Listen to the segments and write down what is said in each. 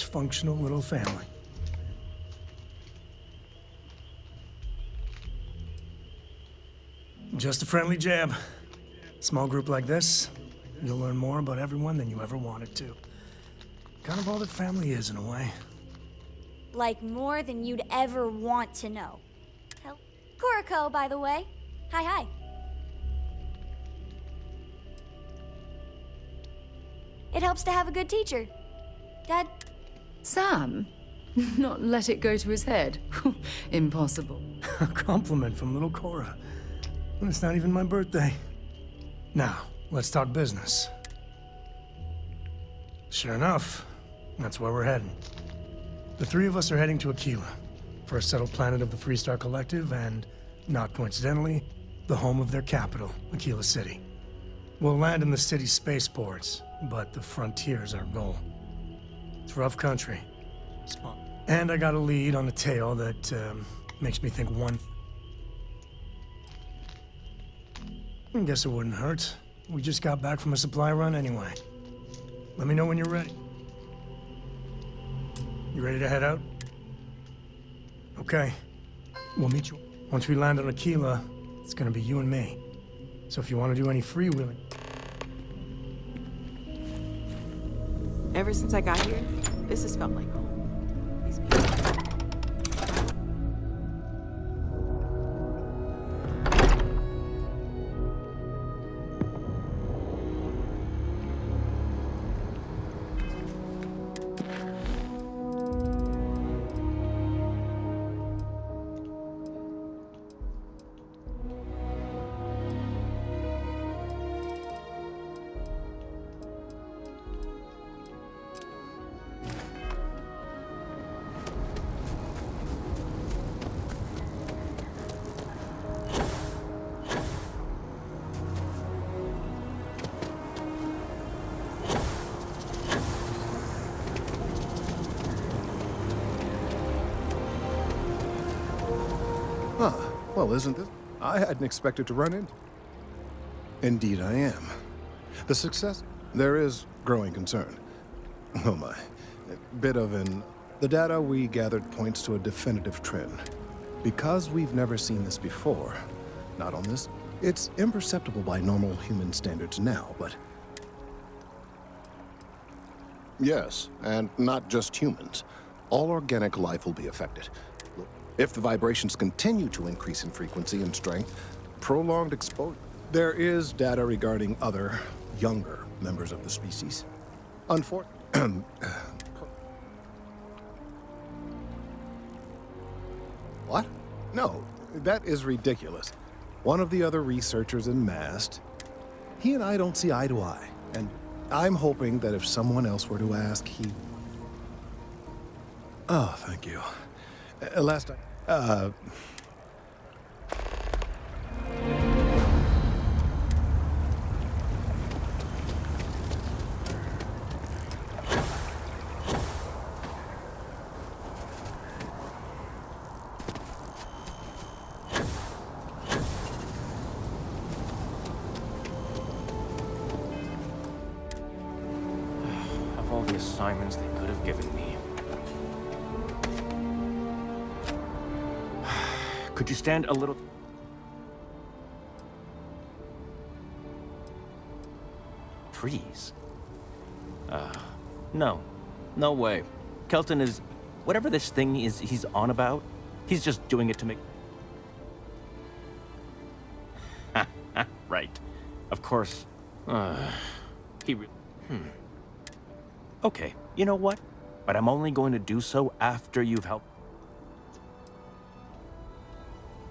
Functional little family. Just a friendly jab. Small group like this, you'll learn more about everyone than you ever wanted to. Kind of all that family is, in a way. Like more than you'd ever want to know. Hell, Kuriko, by the way. Hi. It helps to have a good teacher. Dad? Sam? Not let it go to his head? Impossible. A compliment from little Cora. And it's not even my birthday. Now, let's talk business. Sure enough, that's where we're heading. The three of us are heading to Aquila, first settled planet of the Freestar Collective and, not coincidentally, the home of their capital, Aquila City. We'll land in the city's spaceports, but the frontier's our goal. It's rough country. And I got a lead on a tale that makes me think one. I guess it wouldn't hurt. We just got back from a supply run anyway. Let me know when you're ready. You ready to head out? Okay. We'll meet you. Once we land on Aquila, it's gonna be you and me. So if you want to do any freewheeling. Ever since I got here, this has felt like home. These people. Well, isn't this? I hadn't expected to run into. Indeed, I am. The success? There is growing concern. Oh my. Bit of an. The data we gathered points to a definitive trend. Because we've never seen this before, not on this, it's imperceptible by normal human standards now, but. Yes, and not just humans. All organic life will be affected. If the vibrations continue to increase in frequency and strength, prolonged exposure. There is data regarding other, younger members of the species. Unfortunately. What? No, that is ridiculous. One of the other researchers in Mast, he and I don't see eye to eye, and I'm hoping that if someone else were to ask, he. Oh, thank you. Last time. Of all the assignments they could have given me. Could you stand a little... Trees? No. No way. Kelton is... Whatever this thing is he's on about, he's just doing it to make... Right. Of course. He re... Okay, you know what? But I'm only going to do so after you've helped...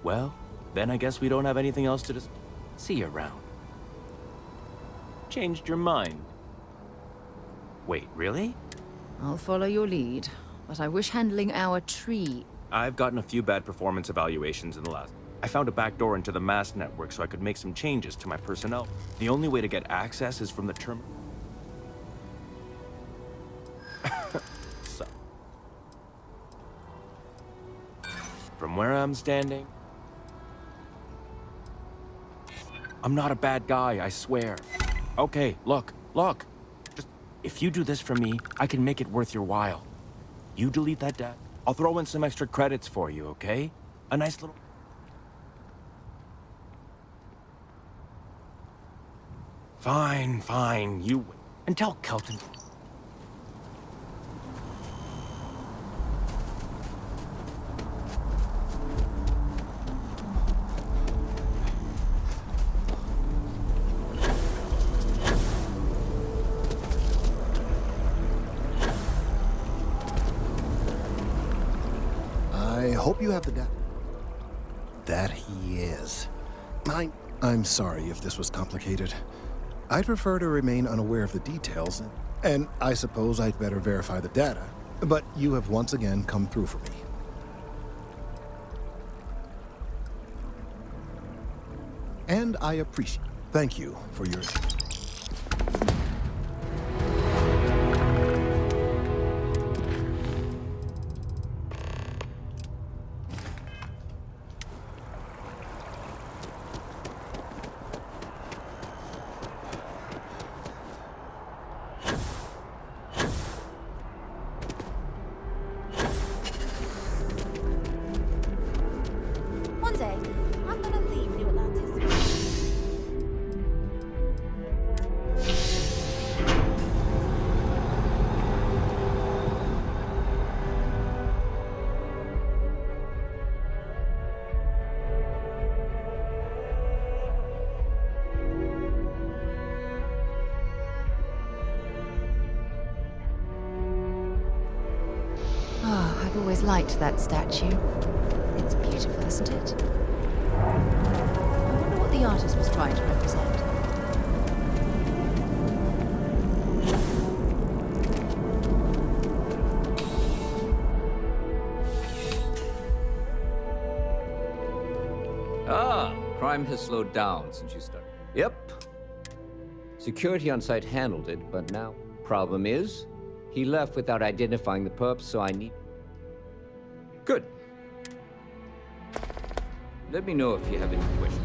Well, then I guess we don't have anything else to dis... See you around. Changed your mind. Wait, really? I'll follow your lead, but I wish handling our tree... I've gotten a few bad performance evaluations in the last... I found a backdoor into the mass network so I could make some changes to my personnel. The only way to get access is from the terminal. So, from where I'm standing... I'm not a bad guy, I swear. Okay, look. Just, if you do this for me, I can make it worth your while. You delete that data. I'll throw in some extra credits for you, okay? A nice little... Fine, fine. You win. And tell Kelton... I hope you have the data. That he is. I'm sorry if this was complicated. I'd prefer to remain unaware of the details, and I suppose I'd better verify the data. But you have once again come through for me. And I appreciate it. Thank you for your... One day, I'm gonna leave New Atlantis. Oh, I've always liked that statue. It's beautiful, isn't it? I wonder what the artist was trying to represent. Ah, crime has slowed down since you started. Yep. Security on site handled it, but now, problem is, he left without identifying the perp, so I need... Good. Let me know if you have any questions.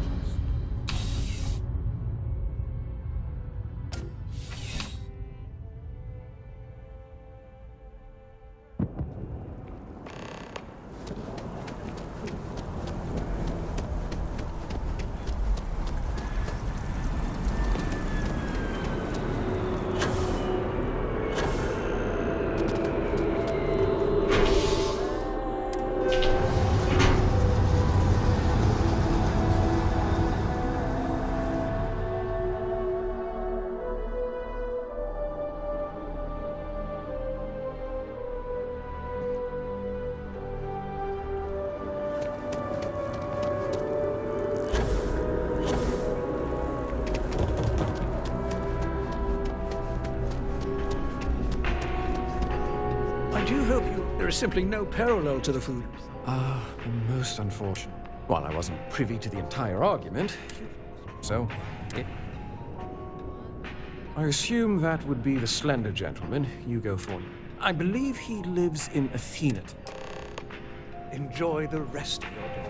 I do hope there is simply no parallel to the food. Most unfortunate. Well, I wasn't privy to the entire argument, so... I assume that would be the slender gentleman you go for. I believe he lives in Athena. Enjoy the rest of your day.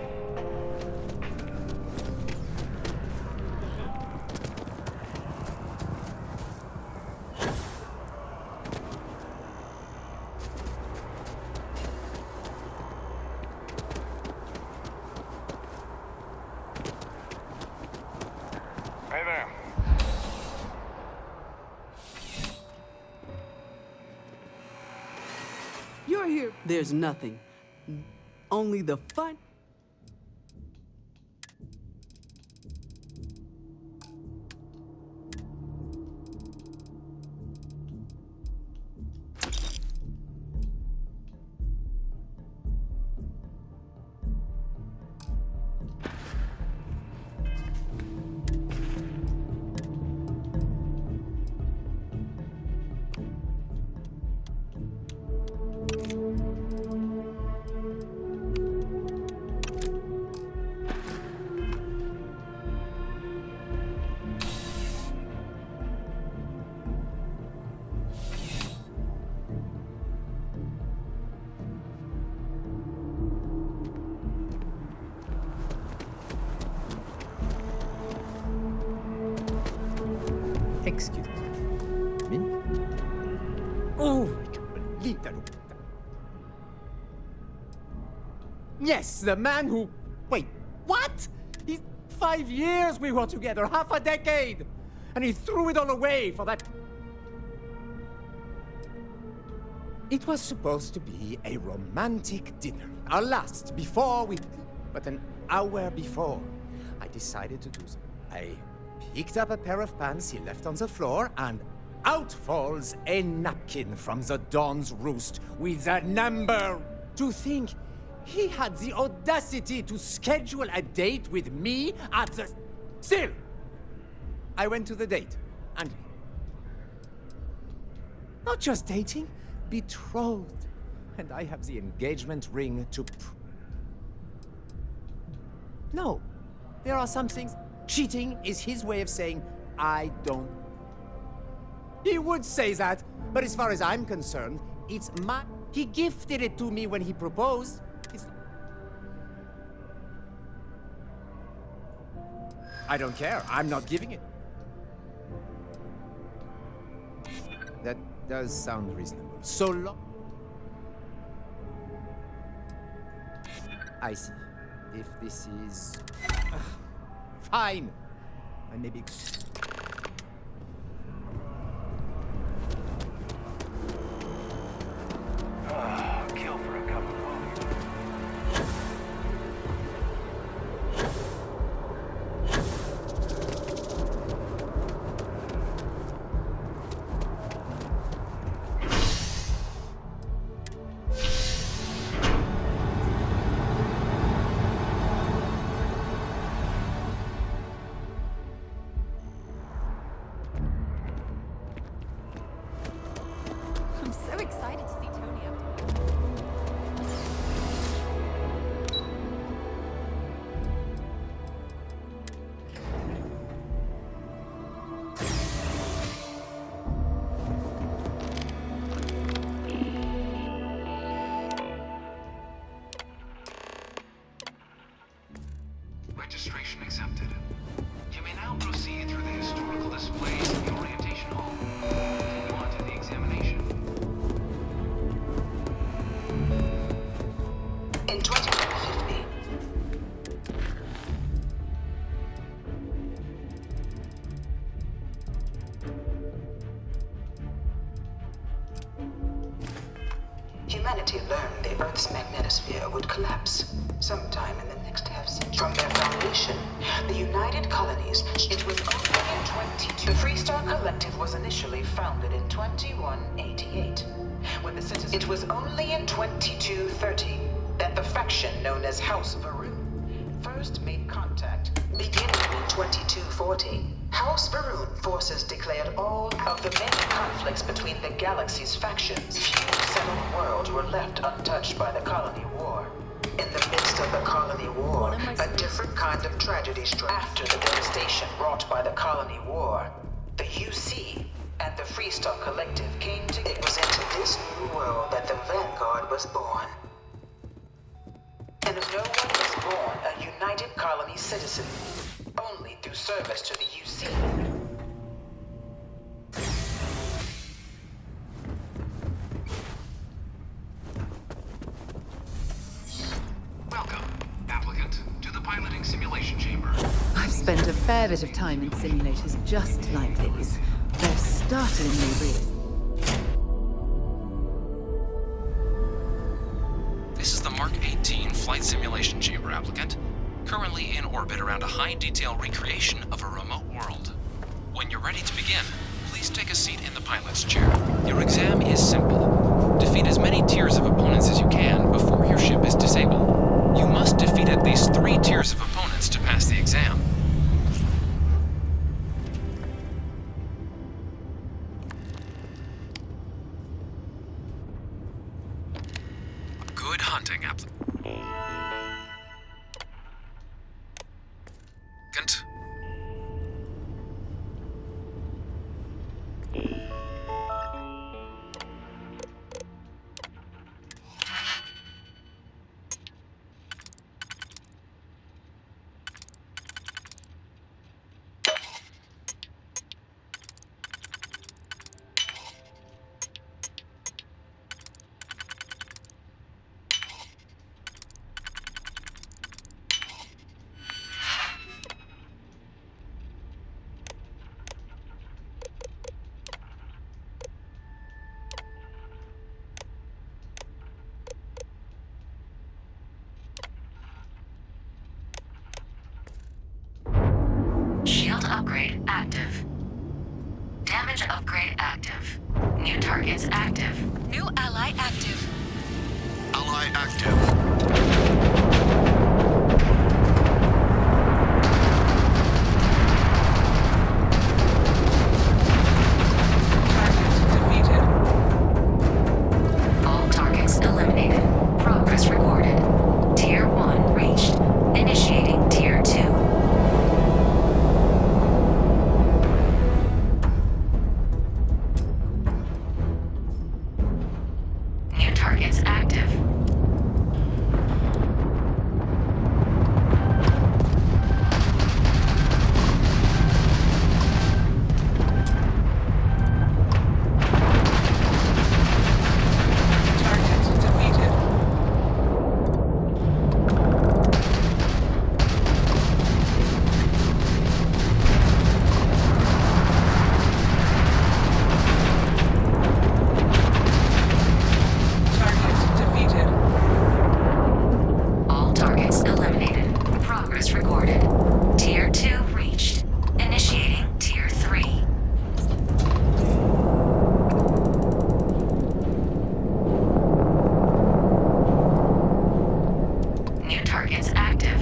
Hey there. You're here. There's nothing. Only the fun. Excuse me. Oh, I can't believe that. Yes, the man who... Wait, what? 5 years we were together, half a decade! And he threw it all away for that... It was supposed to be a romantic dinner. Our last, before we... But an hour before, I decided to do so. I picked up a pair of pants he left on the floor, and out falls a napkin from the Dawn's Roost with a number. To think he had the audacity to schedule a date with me at the... Still, I went to the date, and... Not just dating, betrothed. And I have the engagement ring to... No, there are some things... Cheating is his way of saying, I don't... He would say that, but as far as I'm concerned, it's my... He gifted it to me when he proposed. It's... I don't care. I'm not giving it. That does sound reasonable. So long... I see. If this is... Fine. I may be... Kill for a cup of coffee. I'm so excited to see Tony after. Registration accepted. You may now proceed through the historical displays in the orientation hall. Continue on to the examination. In 2150, humanity learned the Earth's magnetosphere would collapse sometime in the next half century. From their foundation, the United Colonies, it was only in 22. The Freestar Collective was initially founded in 2188. When the citizens... It was only in 2230 that the faction known as House Varun first made contact. Beginning in 2240, House Varun forces declared all of the many conflicts between the galaxy's factions. Few settled worlds were left untouched by the Colony War. In the midst of the Colony War, a different kind of tragedy struck. After the devastation brought by the Colony War, the UC and the Freestar Collective came together. It was into this new world that the Vanguard was born. And no one was born a United Colony citizen, only through service to the UC. Welcome, applicant, to the piloting simulation chamber. I've spent a fair bit of time in simulators just like these. They're startlingly real. This is the Mark 18 flight simulation chamber, applicant. Currently in orbit around a high-detail recreation of a remote world. When you're ready to begin, please take a seat in the pilot's chair. Your exam is simple. Defeat as many tiers of opponents as you can before your ship is disabled. You must defeat at least 3 tiers of opponents to pass the exam. Good hunting, applicant. upgrade active. Damage upgrade active. New targets active. New ally active. Ally active. All targets eliminated. Progress recorded. Tier 1 reached. Initiating Tier 2. New targets active. All targets eliminated. Progress recorded. Tier 2 reached. Initiating Tier 3. New targets active.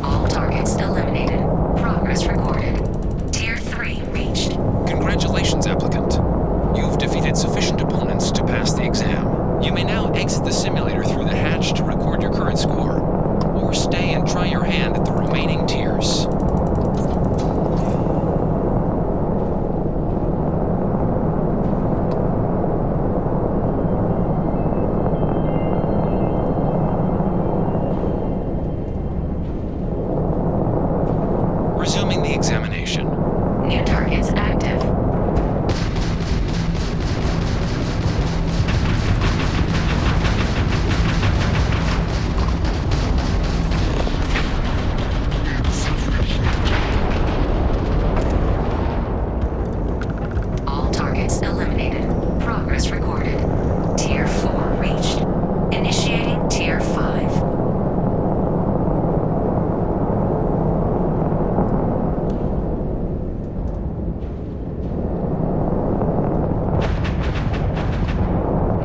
All targets eliminated. Progress recorded. Tier 3 reached. Congratulations, applicant. You've defeated sufficient opponents to pass the exam. You may now exit the simulator through the hatch to record your current score, or stay and try your hand at the remaining tiers. Resuming the examination. New targets active. All targets eliminated. Progress recorded. Tier 4 reached. Initiating Tier 5.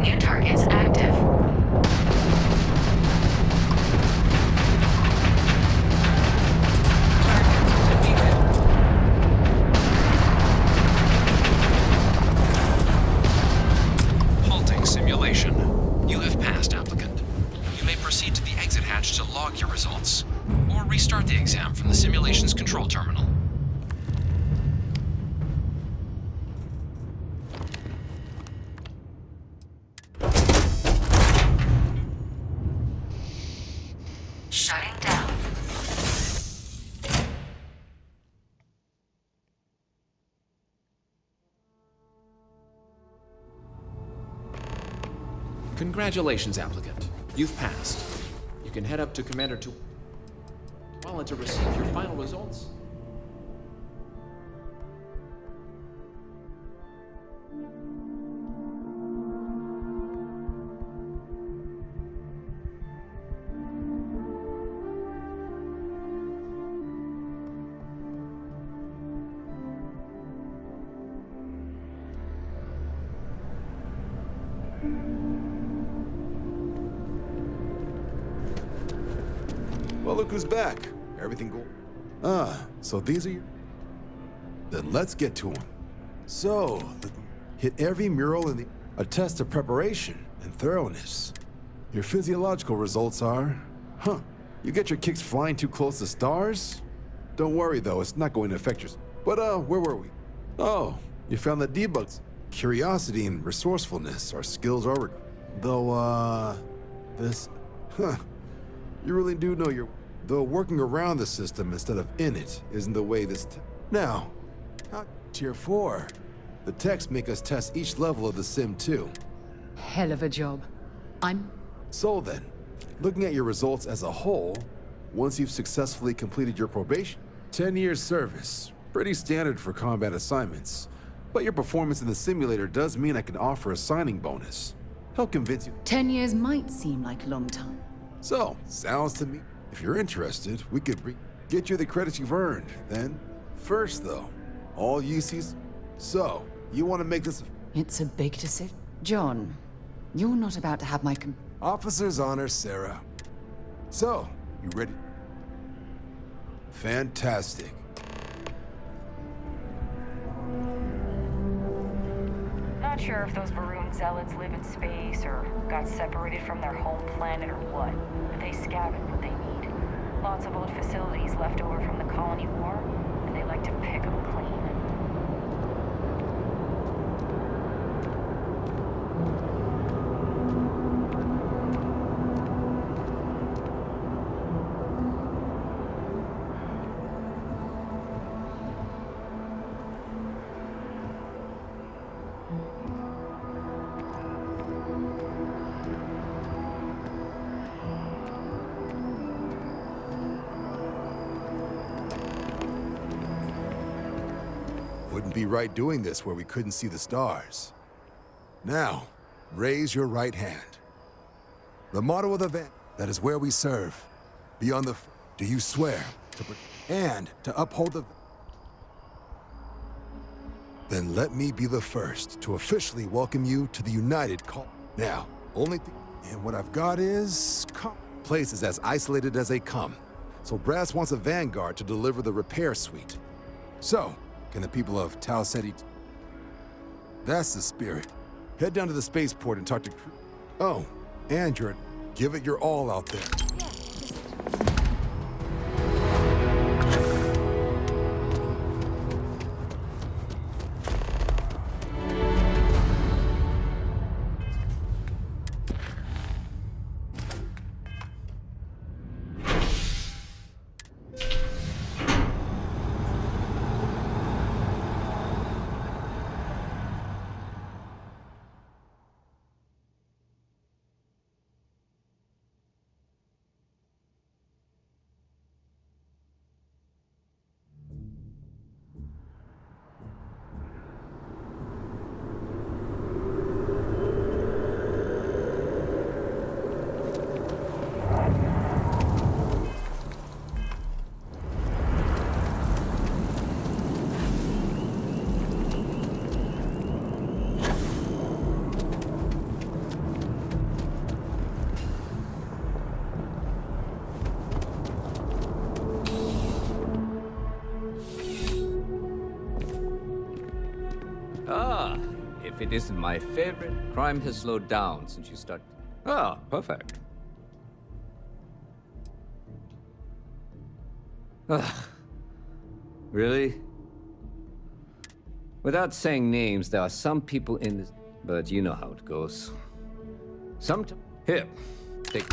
New targets active. Halting simulation. You have passed, applicant. You may proceed to the exit hatch to log your results, or restart the exam from the simulation's control terminal. Shutting down. Congratulations, applicant. You've passed. You can head up to Commander 2 to receive your final results. Well, look who's back. Everything cool? Ah, so these are your... Then let's get to them. So, hit every mural in the... A test of preparation and thoroughness. Your physiological results are... Huh. You get your kicks flying too close to stars? Don't worry, though. It's not going to affect your... But, where were we? Oh, you found the debugs. Curiosity and resourcefulness are skills over... Though, this... Huh. You really do know you're... Though working around the system instead of in it isn't the way this... Now, Tier 4. The techs make us test each level of the sim too. Hell of a job. So then, looking at your results as a whole, once you've successfully completed your probation, 10 years service, pretty standard for combat assignments. But your performance in the simulator does mean I can offer a signing bonus. Help convince you. 10 years might seem like a long time. So, sounds to me. If you're interested, we could get you the credits you've earned. Then, first though, all UCs. So, you want to make this? It's a big decision. John, you're not about to have my Officer's honor, Sarah. So, you ready? Fantastic. Not sure if those Varun zealots live in space or got separated from their home planet or what, but they scavenge what they need. Lots of old facilities left over from the colony war, and they like to pick them clean. Wouldn't be right doing this where we couldn't see the stars. Now, raise your right hand. The motto of the event, that is where we serve. Beyond the... Do you swear to uphold the... Then let me be the first to officially welcome you to the United Call. Now, only thing... And what I've got is... Place is as isolated as they come. So Brass wants a vanguard to deliver the repair suite. So, can the people of Tau Ceti... That's the spirit. Head down to the spaceport and talk to... Oh, and give it your all out there. If it isn't my favorite, crime has slowed down since you started. Ah, perfect. Ugh. Really? Without saying names, there are some people in this... But you know how it goes. Here, take...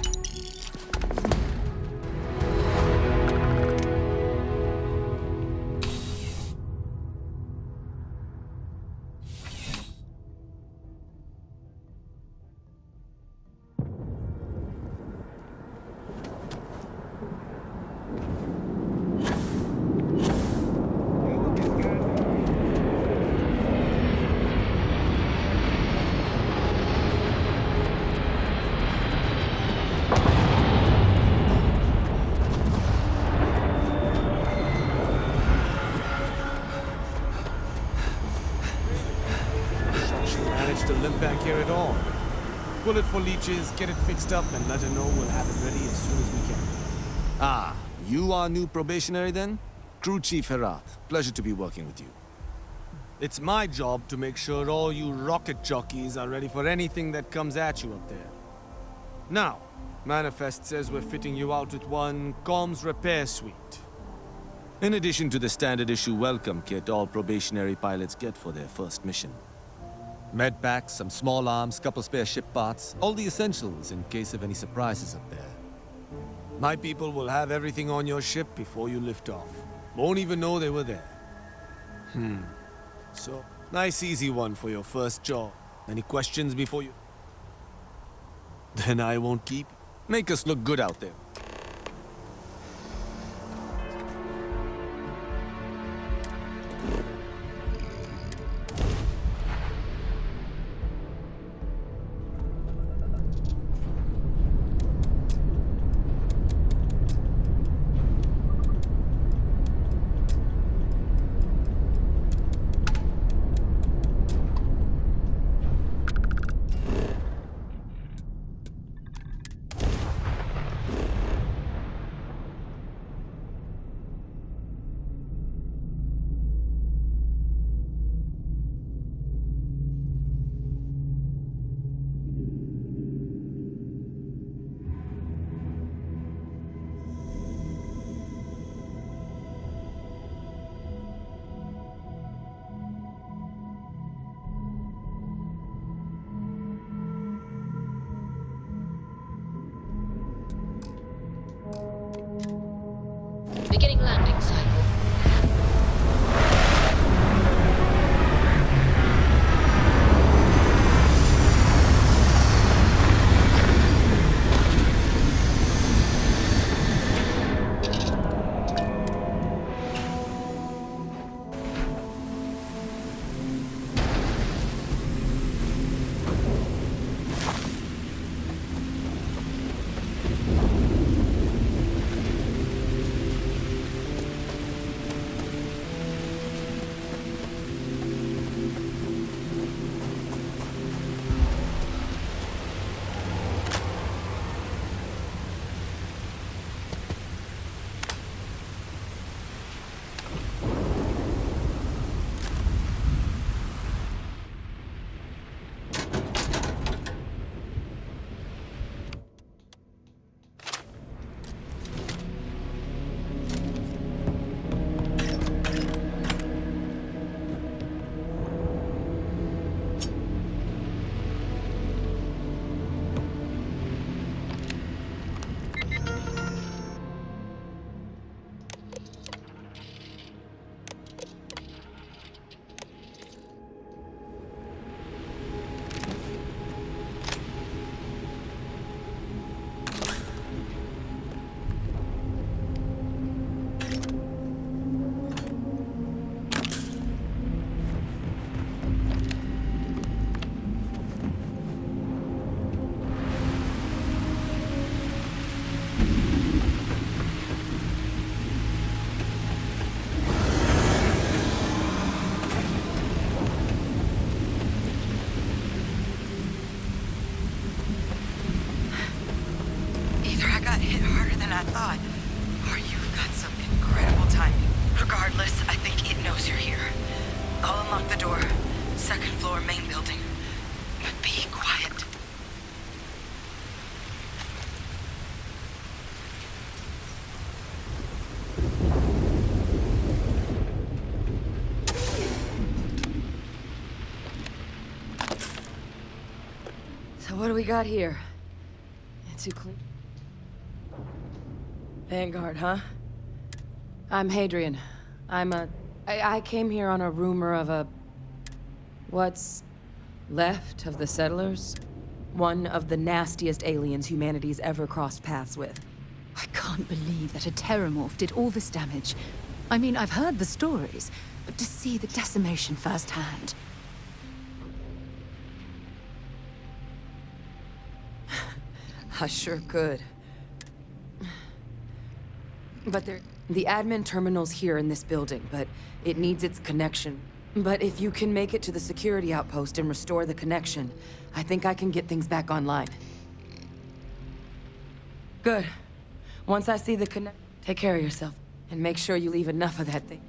Bullet for leeches, get it fixed up, and let her know we'll have it ready as soon as we can. Ah, you are new probationary then? Crew Chief Herat. Pleasure to be working with you. It's my job to make sure all you rocket jockeys are ready for anything that comes at you up there. Now, Manifest says we're fitting you out with one comms repair suite. In addition to the standard issue welcome kit all probationary pilots get for their first mission. Med packs, some small arms, couple spare ship parts, all the essentials in case of any surprises up there. My people will have everything on your ship before you lift off. Won't even know they were there. So, Nice easy one for your first job. Any questions before you? Then I won't keep. Make us look good out there. Beginning landing cycle. I thought. Or you've got some incredible timing. Regardless, I think it knows you're here. I'll unlock the door. Second floor, main building. But be quiet. So what do we got here? It's too clean. Vanguard, huh? I'm Hadrian. I came here on a rumor of a... what's left of the settlers? One of the nastiest aliens humanity's ever crossed paths with. I can't believe that a terramorph did all this damage. I mean, I've heard the stories, but to see the decimation firsthand... I sure could. But the admin terminal's here in this building, but it needs its connection. But if you can make it to the security outpost and restore the connection, I think I can get things back online. Good. Once I see the take care of yourself, and make sure you leave enough of that thing.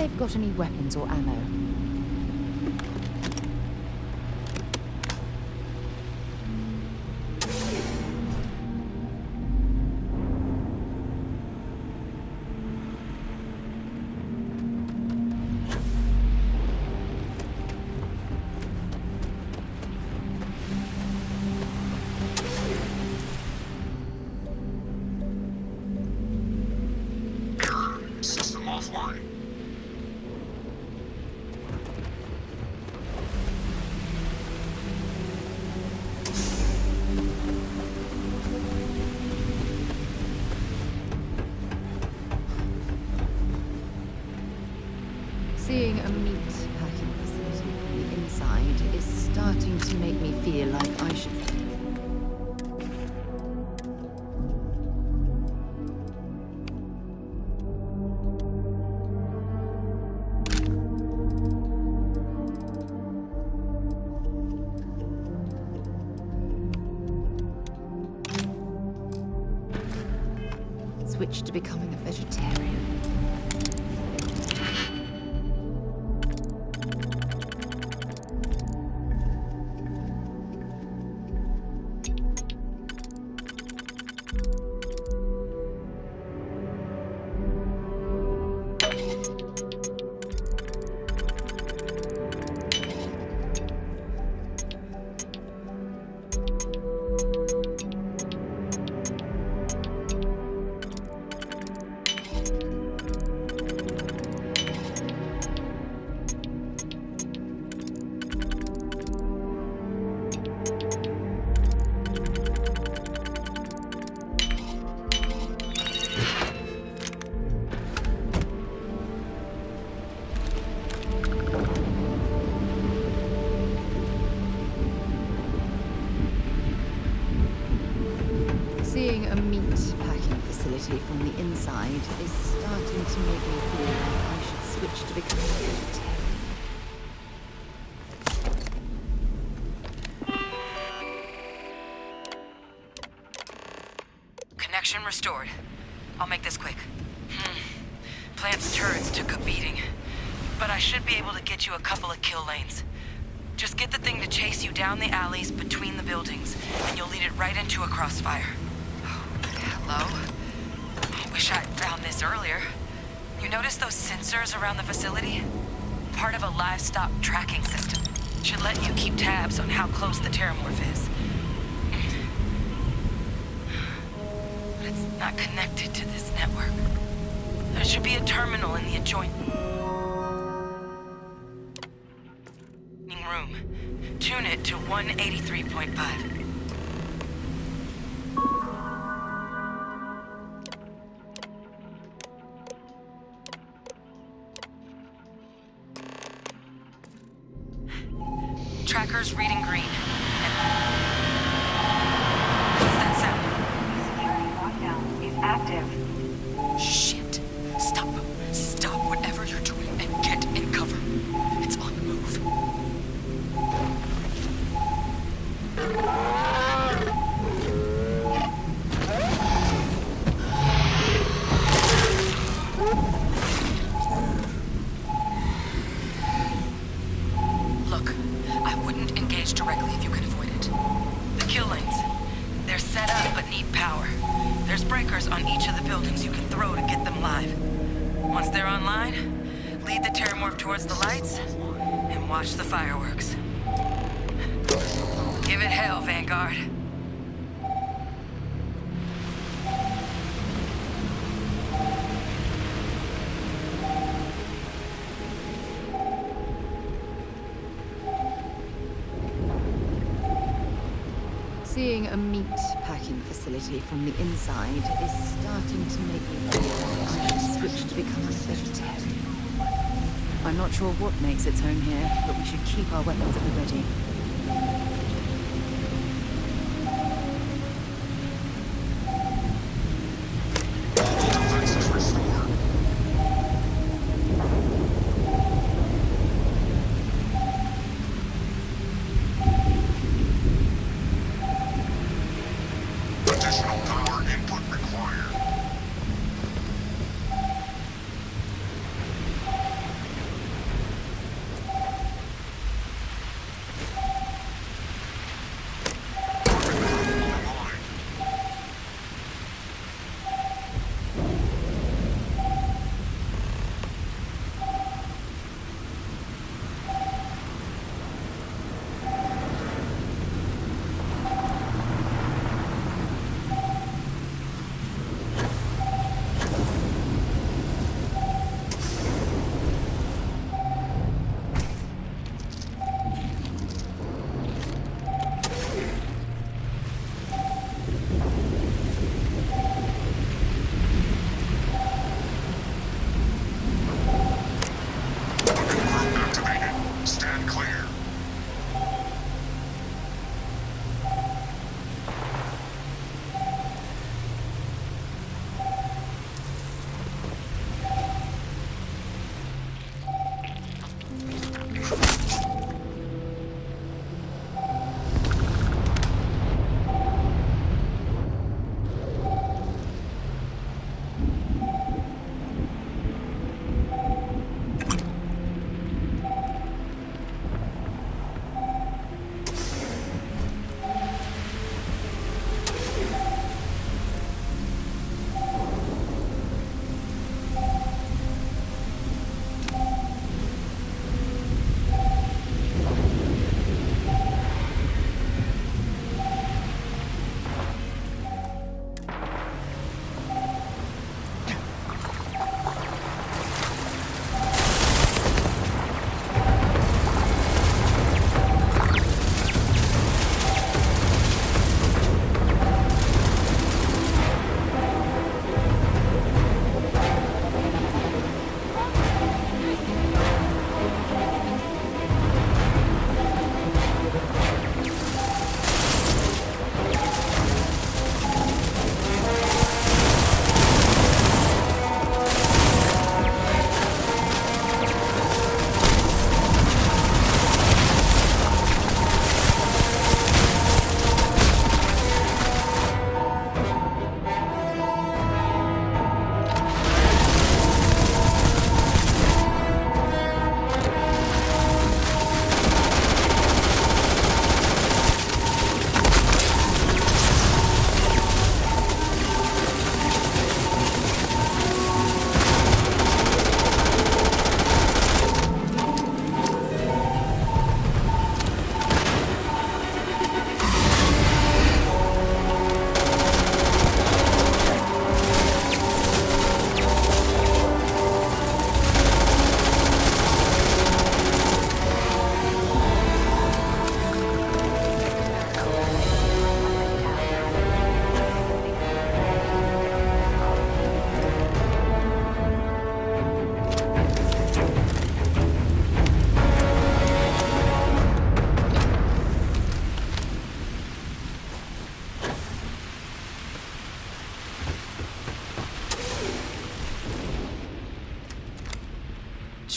they've got any weapons or ammo. System offline. Seeing a meat packing facility from the inside is starting to make me feel like I should... switch to becoming a vegetarian. Seeing a meat packing facility from the inside is starting to make me feel like I should switch to becoming a vegetarian. Connection restored. I'll make this quick. Plant's turrets took a beating, but I should be able to get you a couple of kill lanes. Just get the thing to chase you down the alleys between the buildings, and you'll lead it right into a crossfire. Hello? I wish I'd found this earlier. You notice those sensors around the facility? Part of a livestock tracking system. Should let you keep tabs on how close the terramorph is. But it's not connected to this network. There should be a terminal in the adjoining room. Tune it to 183.5. Tracker's reading green. What's that sound? Security lockdown is active. Shit. Stop. Stop whatever you're doing and get in cover. It's on the move. Look, I wouldn't engage directly if you can avoid it. The kill lanes. They're set up but need power. There's breakers on each of the buildings you can throw to get them live. Once they're online, lead the terramorph towards the lights and watch the fireworks. Give it hell, Vanguard. Seeing a meat packing facility from the inside is starting to make me feel like I should switch to becoming a vegetarian. I'm not sure what makes its home here, but we should keep our weapons at the ready.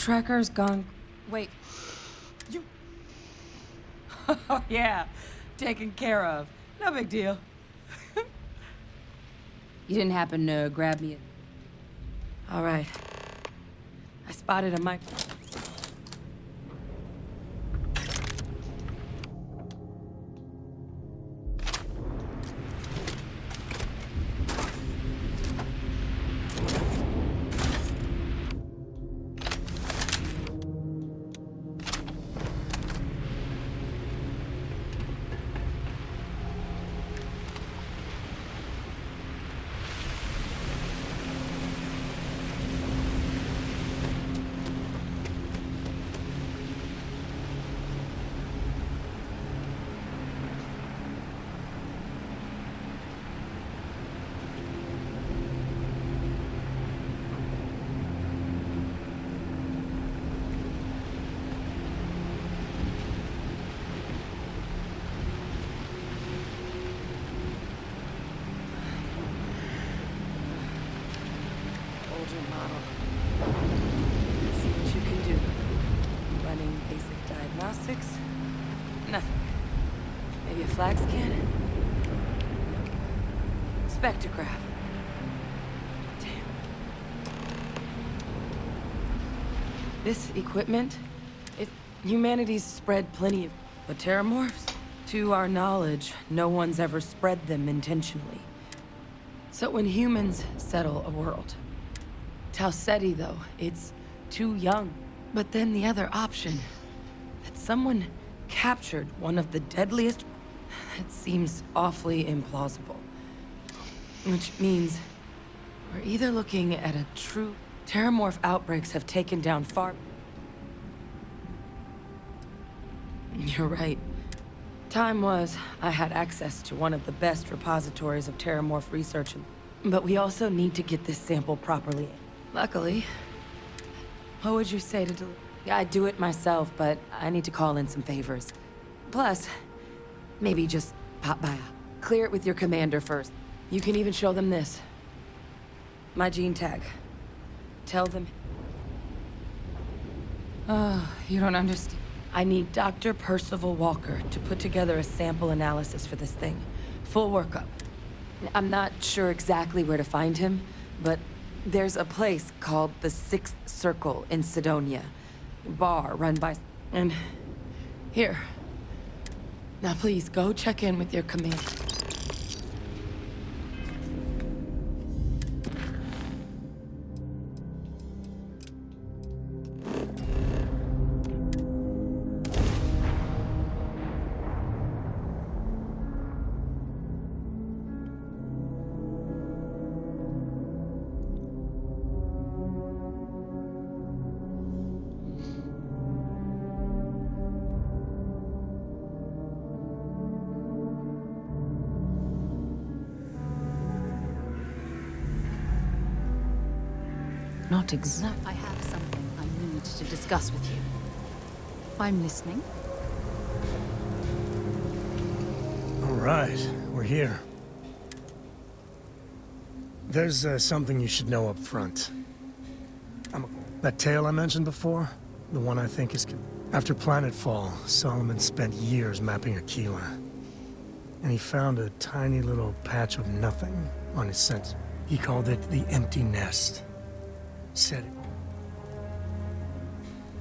tracker's gone. Wait. You. Oh, yeah. Taken care of. No big deal. You didn't happen to grab me. All right. I spotted a mic. Model. Let's see what you can do. Running basic diagnostics? Nothing. Maybe a flag scan? Spectrograph. Damn. This equipment, humanity's spread plenty of... But terramorphs? To our knowledge, no one's ever spread them intentionally. So when humans settle a world... Tau Ceti, though, it's too young. But then the other option, that someone captured one of the deadliest... It seems awfully implausible. Which means we're either looking at a true... Terramorph outbreaks have taken down far... You're right. Time was, I had access to one of the best repositories of Terramorph research, but we also need to get this sample properly. Luckily, what would you say to do? I'd do it myself, but I need to call in some favors. Plus, maybe just pop by. Clear it with your commander first. You can even show them this. My gene tag. Tell them... Oh, you don't understand. I need Dr. Percival Walker to put together a sample analysis for this thing. Full workup. I'm not sure exactly where to find him, but there's a place called the Sixth Circle in Sidonia. Bar run by... And... Here. Now please, go check in with your commander. Not exactly. I have something I need to discuss with you. I'm listening. All right, we're here. There's something you should know up front. That tale I mentioned before, the one I think is... After Planetfall, Solomon spent years mapping Aquila. And he found a tiny little patch of nothing on his sensor. He called it the Empty Nest. Said it.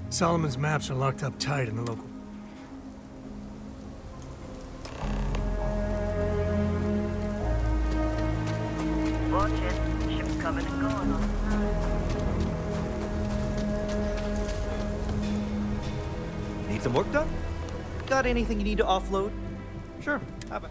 Solomon's maps are locked up tight in the local... Watch it. Ship's coming and going on the side. Need some work done? Got anything you need to offload? Sure, have it.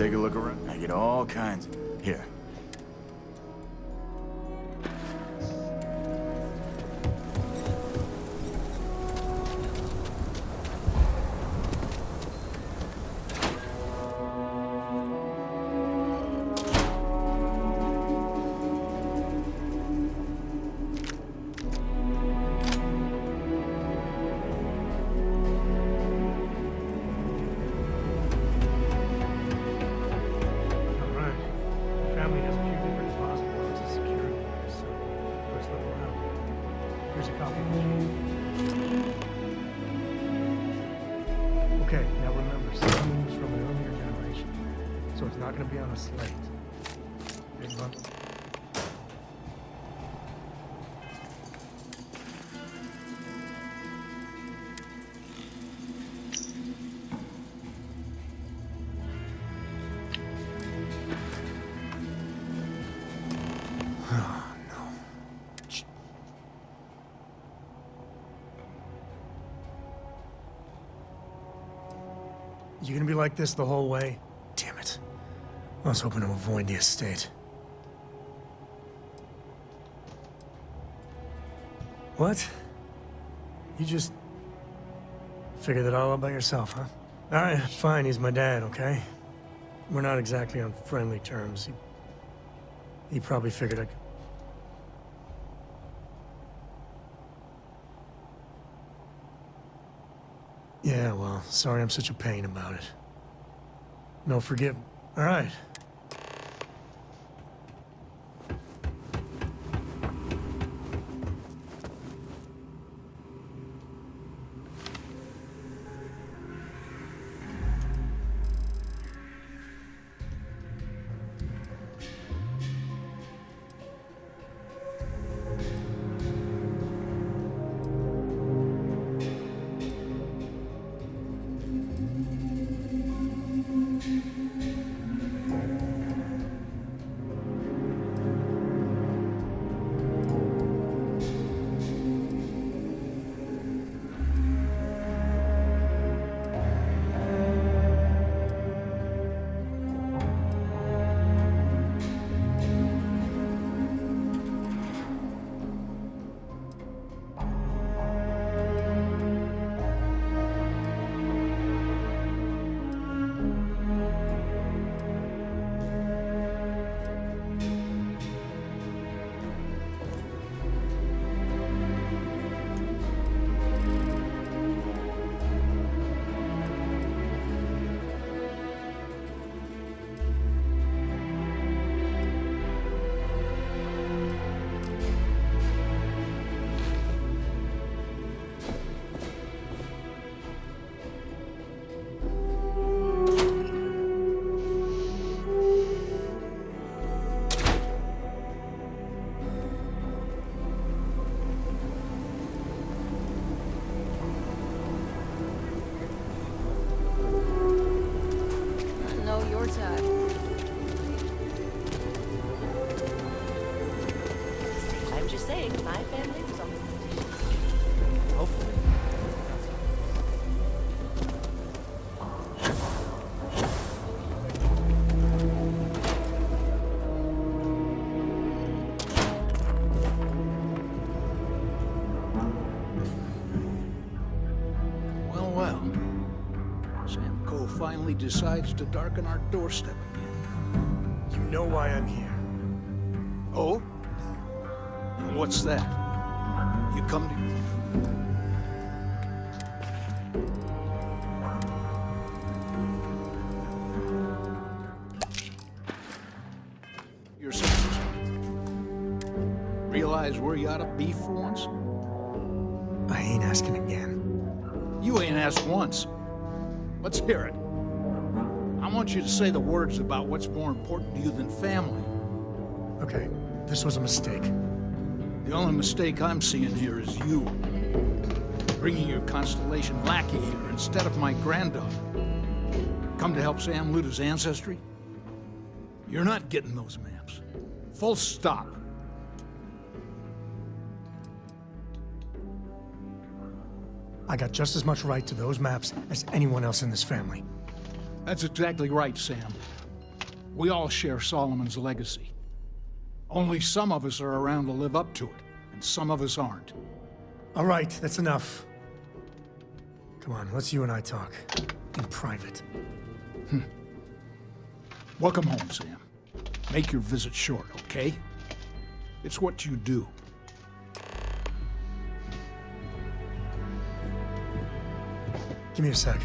take a look around. I get all kinds. Here. Okay, now remember, some moves from an earlier generation, so it's not going to be on a slate. Big one. You gonna be like this the whole way? Damn it. I was hoping to avoid the estate. What? You just figured that all out by yourself, huh? Alright, fine, he's my dad, okay? We're not exactly on friendly terms. He probably figured I could... Yeah, well, sorry I'm such a pain about it. No forgive. All right. I'm just saying, my family was on hopefully. Well, well. Sam Cole finally decides to darken our doorstep again. You know why I'm here. Oh? And what's that? You come to... your senses. Realize where you ought to be for once? I ain't asking again. You ain't asked once. Let's hear it. I want you to say the words about what's more important to you than family. Okay, this was a mistake. The only mistake I'm seeing here is you. Bringing your Constellation lackey here instead of my granddaughter. Come to help Sam loot his ancestry? You're not getting those maps. Full stop. I got just as much right to those maps as anyone else in this family. That's exactly right, Sam. We all share Solomon's legacy. Only some of us are around to live up to it, and some of us aren't. All right, that's enough. Come on, let's you and I talk. In private. Welcome home, Sam. Make your visit short, okay? It's what you do. Give me a sec.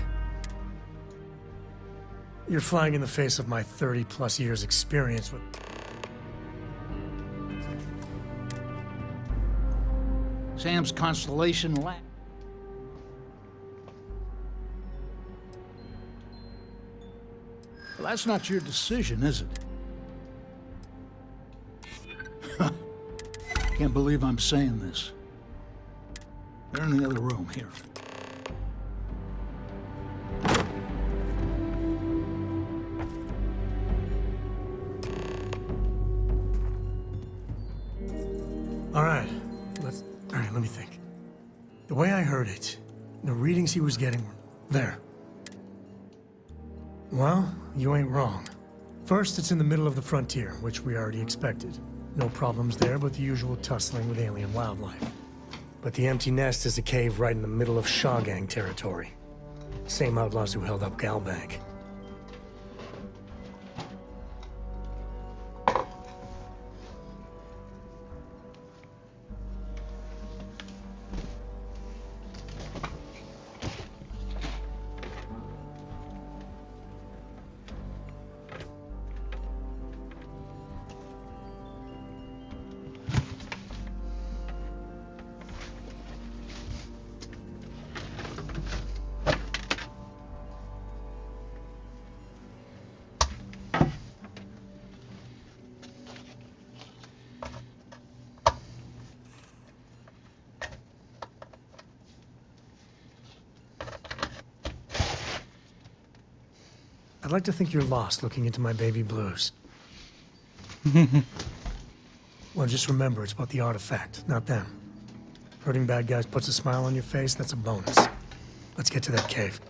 You're flying in the face of my 30-plus years experience with... Sam's constellation lack. Well, that's not your decision, is it? Can't believe I'm saying this. They're in the other room, here. All right, let me think. The way I heard it, the readings he was getting were there. Well, you ain't wrong. First, it's in the middle of the frontier, which we already expected. No problems there, but the usual tussling with alien wildlife. But the empty nest is a cave right in the middle of Shawgang territory. Same outlaws who held up Galbank. I'd like to think you're lost looking into my baby blues. Well, just remember, it's about the artifact, not them. Hurting bad guys puts a smile on your face, that's a bonus. Let's get to that cave.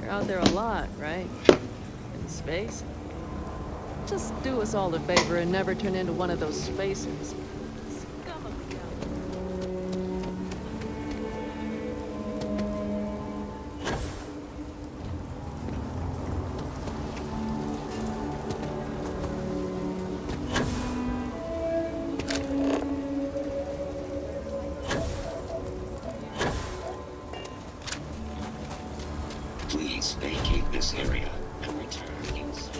Out there a lot, right? In space? Just do us all a favor and never turn into one of those spacers. Scum of the galaxy. Please vacate this area and return inside.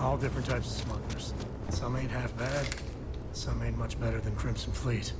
All different types of smugglers. Some ain't half bad, some ain't much better than Crimson Fleet.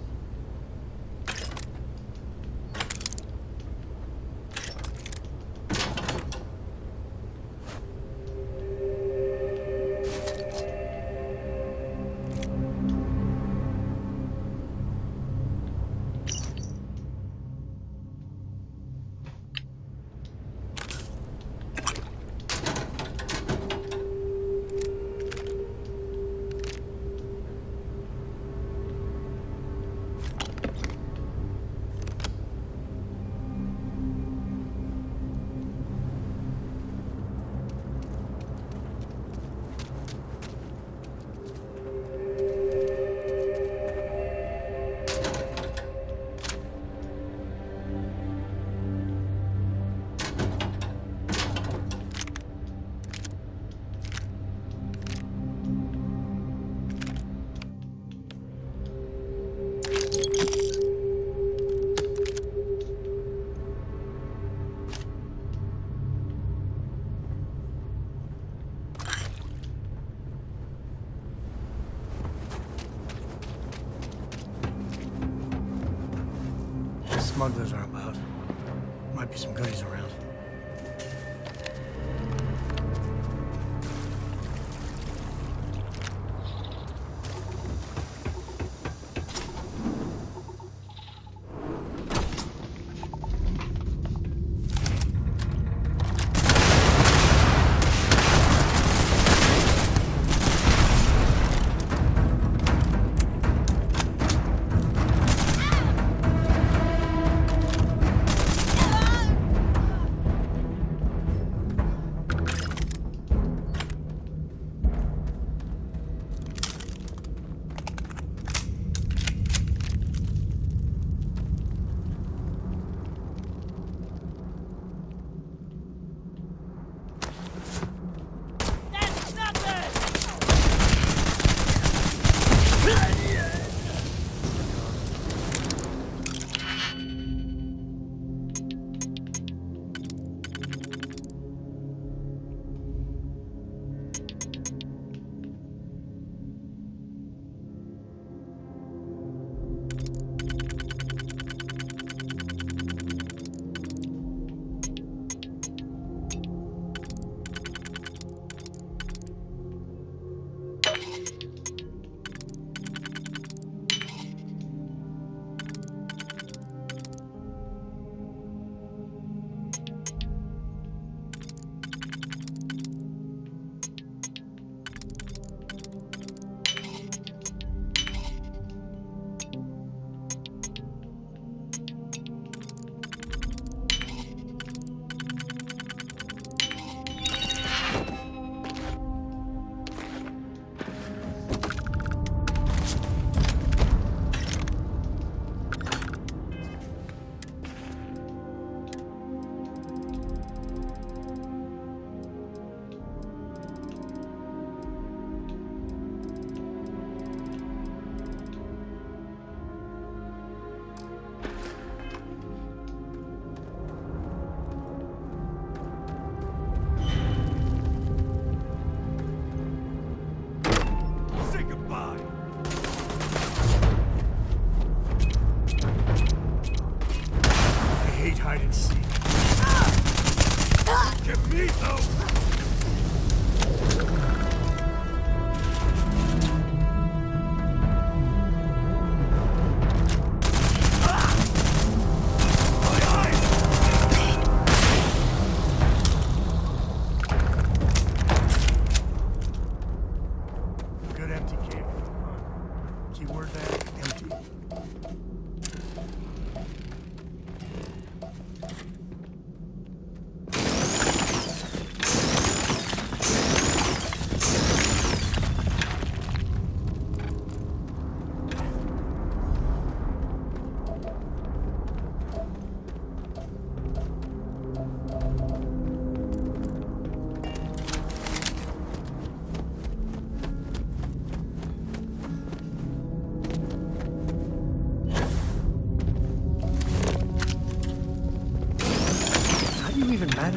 Smugglers are about. Might be some goodies around.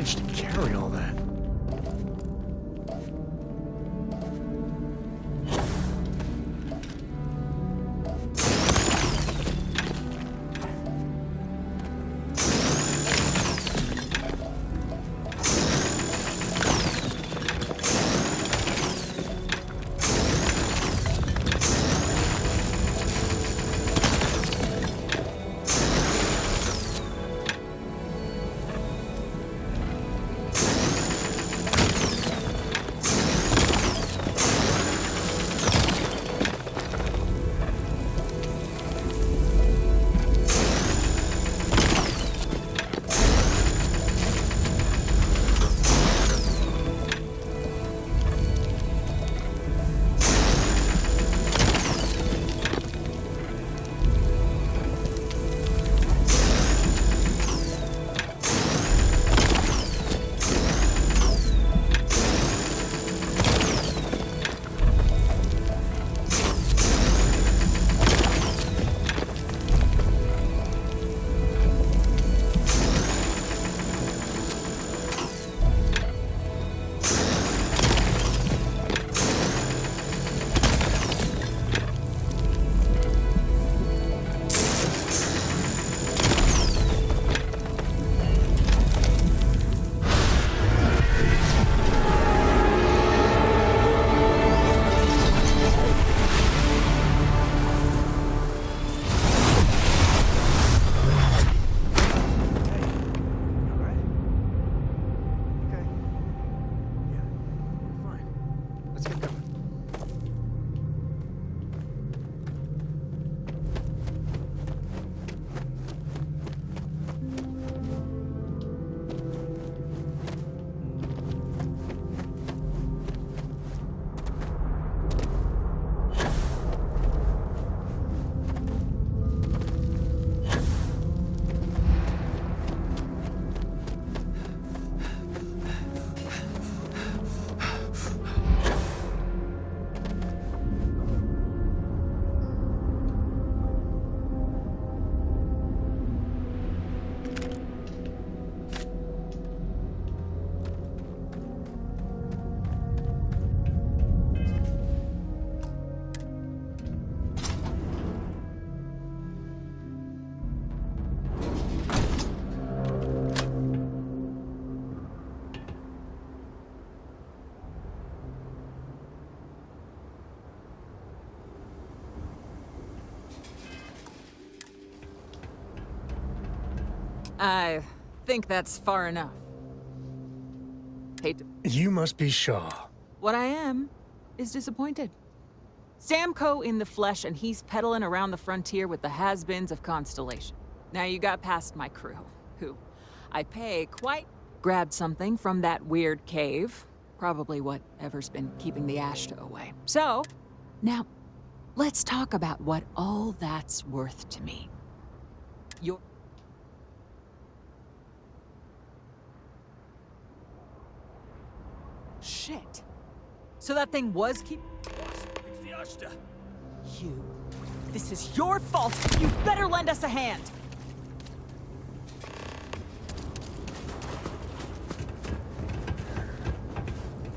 managed to carry all that? I think that's far enough. Hate to... You must be Shaw. What I am is disappointed. Samco in the flesh, and he's peddling around the frontier with the has-beens of Constellation. Now you got past my crew, who I pay quite... Grabbed something from that weird cave. Probably whatever's been keeping the Ashta away. So, now, let's talk about what all that's worth to me. Your... Shit. So that thing was keep... It's the Ashta. You. This is your fault. You better lend us a hand.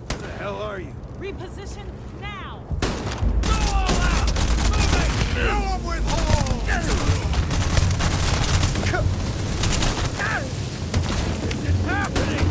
Where the hell are you? Reposition now. Go all out! Moving! Fill 'em with holes! Is it happening?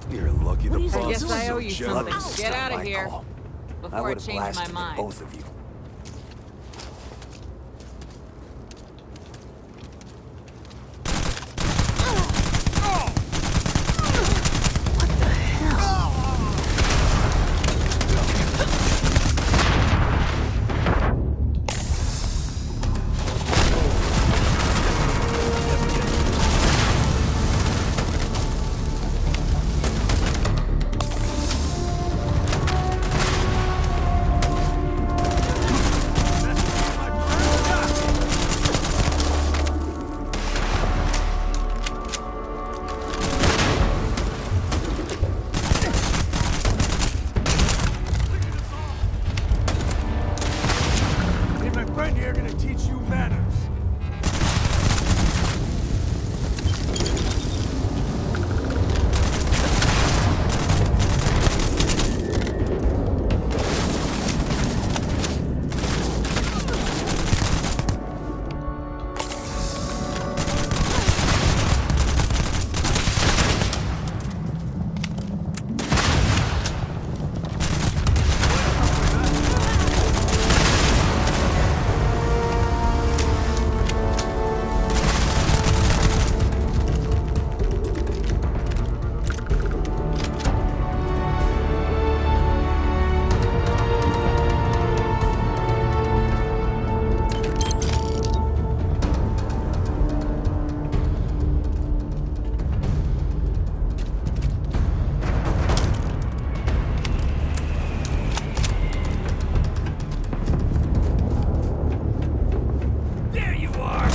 You're lucky the I boss guess is I so owe you jealous. something. Get out of here. I Before would it have changed my blasted mind. both of you. Me and my friend here are gonna teach you manners. There you are!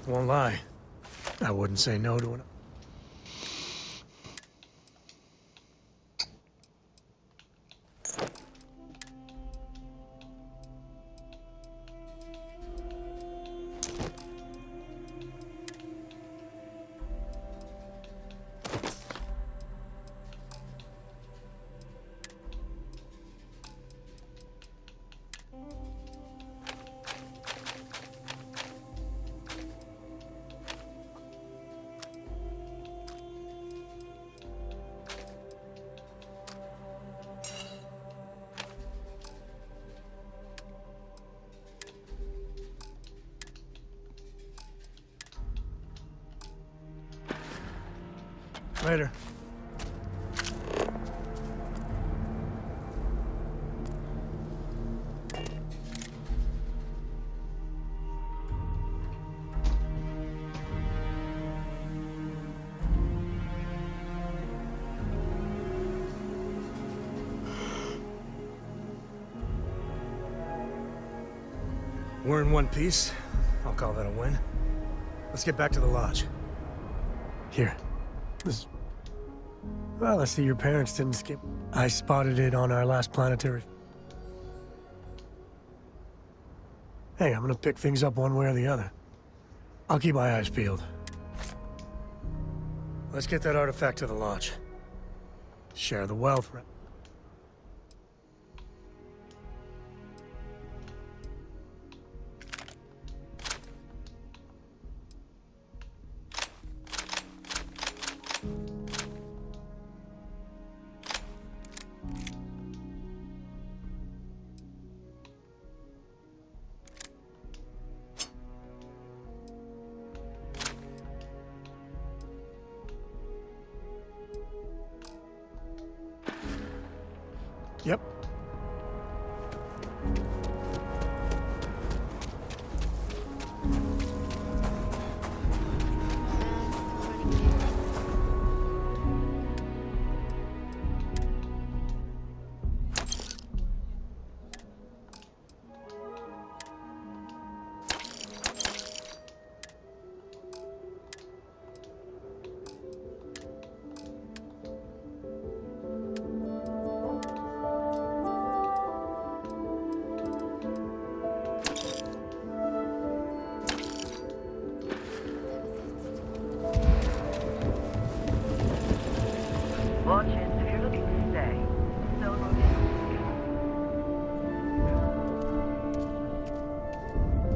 Won't lie. I wouldn't say no to an... Later. we're in one piece. I'll call that a win. Let's get back to the lodge. Here. This... Well, I see your parents didn't skip. I spotted it on our last planetary... Hey, I'm gonna pick things up one way or the other. I'll keep my eyes peeled. Let's get that artifact to the lodge. Share the wealth, right? Yep. Watch it if you're looking to stay. Cell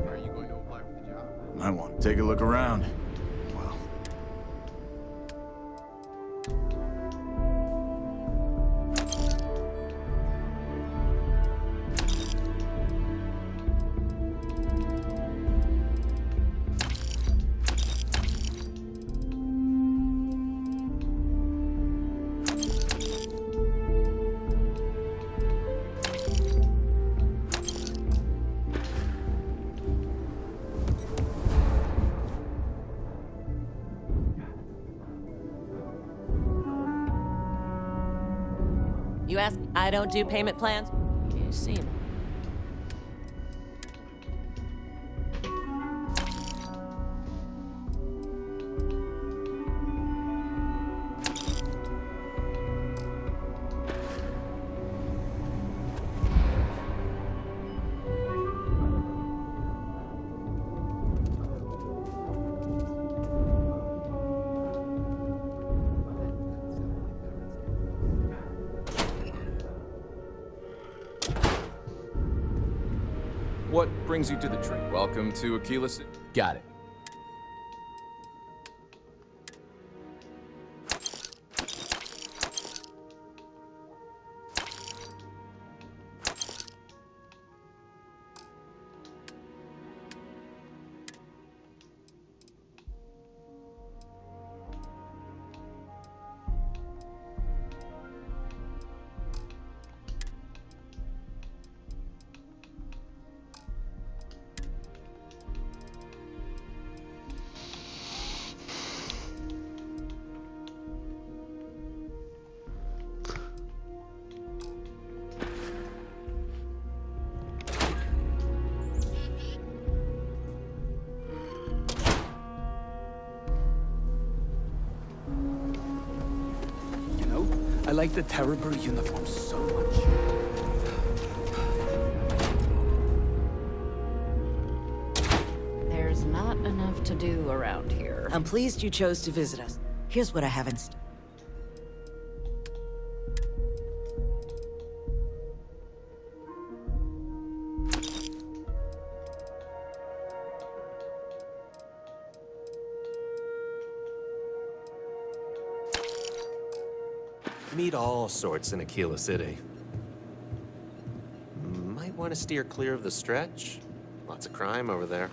Are you going to apply for the job? I want to take a look around. Well. You ask, I don't do payment plans? You seem. What brings you to the trip? Welcome to Aquila City. Got it. I like the Terrible uniform so much. There's not enough to do around here. I'm pleased you chose to visit us. Here's what I have in store. Meet all sorts in Aquila City. Might want to steer clear of the stretch. Lots of crime over there.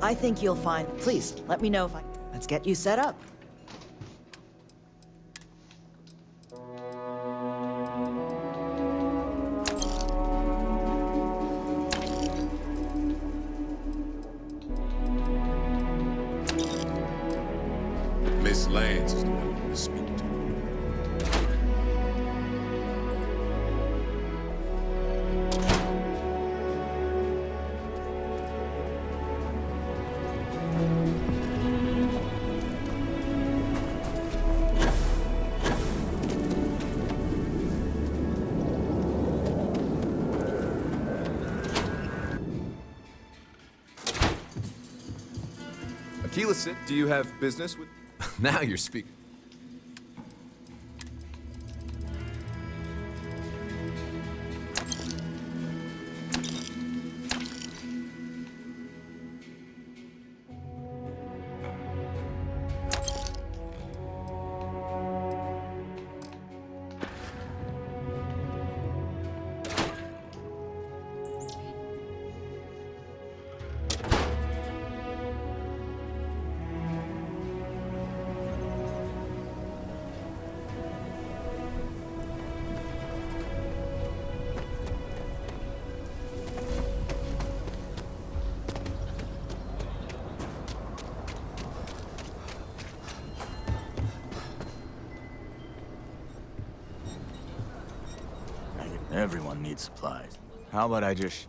I think you'll find... Please, let me know if I... Let's get you set up. Miss Lance is the one to speak to. Aquila, sit. Do you have business with... Now you're speaking. Everyone needs supplies. How about I just...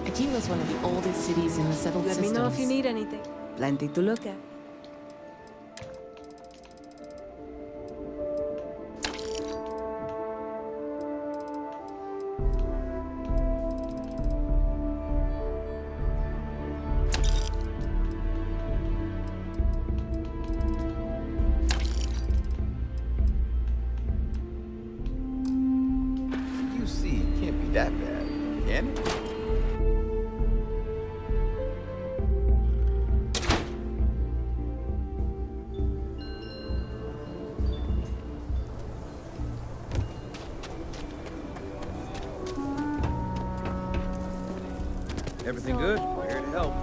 Aquila's one of the oldest cities in the settled Let systems. me know if you need anything. Plenty to look at. You see, it can't be that bad, can it? Everything good? We're here to help.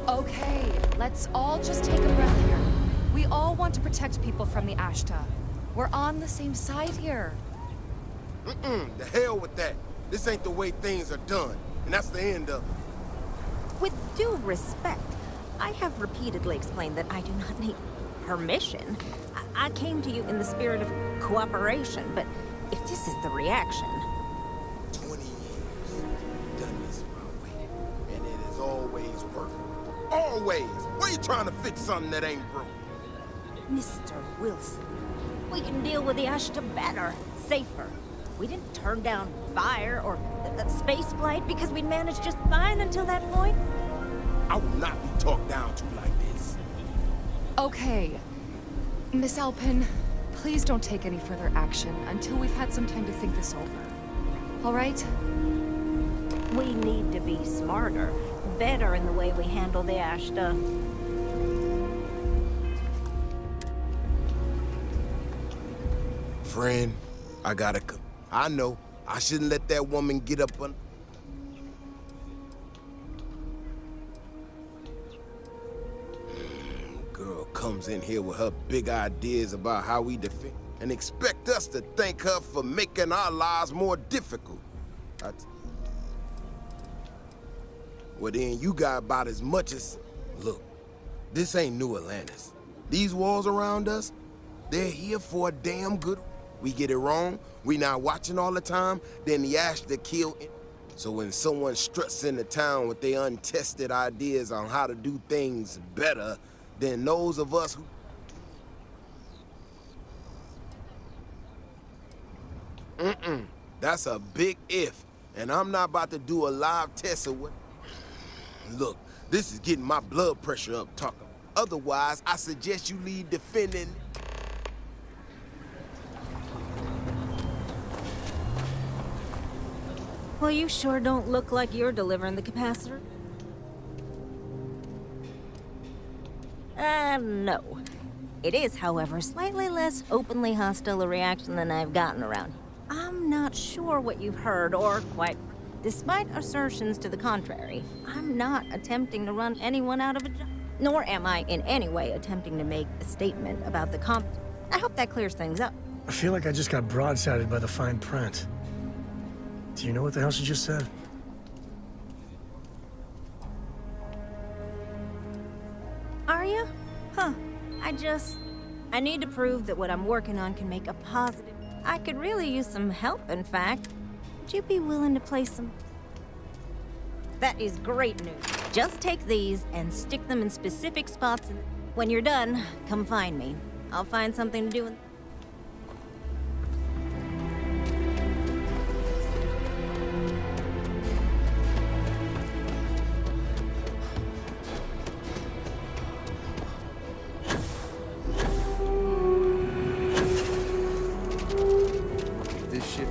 Okay, let's all just take a breath here. We all want to protect people from the Ashta. We're on the same side here. The hell with that. This ain't the way things are done, and that's the end of it. With due respect, I have repeatedly explained that I do not need permission. I came to you in the spirit of cooperation, but if this is the reaction... 20 years, done this my way, and always. Why you trying to fix something that ain't broke? Mr. Wilson, we can deal with the Ashta better, safer. We didn't turn down fire or space flight because we'd managed just fine until that point. I will not be talked down to like this. Okay. Miss Alpin, please don't take any further action until we've had some time to think this over. All right? We need to be smarter, better in the way we handle the Ashta. Friend, I know I shouldn't let that woman get up on... Girl comes in here with her big ideas about how we defend and expect us to thank her for making our lives more difficult. Well, then you got about as much as... Look, this ain't New Atlantis. These walls around us, they're here for a damn good... We get it wrong, we not watching all the time, then the Ashta kill... So when someone struts into town with their untested ideas on how to do things better than those of us who... That's a big if, and I'm not about to do a live test of what... Look, this is getting my blood pressure up talking. Otherwise, I suggest you leave defending... Well, you sure don't look like you're delivering the capacitor. No. It is, however, slightly less openly hostile a reaction than I've gotten around. I'm not sure what you've heard, or quite... Despite assertions to the contrary, I'm not attempting to run anyone out of a job. Nor am I in any way attempting to make a statement about the comp... I hope that clears things up. I feel like I just got broadsided by the fine print. Do you know what the hell she just said? Are you? Huh. I need to prove that what I'm working on can make a positive... I could really use some help, in fact. Would you be willing to play some... That is great news. Just take these and stick them in specific spots, and when you're done, come find me. I'll find something to do in...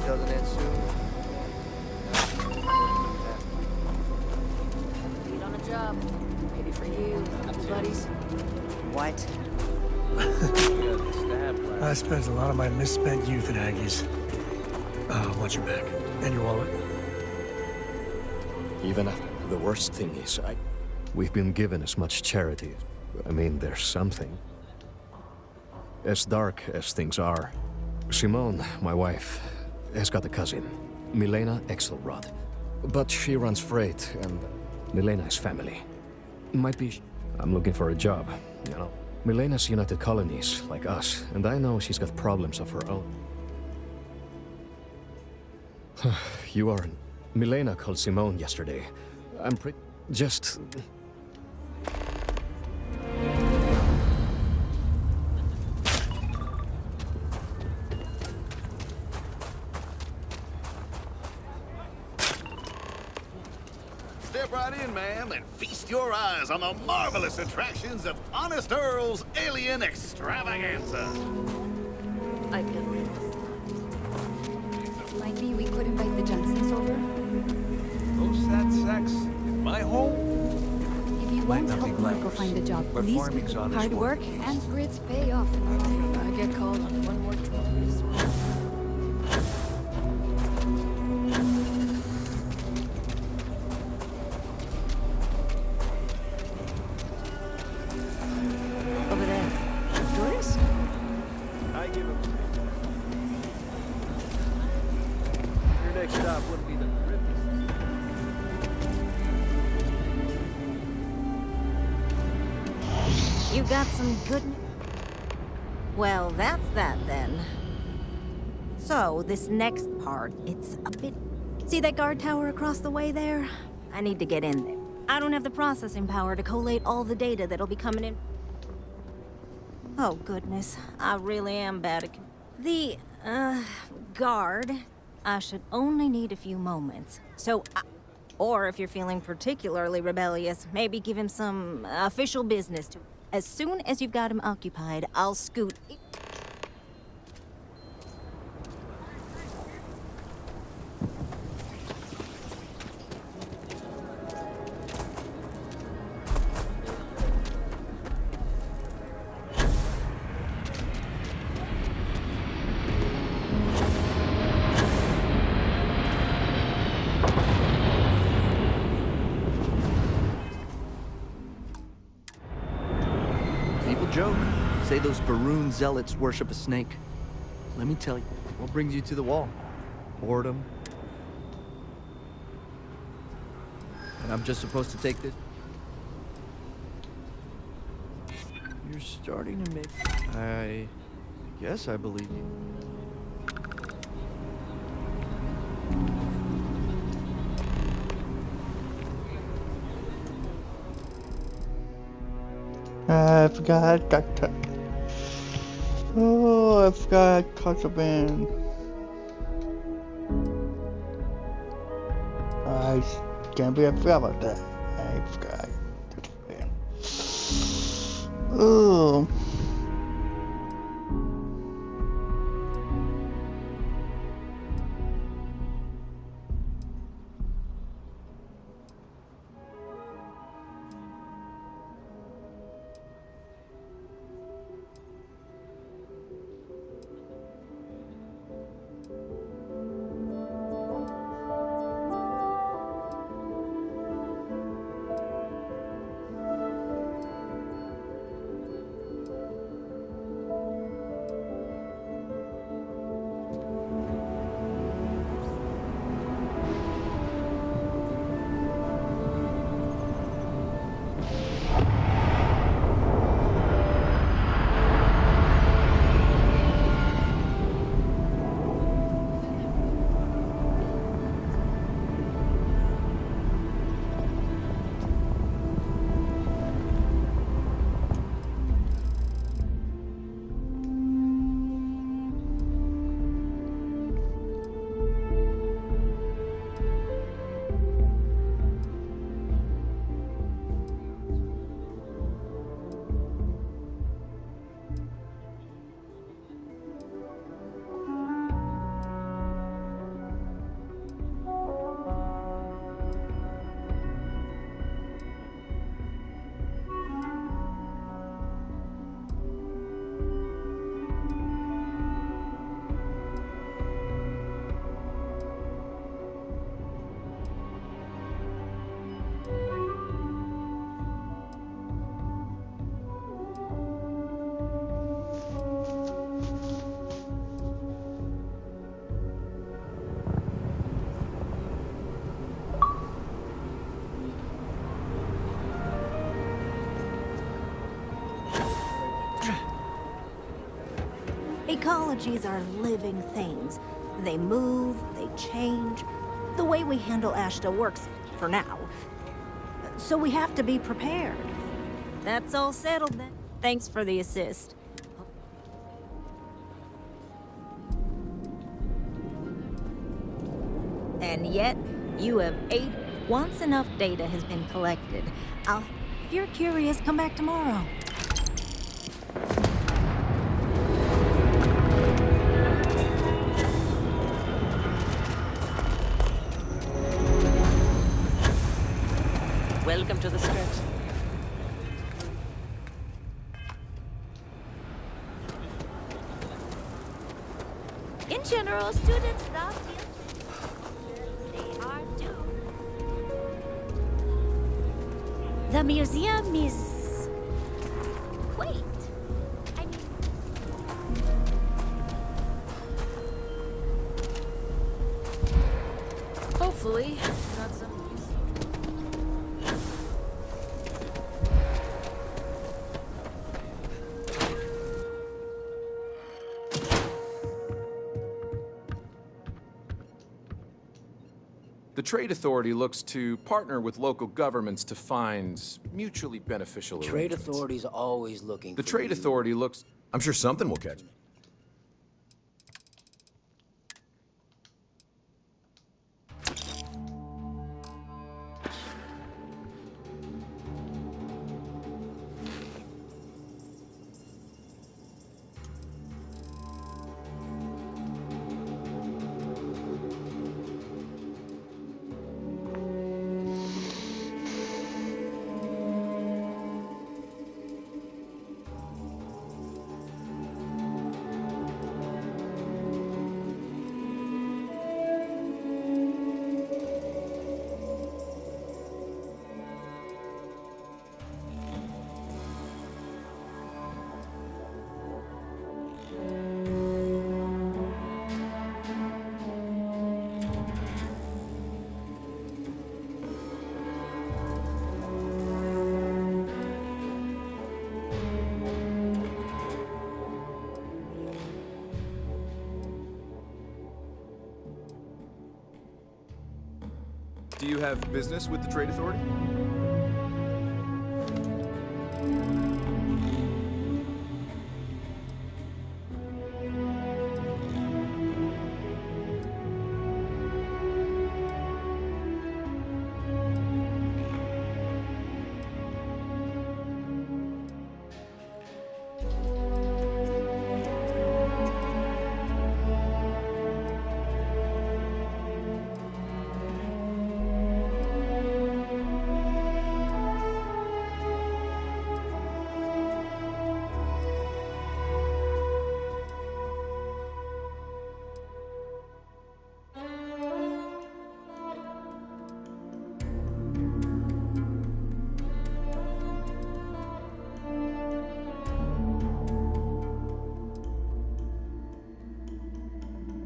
Doesn't end soon. Lead on a job. Maybe for you, buddies. What? I spent a lot of my misspent youth at Aggie's. Watch your back. And your wallet. Even after the worst thing is, we've been given as much charity. I mean, there's something. As dark as things are, Simone, my wife, has got a cousin, Milena Exelrod. But she runs freight, and Milena is family. Might be... I'm looking for a job, you know. Milena's United Colonies, like us, and I know she's got problems of her own. You aren't... Milena called Simone yesterday. I'm pretty... just... Step right in, ma'am, and feast your eyes on the marvelous attractions of Honest Earl's Alien Extravaganza. Might be we could invite the Johnsons over. No sad sex in my home. If you want help Marco find a job, please do. Hard work and grit pay off. I get called on one more job. Over there. Tourist? I give him. Your next stop wouldn't be the You got some good... Well, that's that then. So, this next part, it's a bit... See that guard tower across the way there? I need to get in there. I don't have the processing power to collate all the data that'll be coming in. Oh, goodness. I really am bad at... The, guard. I should only need a few moments. Or if you're feeling particularly rebellious, maybe give him some official business to... As soon as you've got him occupied, I'll scoot... People joke. Say those Baroon zealots worship a snake. Let me tell you, what brings you to the wall? Boredom. And I'm just supposed to take this? You're starting to make... I guess I believe you. I forgot Oh, I forgot contraband. I can't believe I forgot about that. I forgot. Oh. Ecologies are living things. They move, they change. The way we handle Ashta works, for now. So we have to be prepared. That's all settled then. Thanks for the assist. And yet, you have 8. Once enough data has been collected, if you're curious, come back tomorrow. Welcome to the stretch. In general, students love the... They are too. The museum is... Wait. I mean... Hopefully, not some... The Trade Authority looks to partner with local governments to find mutually beneficial Trade arrangements. Authority's always looking The for Trade you. Authority looks... I'm sure something will catch me. Do you have business with the Trade Authority?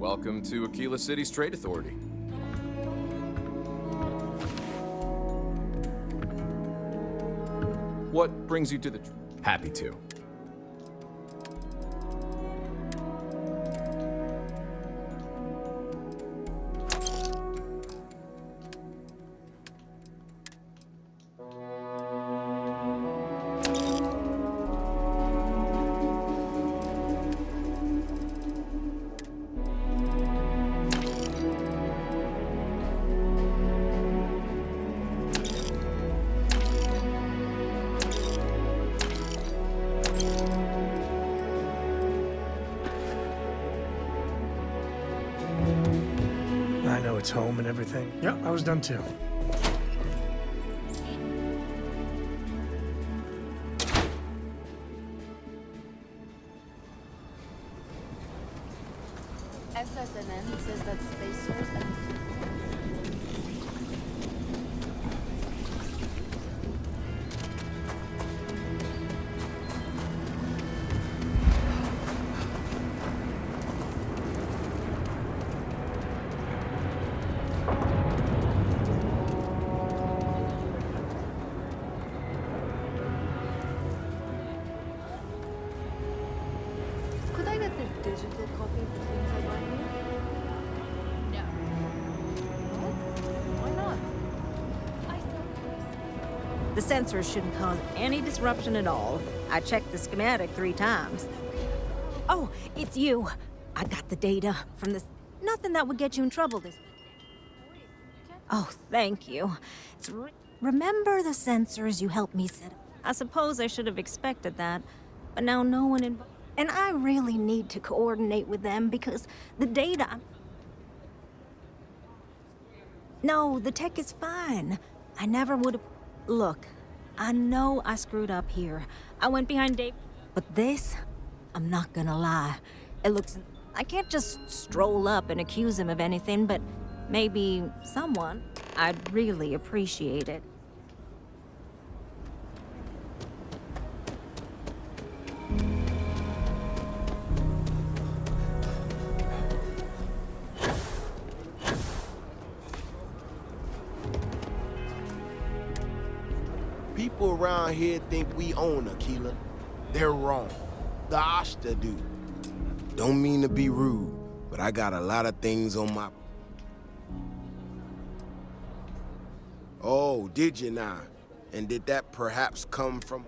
Welcome to Aquila City's Trade Authority. What brings you to the... Happy to. I know it's home and everything. Yep, I was done too. SSNN says that spacers and... Could I get the digital copy of the things I bought here? No. What? Why not? The sensors shouldn't cause any disruption at all. I checked the schematic 3 times. Oh, it's you. I got the data from this. Nothing that would get you in trouble this... Oh, thank you. Remember the sensors you helped me set up? I suppose I should have expected that, but now no one involved. And I really need to coordinate with them because the data... No, the tech is fine. I never would have... Look, I know I screwed up here. I went behind Dave. But this, I'm not gonna lie. It looks... I can't just stroll up and accuse him of anything, but maybe someone. I'd really appreciate it. People around here think we own Aquila. They're wrong. The Ashta do. Don't mean to be rude, but I got a lot of things on my... Oh, did you now? And did that perhaps come from...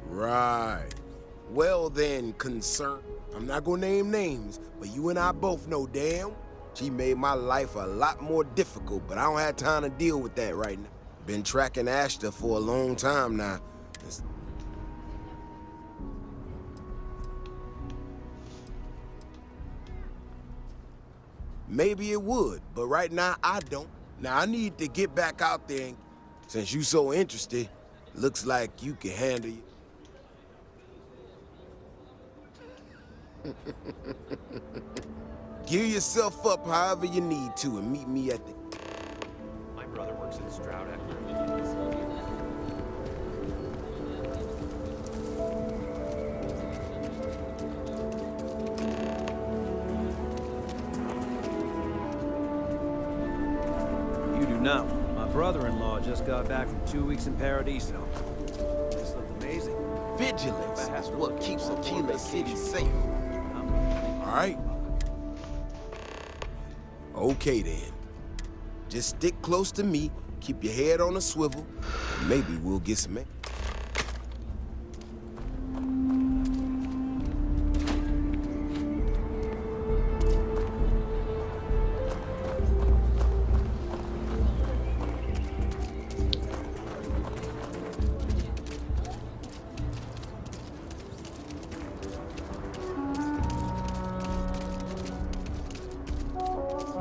Right. Well then, concern. I'm not gonna name names, but you and I both know damn. She made my life a lot more difficult, but I don't have time to deal with that right now. Been tracking Ashta for a long time now. Maybe it would, but right now I don't. Now I need to get back out there and, since you so interested, looks like you can handle it. Gear yourself up however you need to and meet me at the... My brother works at Stroud Equity. You do not. My brother-in-law just got back from 2 weeks in Paradiso. This looked amazing. Vigilance is what keeps Aquila City safe. All right? Okay then. Just stick close to me, keep your head on a swivel, and maybe we'll get some...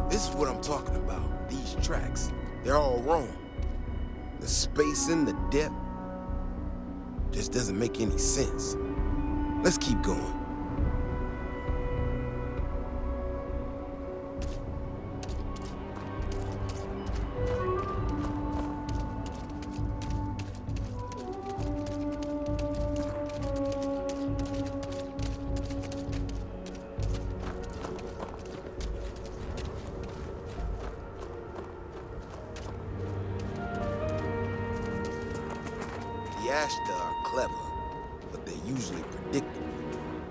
This is what I'm talking about. These tracks, they're all wrong. The spacing, the depth, just doesn't make any sense. Let's keep going. The Ashta are clever, but they're usually predictable.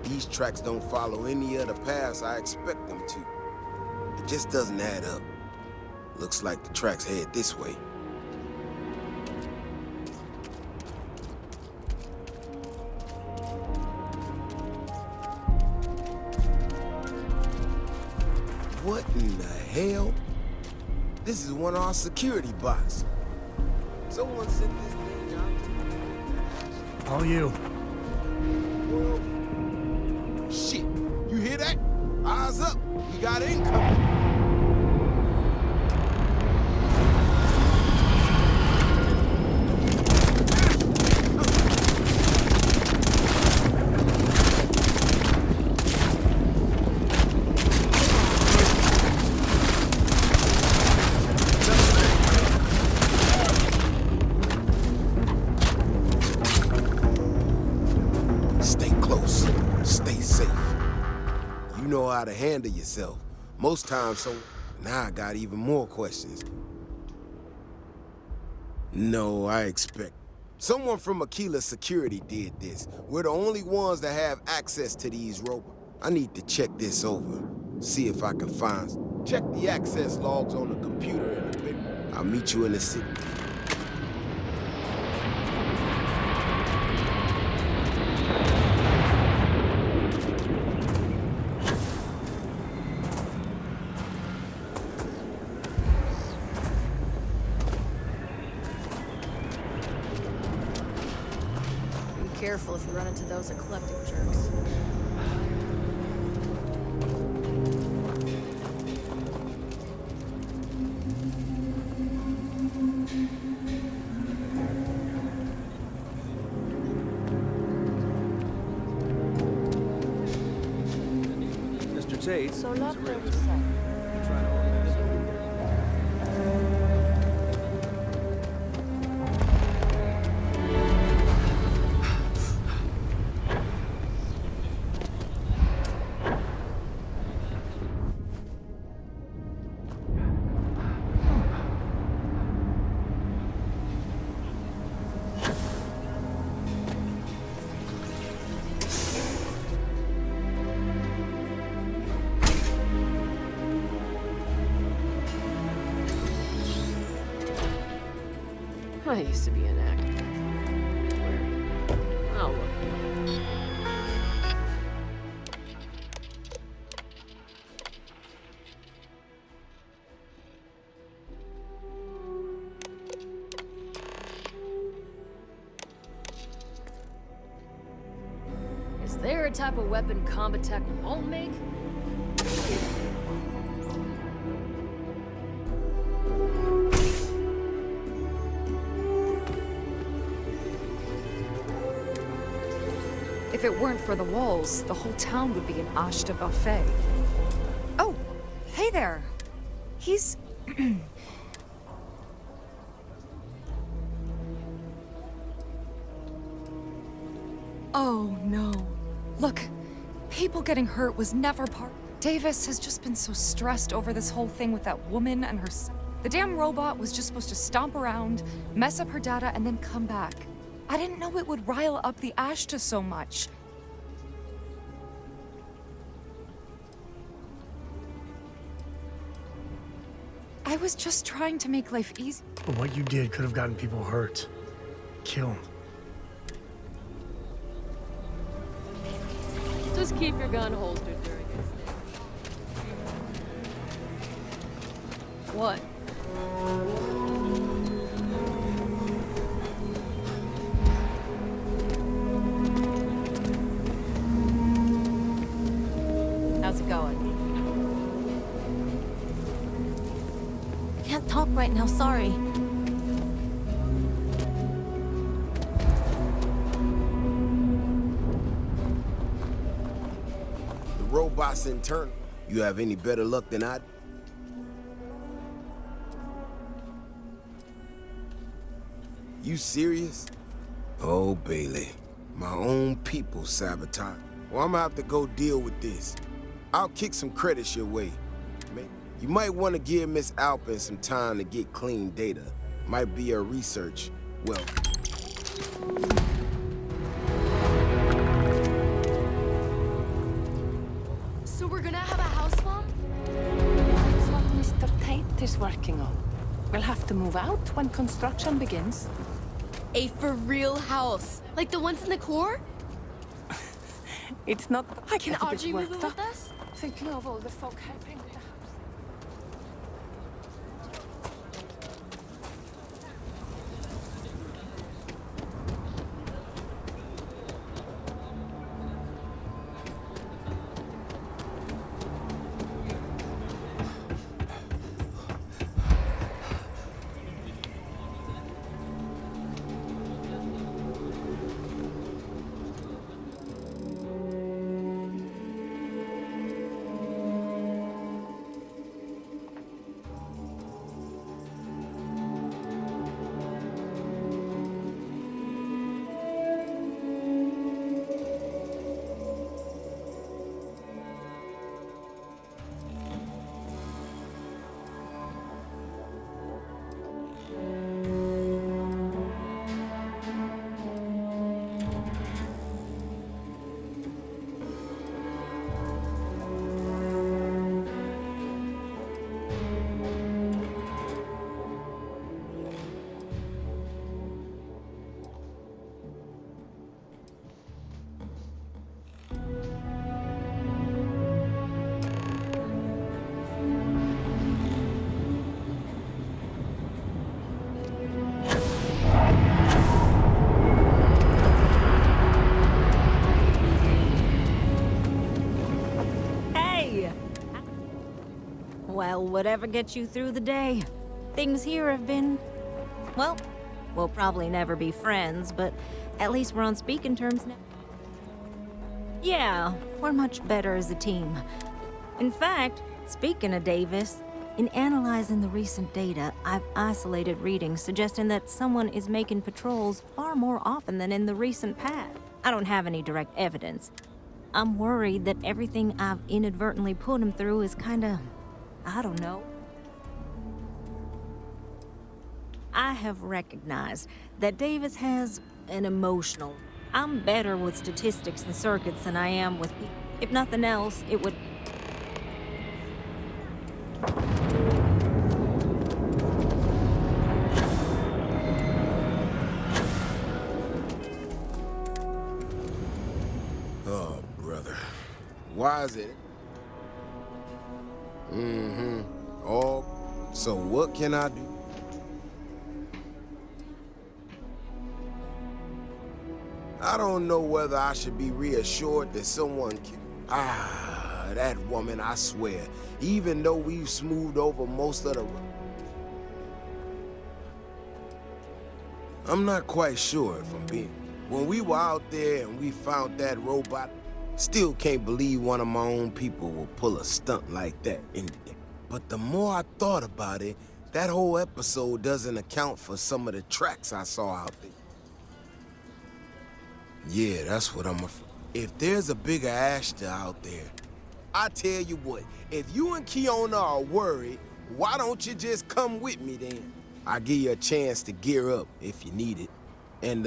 These tracks don't follow any other paths I expect them to. It just doesn't add up. Looks like the tracks head this way. What in the hell? This is one of our security bots. Someone sent this thing out. All you. Whoa. Shit, you hear that? Eyes up, we got incoming. Stay close, stay safe. You know how to handle yourself. Most times, so now I got even more questions. No, I expect. Someone from Aquila Security did this. We're the only ones that have access to these robots. I need to check this over. See if I can find... Check the access logs on the computer in a bit. I'll meet you in the city. Be careful if you run into those eclectic jerks. Mr. Tate. So love is a real- what you say. We're trying to organize it. I used to be an actor. Oh, look. Is there a type of weapon combat tech won't make? If it weren't for the walls, the whole town would be an Ashta buffet. Oh, hey there. He's... Oh, no. Look, people getting hurt was never part... Davis has just been so stressed over this whole thing with that woman and her son. The damn robot was just supposed to stomp around, mess up her data, and then come back. I didn't know it would rile up the Ashta so much. I was just trying to make life easy. But what you did could have gotten people hurt. Killed. Just keep your gun holstered during it. What? How's it going? Can't talk right now, sorry. The robot's internal. You have any better luck than I? You serious? Oh, Bailey. My own people sabotage. Well, I'm gonna have to go deal with this. I'll kick some credits your way. You might want to give Miss Alpin some time to get clean data. Might be her research. Well. So we're gonna have a house bomb? That's what Mr. Tate is working on. We'll have to move out when construction begins. A for real house? Like the ones in the core? It's not... Can Audrey move in with us? Thinking of all the folk helping with the house. Well, whatever gets you through the day. Things here have been... Well, we'll probably never be friends, but at least we're on speaking terms now. Yeah, we're much better as a team. In fact, speaking of Davis, in analyzing the recent data, I've isolated readings suggesting that someone is making patrols far more often than in the recent past. I don't have any direct evidence. I'm worried that everything I've inadvertently put him through is kinda... I don't know. I have recognized that Davis has an emotional... I'm better with statistics and circuits than I am with... If nothing else, it would... Why is it? Mm-hmm. Oh, so what can I do? I don't know whether I should be reassured that someone can... Ah, that woman, I swear. Even though we've smoothed over most of the... I'm not quite sure if I'm being... When we were out there and we found that robot, still can't believe one of my own people will pull a stunt like that in the day. But the more I thought about it, that whole episode doesn't account for some of the tracks I saw out there. Yeah, that's what I'm afraid. If there's a bigger Ashta out there, I tell you what, if you and Kiona are worried, why don't you just come with me then? I'll give you a chance to gear up if you need it. And,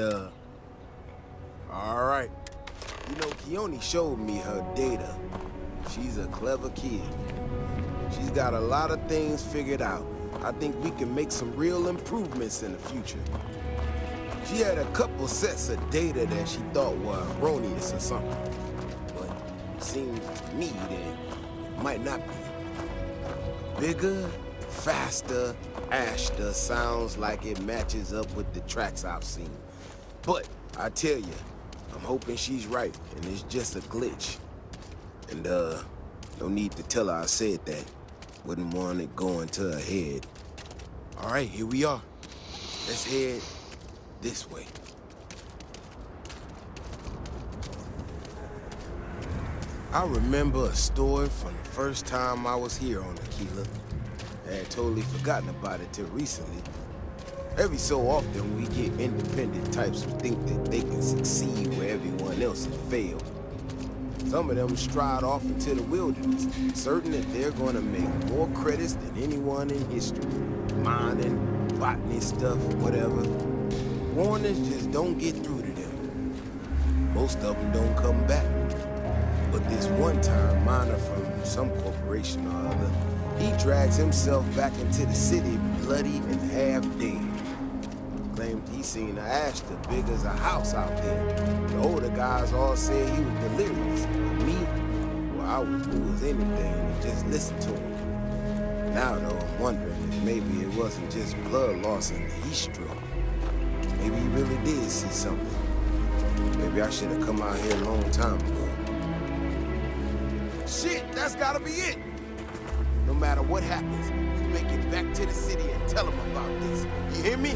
all right. You know, Keone showed me her data. She's a clever kid. She's got a lot of things figured out. I think we can make some real improvements in the future. She had a couple sets of data that she thought were erroneous or something. But it seems to me that it might not be. Bigger, faster, Ashta sounds like it matches up with the tracks I've seen. But I tell you, I'm hoping she's right and it's just a glitch. And no need to tell her I said that. Wouldn't want it going to her head. All right, here we are. Let's head this way. I remember a story from the first time I was here on Aquila. I had totally forgotten about it till recently. Every so often we get independent types who think that they can succeed where everyone else has failed. Some of them stride off into the wilderness, certain that they're gonna make more credits than anyone in history. Mining, botany stuff, whatever. Warnings just don't get through to them. Most of them don't come back. But this one time, miner from some corporation or other, he drags himself back into the city bloody and half dead. Claimed he seen a Ashta big as a house out there. The older guys all said he was delirious. And me, well, I would do as anything and just listen to him. Now, though, I'm wondering if maybe it wasn't just blood loss and heat stroke. Maybe he really did see something. Maybe I should have come out here a long time ago. Shit, that's gotta be it! No matter what happens, we make it back to the city and tell them about this. You hear me?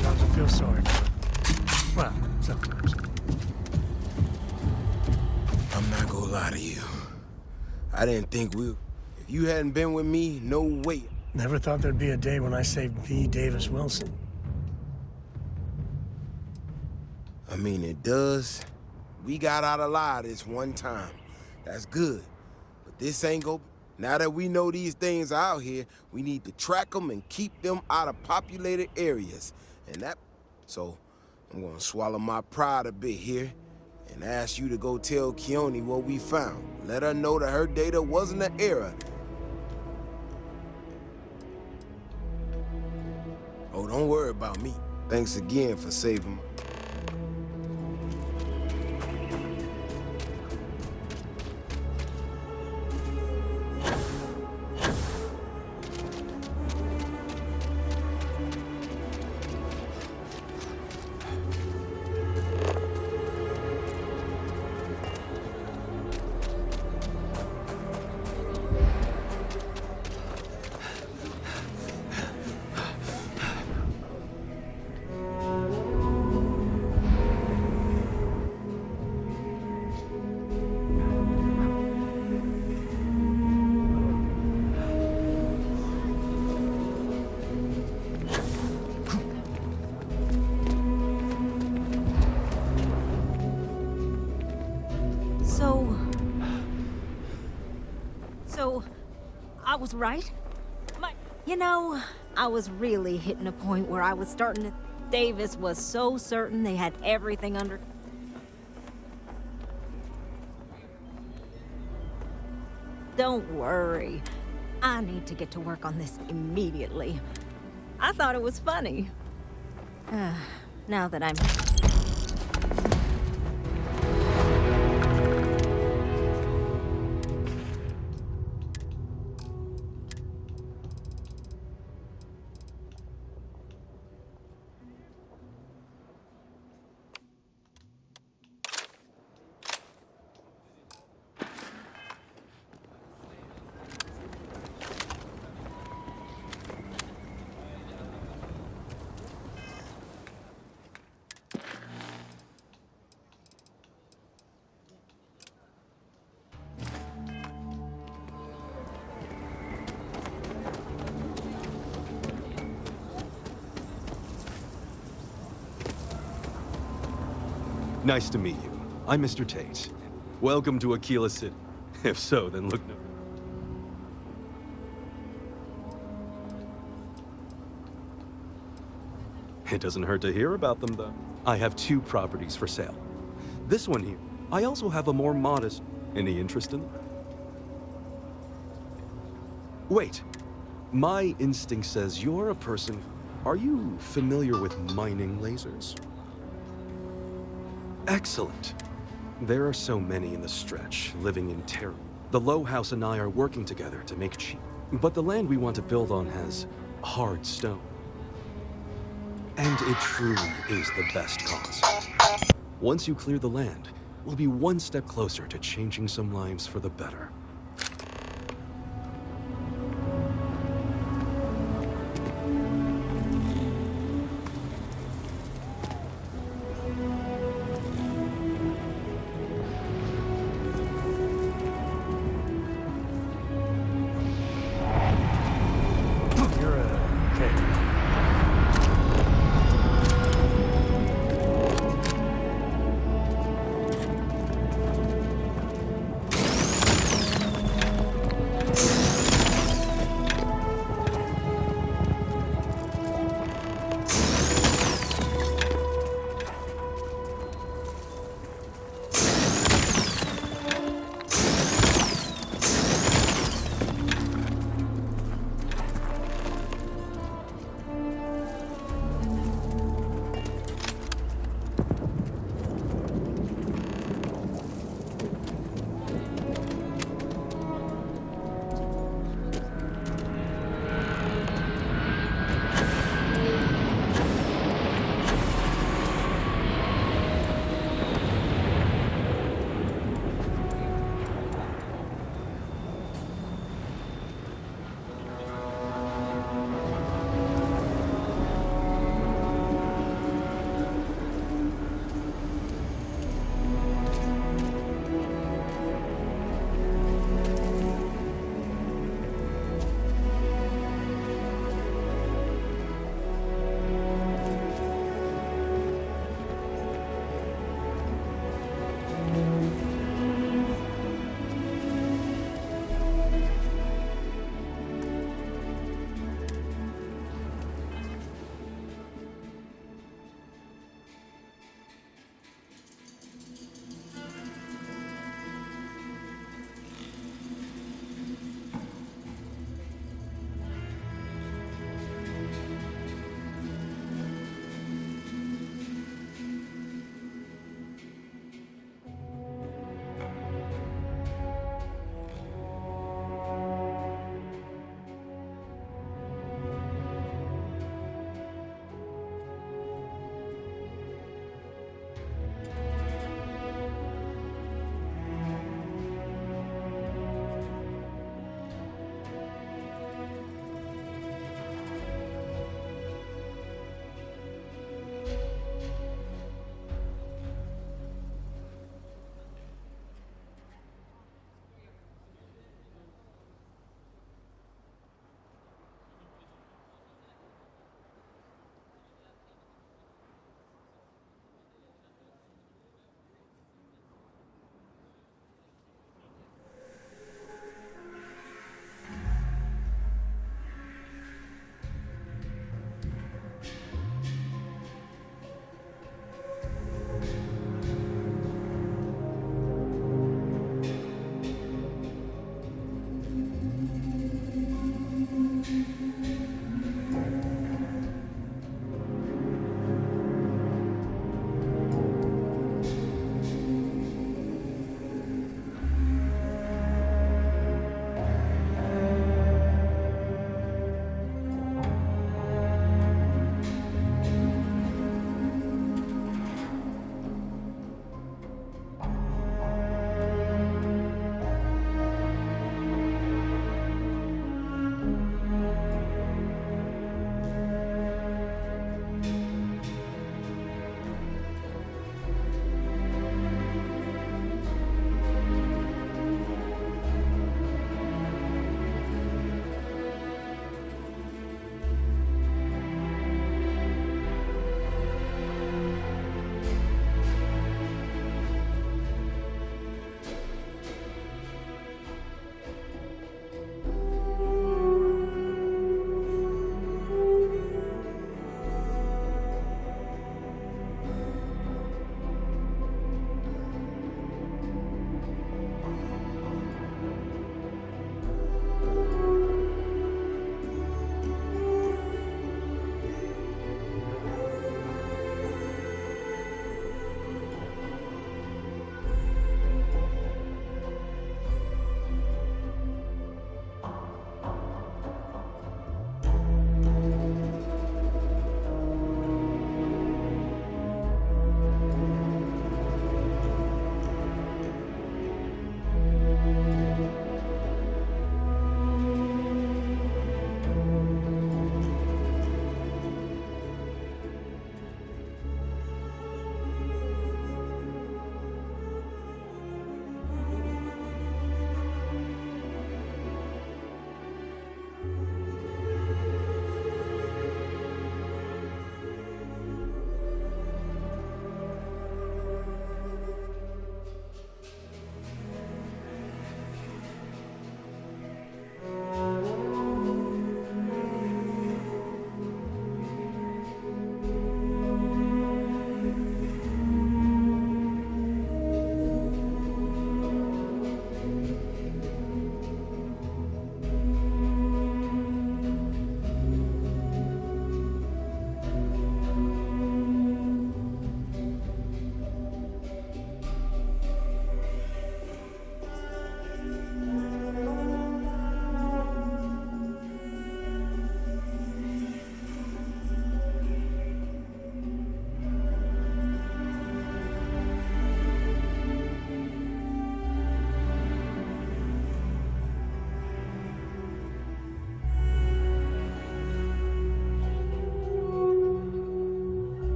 I feel sorry for him. Well, sometimes. I'm not gonna lie to you. I didn't think we... If you hadn't been with me, no way. Never thought there'd be a day when I saved the Davis Wilson. I mean, it does. We got out alive this one time. That's good. But this ain't go... Now that we know these things are out here, we need to track them and keep them out of populated areas. And that... So, I'm gonna swallow my pride a bit here and ask you to go tell Keone what we found. Let her know that her data wasn't an error. Oh, don't worry about me. Thanks again for saving me. So, I was right? You know, I was really hitting a point where I was starting to... Davis was so certain they had everything under... Don't worry. I need to get to work on this immediately. I thought it was funny. now that I'm... Nice to meet you. I'm Mr. Tate. Welcome to Aquila City. If so, then look no... It doesn't hurt to hear about them, though. I have 2 properties for sale. This one here. I also have a more modest... Any interest in them? Wait. My instinct says you're a person... Are you familiar with mining lasers? Excellent. There are so many in the stretch, living in terror. The Low House and I are working together to make cheap. But the land we want to build on has hard stone. And it truly is the best cause. Once you clear the land, we'll be one step closer to changing some lives for the better.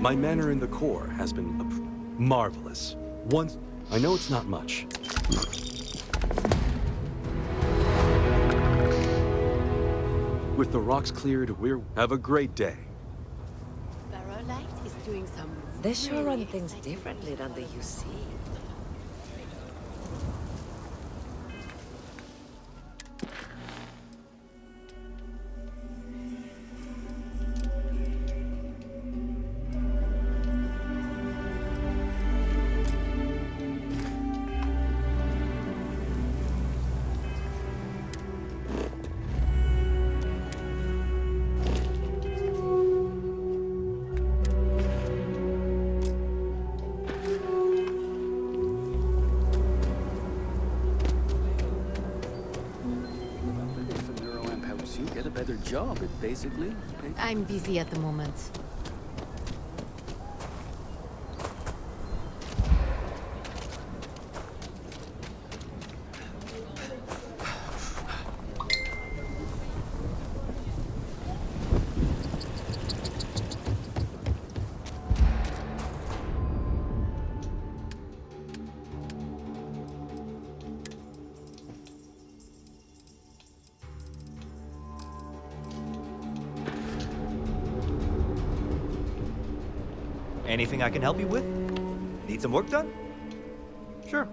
My manner in the Corps has been marvelous. Once, I know it's not much. With the rocks cleared, have a great day. Barrowlight is doing some. They sure run things differently than the UC. Get a better job, it basically. I'm busy at the moment. Anything I can help you with? Need some work done? Sure.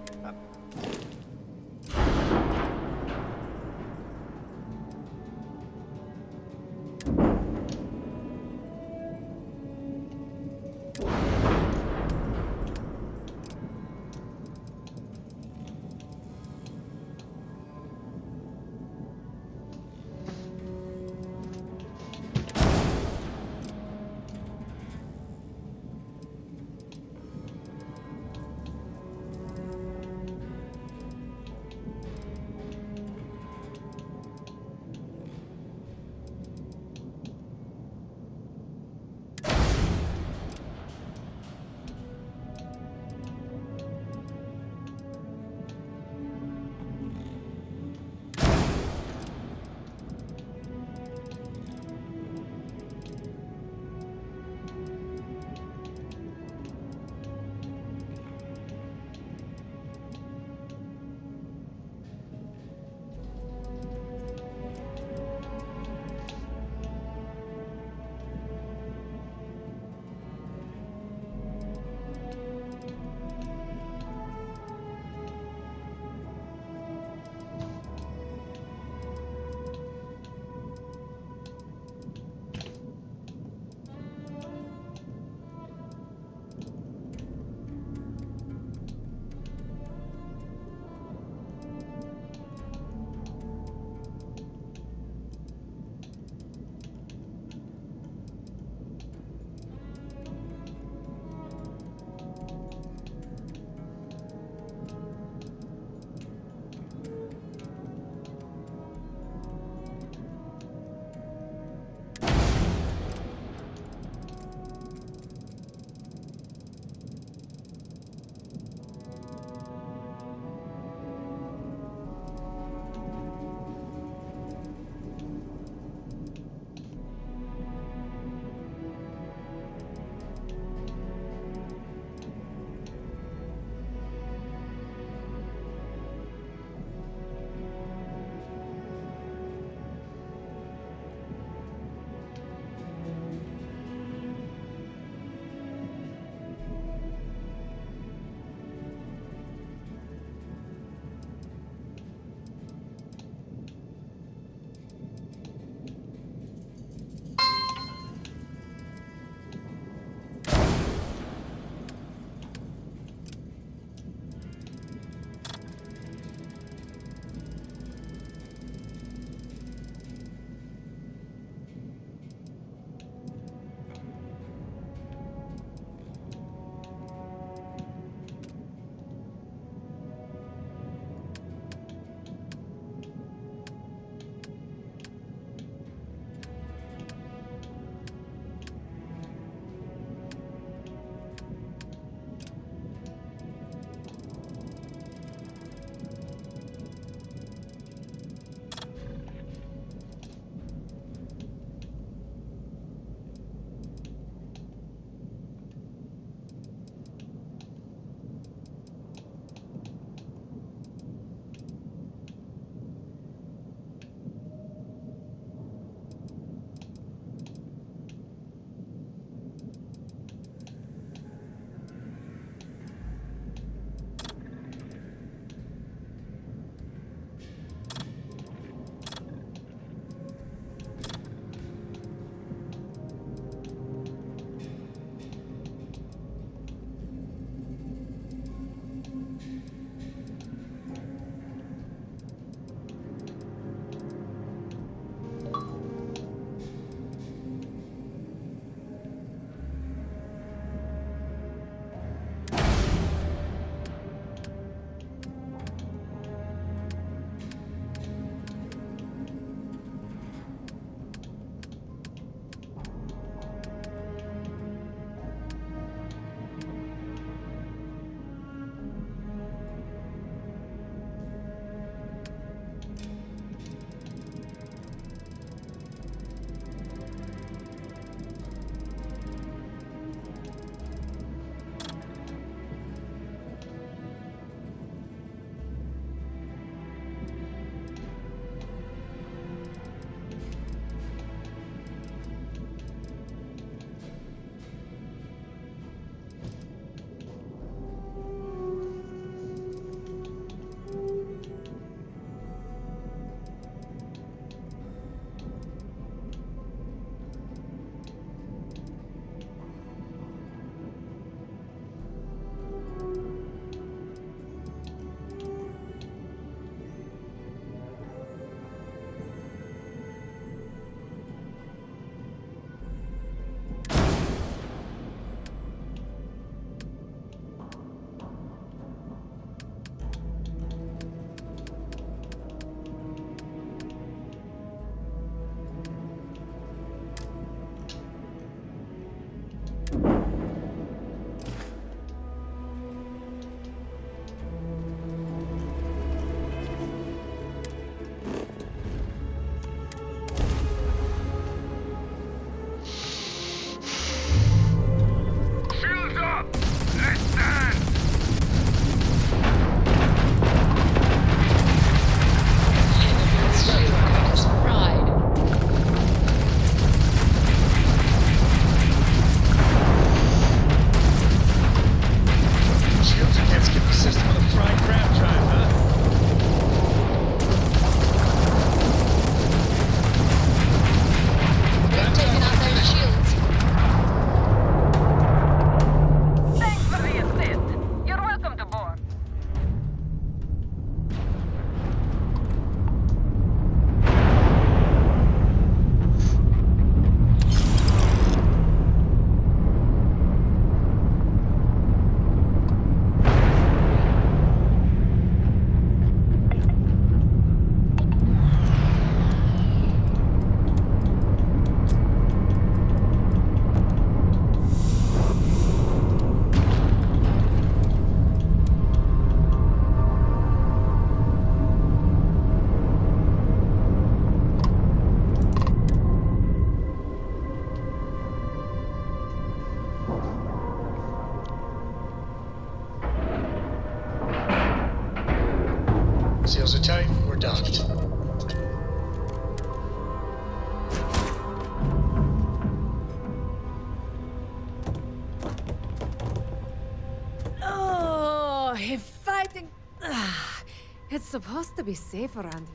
It's supposed to be safe around.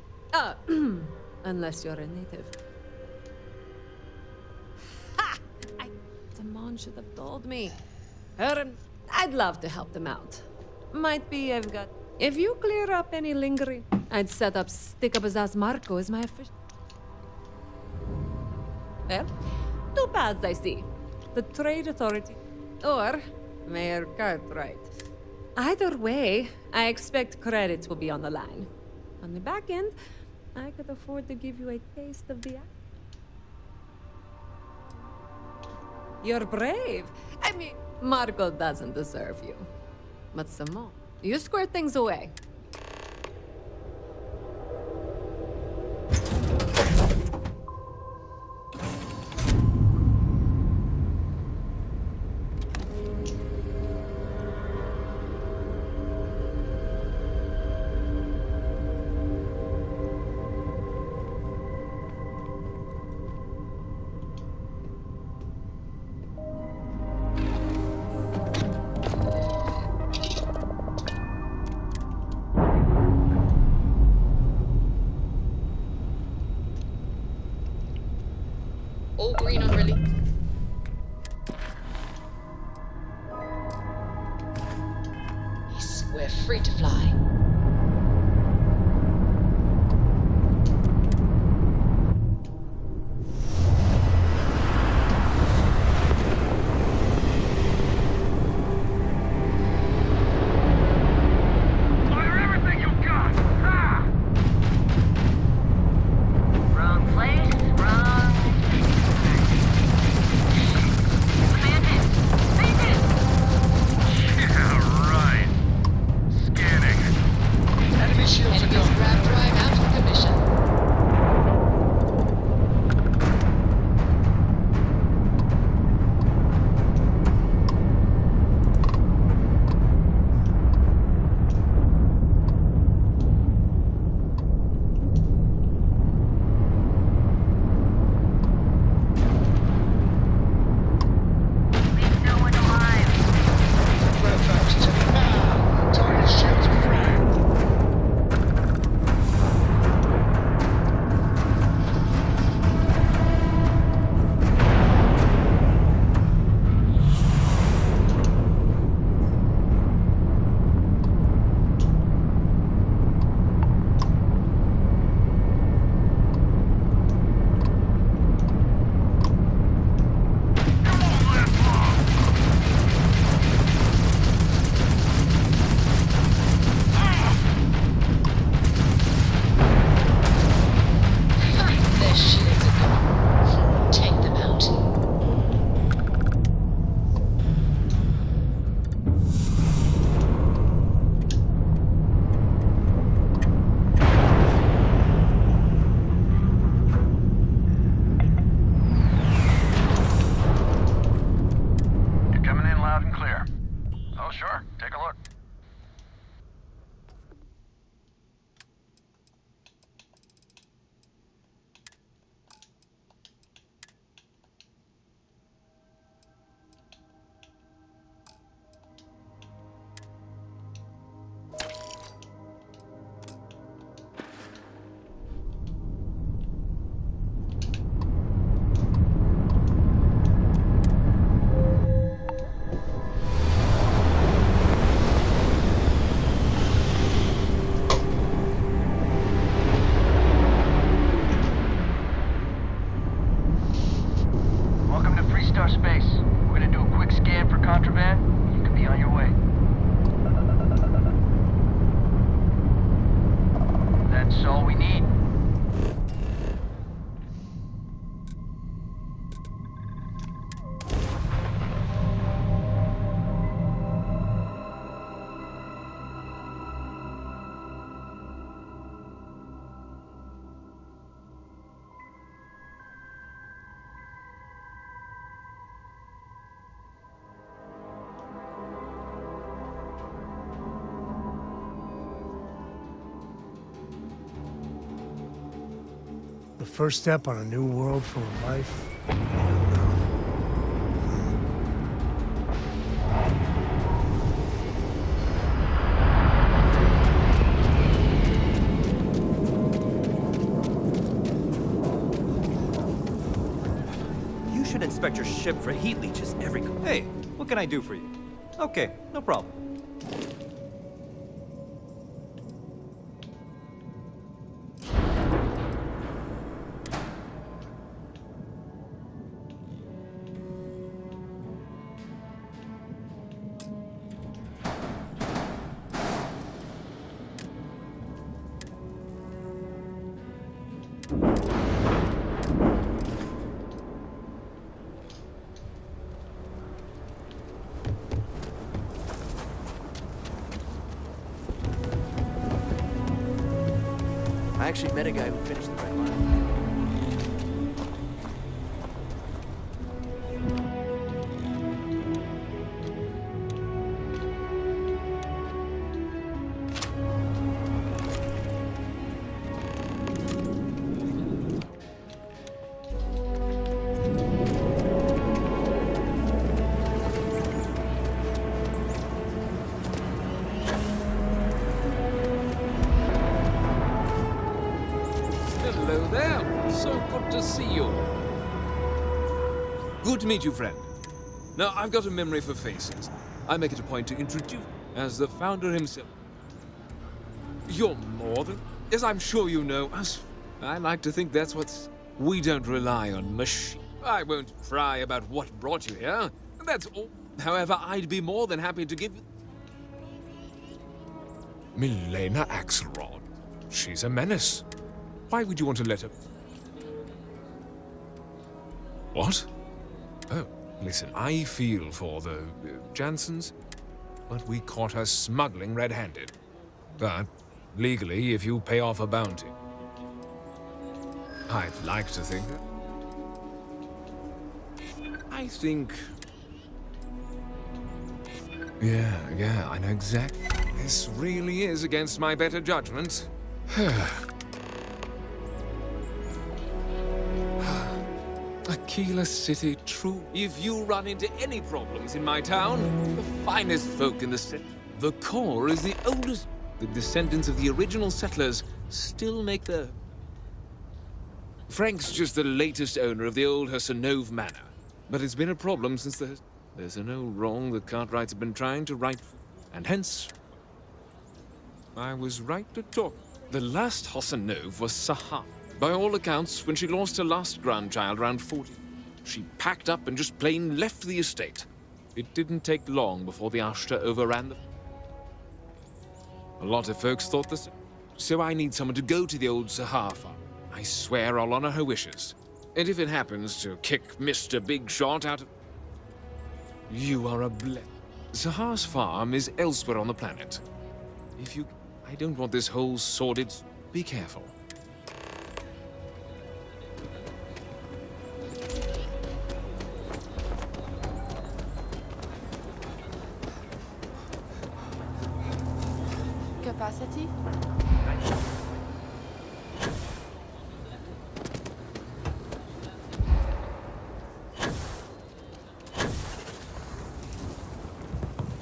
Unless you're a native. Ha! Damon should have told me. I'd love to help them out. Might be I've got. If you clear up any lingering, I'd set up Stick Up His Ass Marco as my official. Well, two paths I see. The Trade Authority or Mayor Cartwright. Either way, I expect credits will be on the line. On the back end, I could afford to give you a taste of the act. You're brave. I mean, Marco doesn't deserve you. But Simone, you square things away. All green on release. Yes, we're free to fly. The first step on a new world full of life. should inspect your ship for heat leeches every... Hey, what can I do for you? Okay, no problem. I actually met a guy who finished the Red Mile. Hello there. So good to see you. Good to meet you, friend. Now, I've got a memory for faces. I make it a point to introduce as the founder himself. You're more than... As I'm sure you know, us. I like to think that's what's... We don't rely on machine. I won't pry about what brought you here. That's all. However, I'd be more than happy to give you... Milena Axelrod. She's a menace. Why would you want to let her... What? Oh, listen, I feel for the Jansens, but we caught her smuggling red-handed. But, legally, if you pay off a bounty... I'd like to think... I think... Yeah, I know exactly. This really is against my better judgment. Aquila City, true. If you run into any problems in my town, the finest folk in the city. The core is the oldest. The descendants of the original settlers still make the... Frank's just the latest owner of the old Hersenove Manor. But it's been a problem since there's no wrong the Cartwrights have been trying to right. And hence, I was right to talk. The last Hersenove was Sahar. By all accounts, when she lost her last grandchild around 40, she packed up and just plain left the estate. It didn't take long before the Ashta overran the... A lot of folks thought this, so I need someone to go to the old Sahar farm. I swear I'll honor her wishes. And if it happens to kick Mr. Big Shot out of... You are a Sahar's farm is elsewhere on the planet. If you... I don't want this whole sordid... Be careful. Capacity?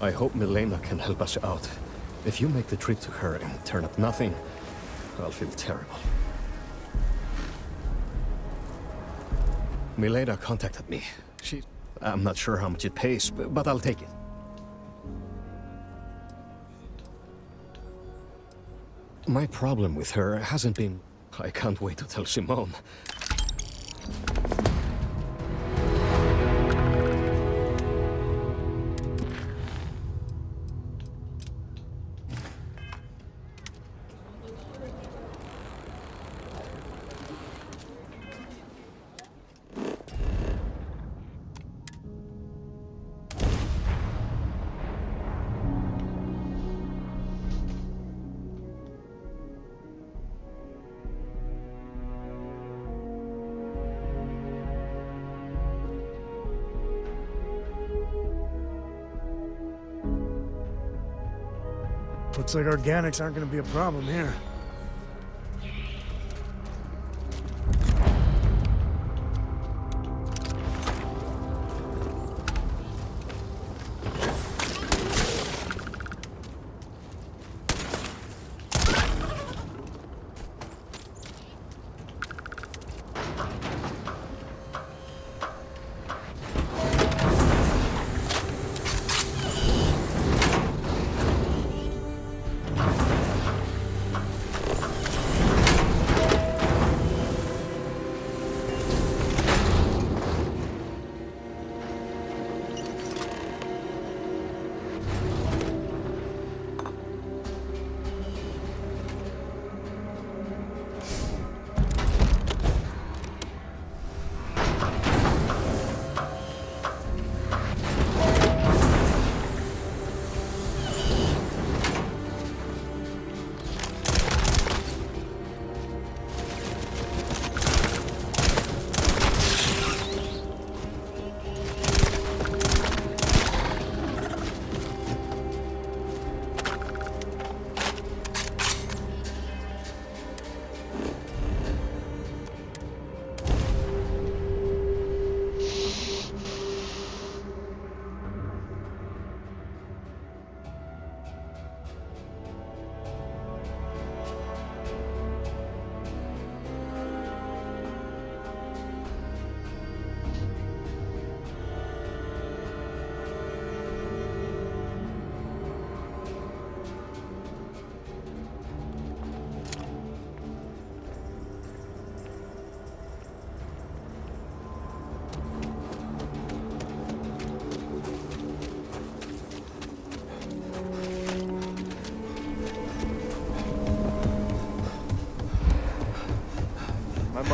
I hope Milena can help us out. If you make the trip to her and turn up nothing, I'll feel terrible. Milena contacted me. I'm not sure how much it pays, but I'll take it. My problem with her hasn't been... I can't wait to tell Simone. Looks like organics aren't going to be a problem here.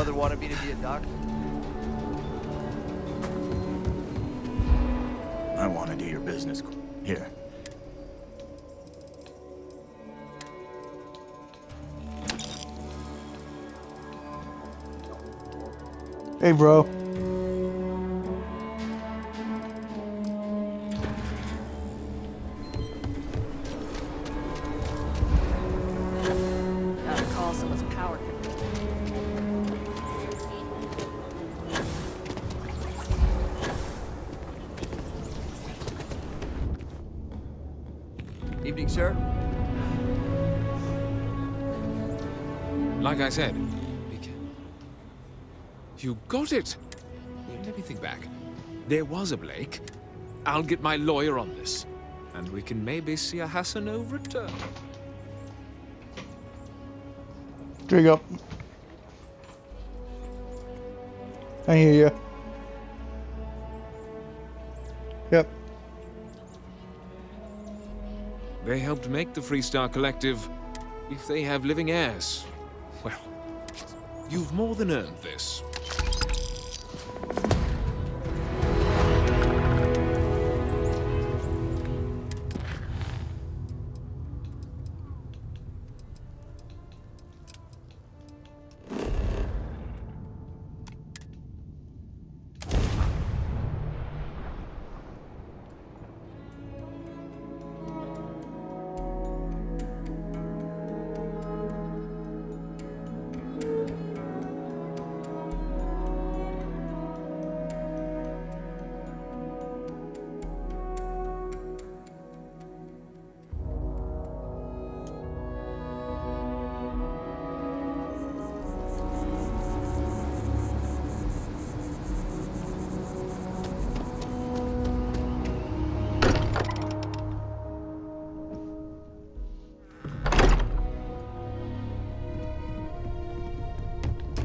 brother wanted me to be a doctor. I want to do your business. Here. Hey, bro. Gotta call someone's power. Evening, sir. Like I said, you got it. Let me think back. There was a Blake. I'll get my lawyer on this, and we can maybe see a Hassanov return. There you go. I hear you. Yep. They helped make the Freestar Collective. If they have living heirs, well, you've more than earned this.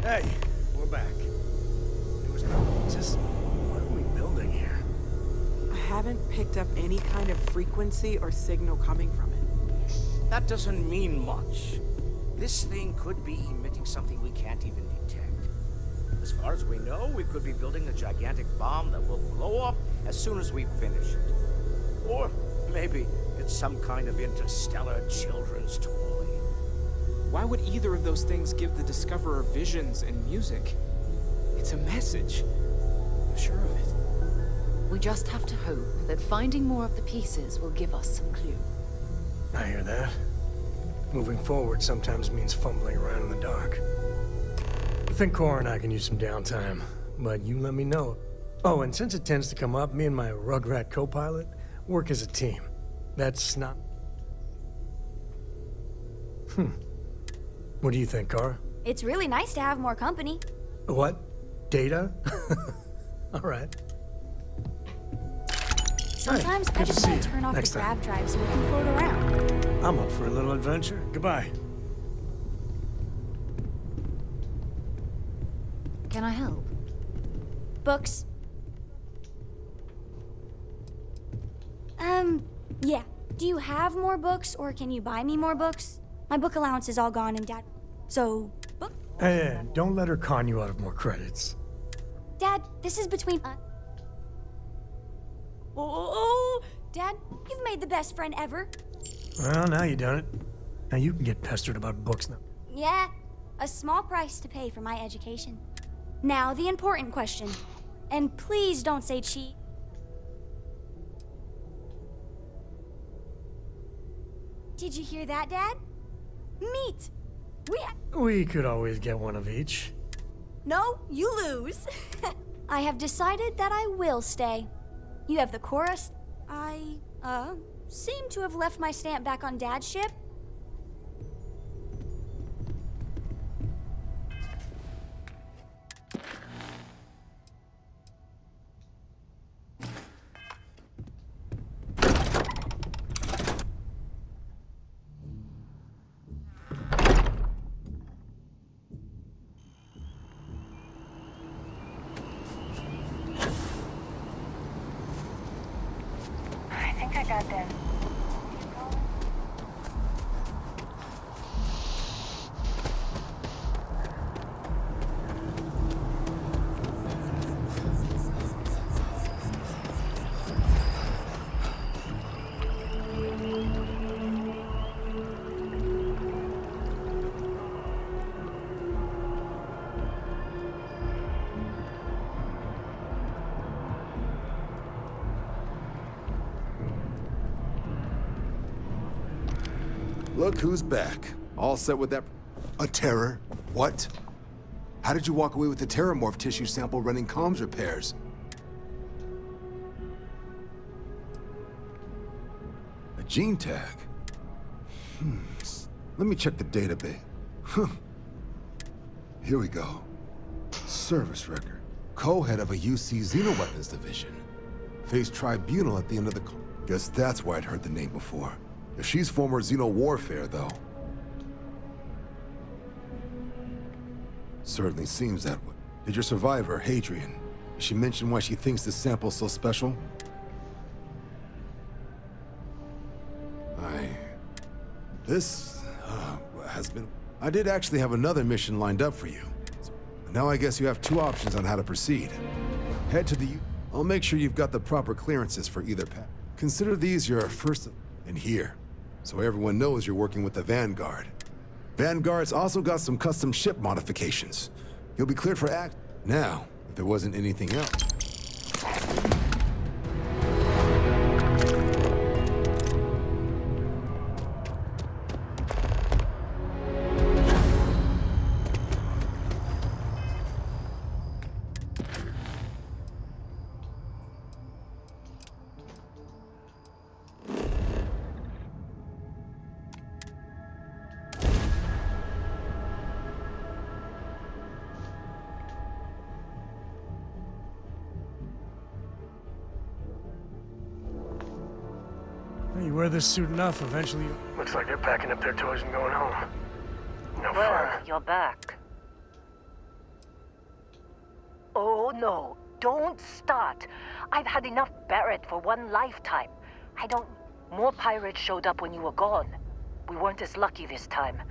Hey, we're back. It was just, what are we building here? I haven't picked up any kind of frequency or signal coming from it. That doesn't mean much. This thing could be emitting something we can't even detect. As far as we know, we could be building a gigantic bomb that will blow up as soon as we finish it. Or maybe it's some kind of interstellar children's toy. Why would either of those things give the Discoverer visions and music? It's a message. I'm sure of it. We just have to hope that finding more of the pieces will give us some clue. I hear that. Moving forward sometimes means fumbling around in the dark. I think Cora and I can use some downtime, but you let me know. Oh, and since it tends to come up, me and my Rugrat co-pilot work as a team. That's not... What do you think, Cora? It's really nice to have more company. What? Data? All right. Sometimes Hey, I good just to want see to you. turn off Next the time. grav drive so we can float around. I'm up for a little adventure. Goodbye. Can I help? Books. Yeah. Do you have more books, or can you buy me more books? My book allowance is all gone, and Dad... So, book? Hey, don't let her con you out of more credits. Dad, this is between us. Oh, Dad, you've made the best friend ever. Well, now you done it. Now you can get pestered about books now. Yeah, a small price to pay for my education. Now, the important question. And please don't say cheat. Did you hear that, Dad? Meat! We could always get one of each. No, you lose. I have decided that I will stay. You have the chorus. I, seem to have left my stamp back on Dad's ship. I think I got them. Look who's back. All set with that... A terror? What? How did you walk away with the terramorph tissue sample running comms repairs? A gene tag? Let me check the database. Here we go. Service record. Co-head of a UC Xenoweapons division. Faced tribunal at the end of the... Guess that's why I'd heard the name before. If she's former Xeno warfare, though. Certainly seems that way. Did your survivor, Hadrian, did she mention why she thinks this sample's so special? This has been... I did actually have another mission lined up for you. Now I guess you have two options on how to proceed. Head to the... I'll make sure you've got the proper clearances for either path. Consider these your first... in here, so everyone knows you're working with the Vanguard. Vanguard's also got some custom ship modifications. You'll be cleared for act... Now, if there wasn't anything else... You wear this suit enough, eventually... Looks like they're packing up their toys and going home. No fun. You're back. Oh, no. Don't start. I've had enough Barrett for one lifetime. I don't... More pirates showed up when you were gone. We weren't as lucky this time.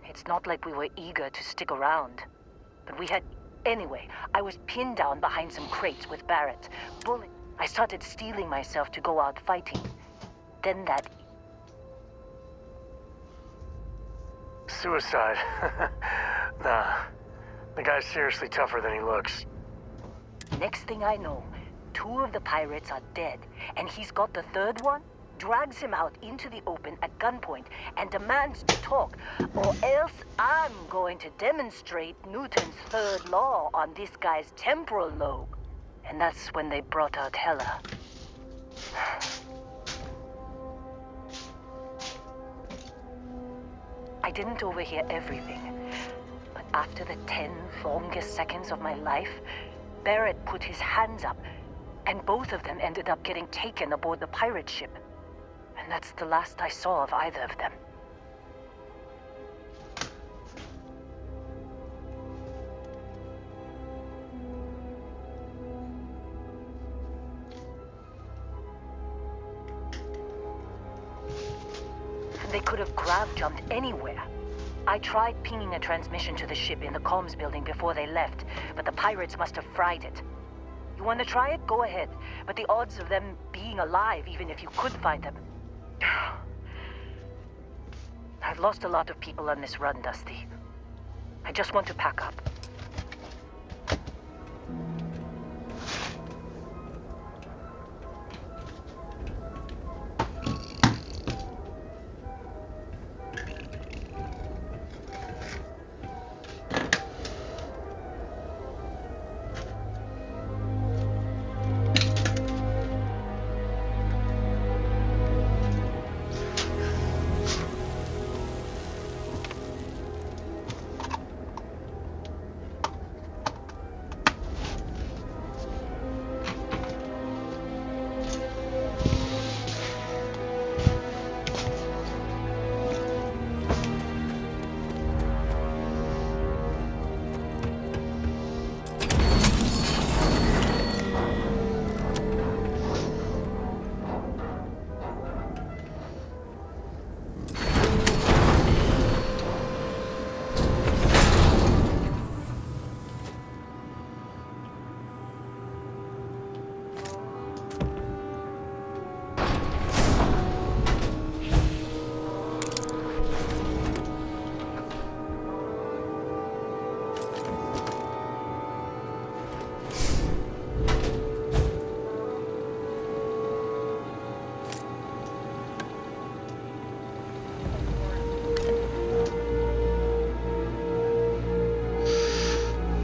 It's not like we were eager to stick around. But we had... Anyway, I was pinned down behind some crates with Barrett. I started steeling myself to go out fighting. Then that... Suicide. Nah. The guy's seriously tougher than he looks. Next thing I know, 2 of the pirates are dead, and he's got the third one, drags him out into the open at gunpoint, and demands to talk, or else I'm going to demonstrate Newton's third law on this guy's temporal lobe. And that's when they brought out Hela. I didn't overhear everything, but after the 10 longest seconds of my life, Barrett put his hands up, and both of them ended up getting taken aboard the pirate ship. And that's the last I saw of either of them. They could have grav-jumped anywhere. I tried pinging a transmission to the ship in the comms building before they left, but the pirates must have fried it. You want to try it? Go ahead. But the odds of them being alive, even if you could find them... I've lost a lot of people on this run, Dusty. I just want to pack up.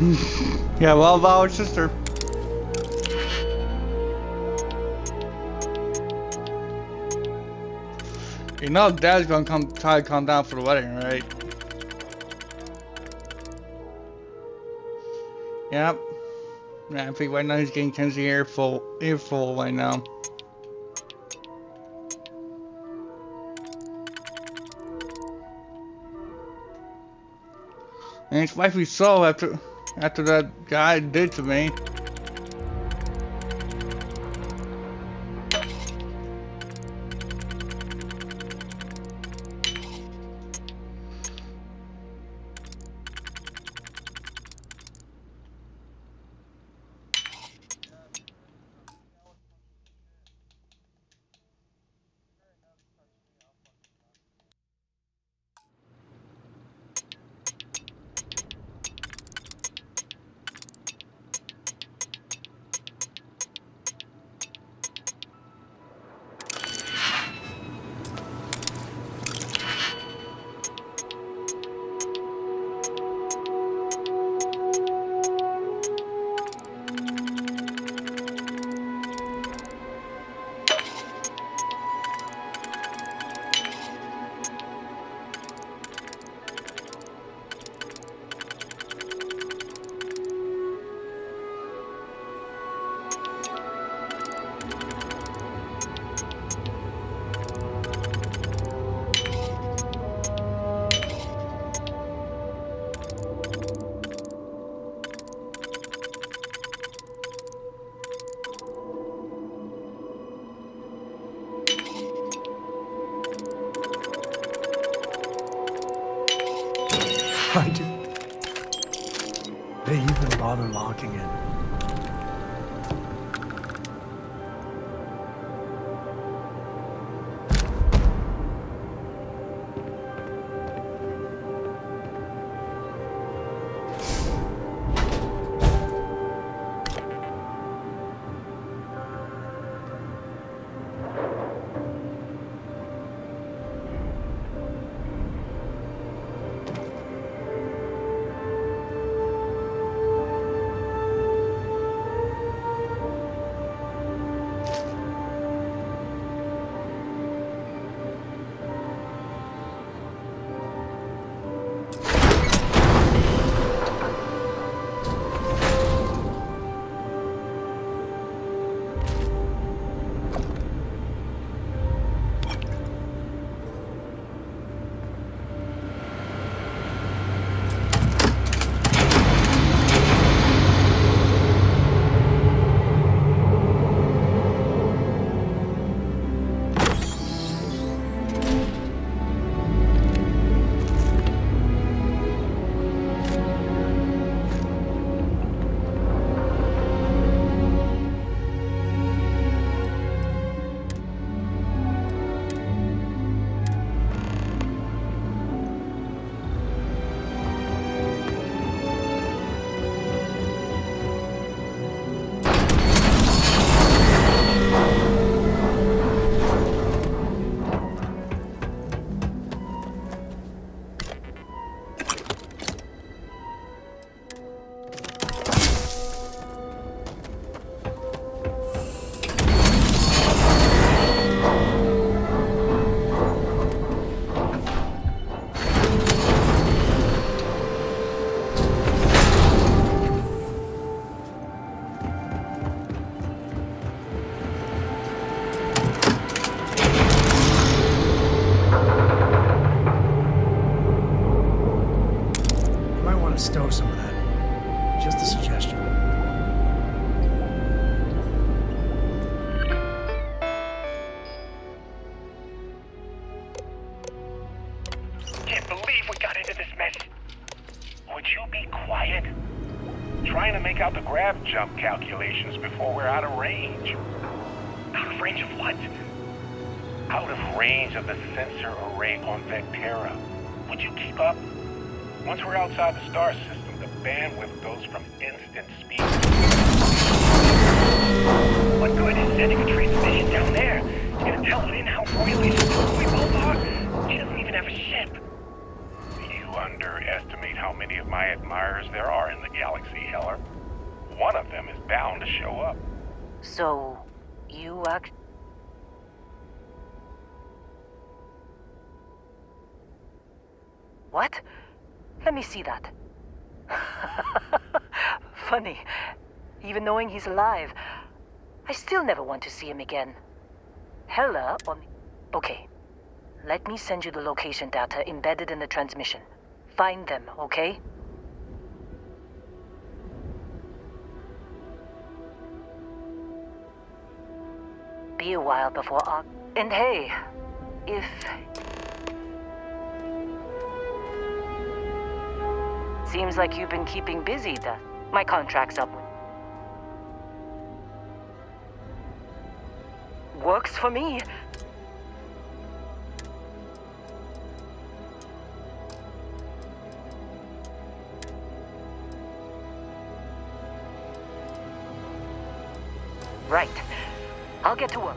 Yeah, well, about our sister. You know, Dad's gonna try to come down for the wedding, right? Yep. Yeah, I think right now he's getting Kenzie earful right now. And it's rightfully so after that guy did to me. Why do they even bother locking it? Stow some of that. Just a suggestion. Can't believe we got into this mess. Would you be quiet? Trying to make out the grav jump calculations before we're out of range. Out of range of what? Out of range of the sensor array on Vectera. Would you keep up? Once we're outside the star system, the bandwidth goes from instant speed. What good is sending a transmission down there? It's gonna tell Lynn how royally stupid we both are. She doesn't even have a ship. You underestimate how many of my admirers there are in the galaxy, Heller. One of them is bound to show up. So, you act... What? Let me see that. Funny. Even knowing he's alive, I still never want to see him again. Hella on... Okay. Let me send you the location data embedded in the transmission. Find them, okay? Be a while before our... And hey, if... Seems like you've been keeping busy, my contract's up. Works for me. Right. I'll get to work.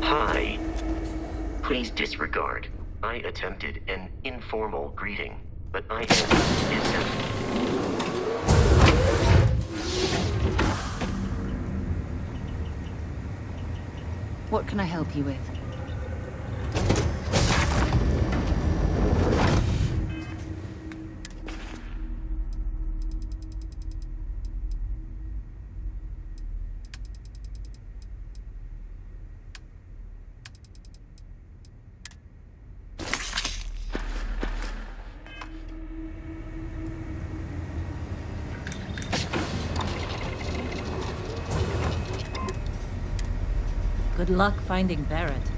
Hi. Please disregard. I attempted an informal greeting, but I am... What can I help you with? Good luck finding Barrett.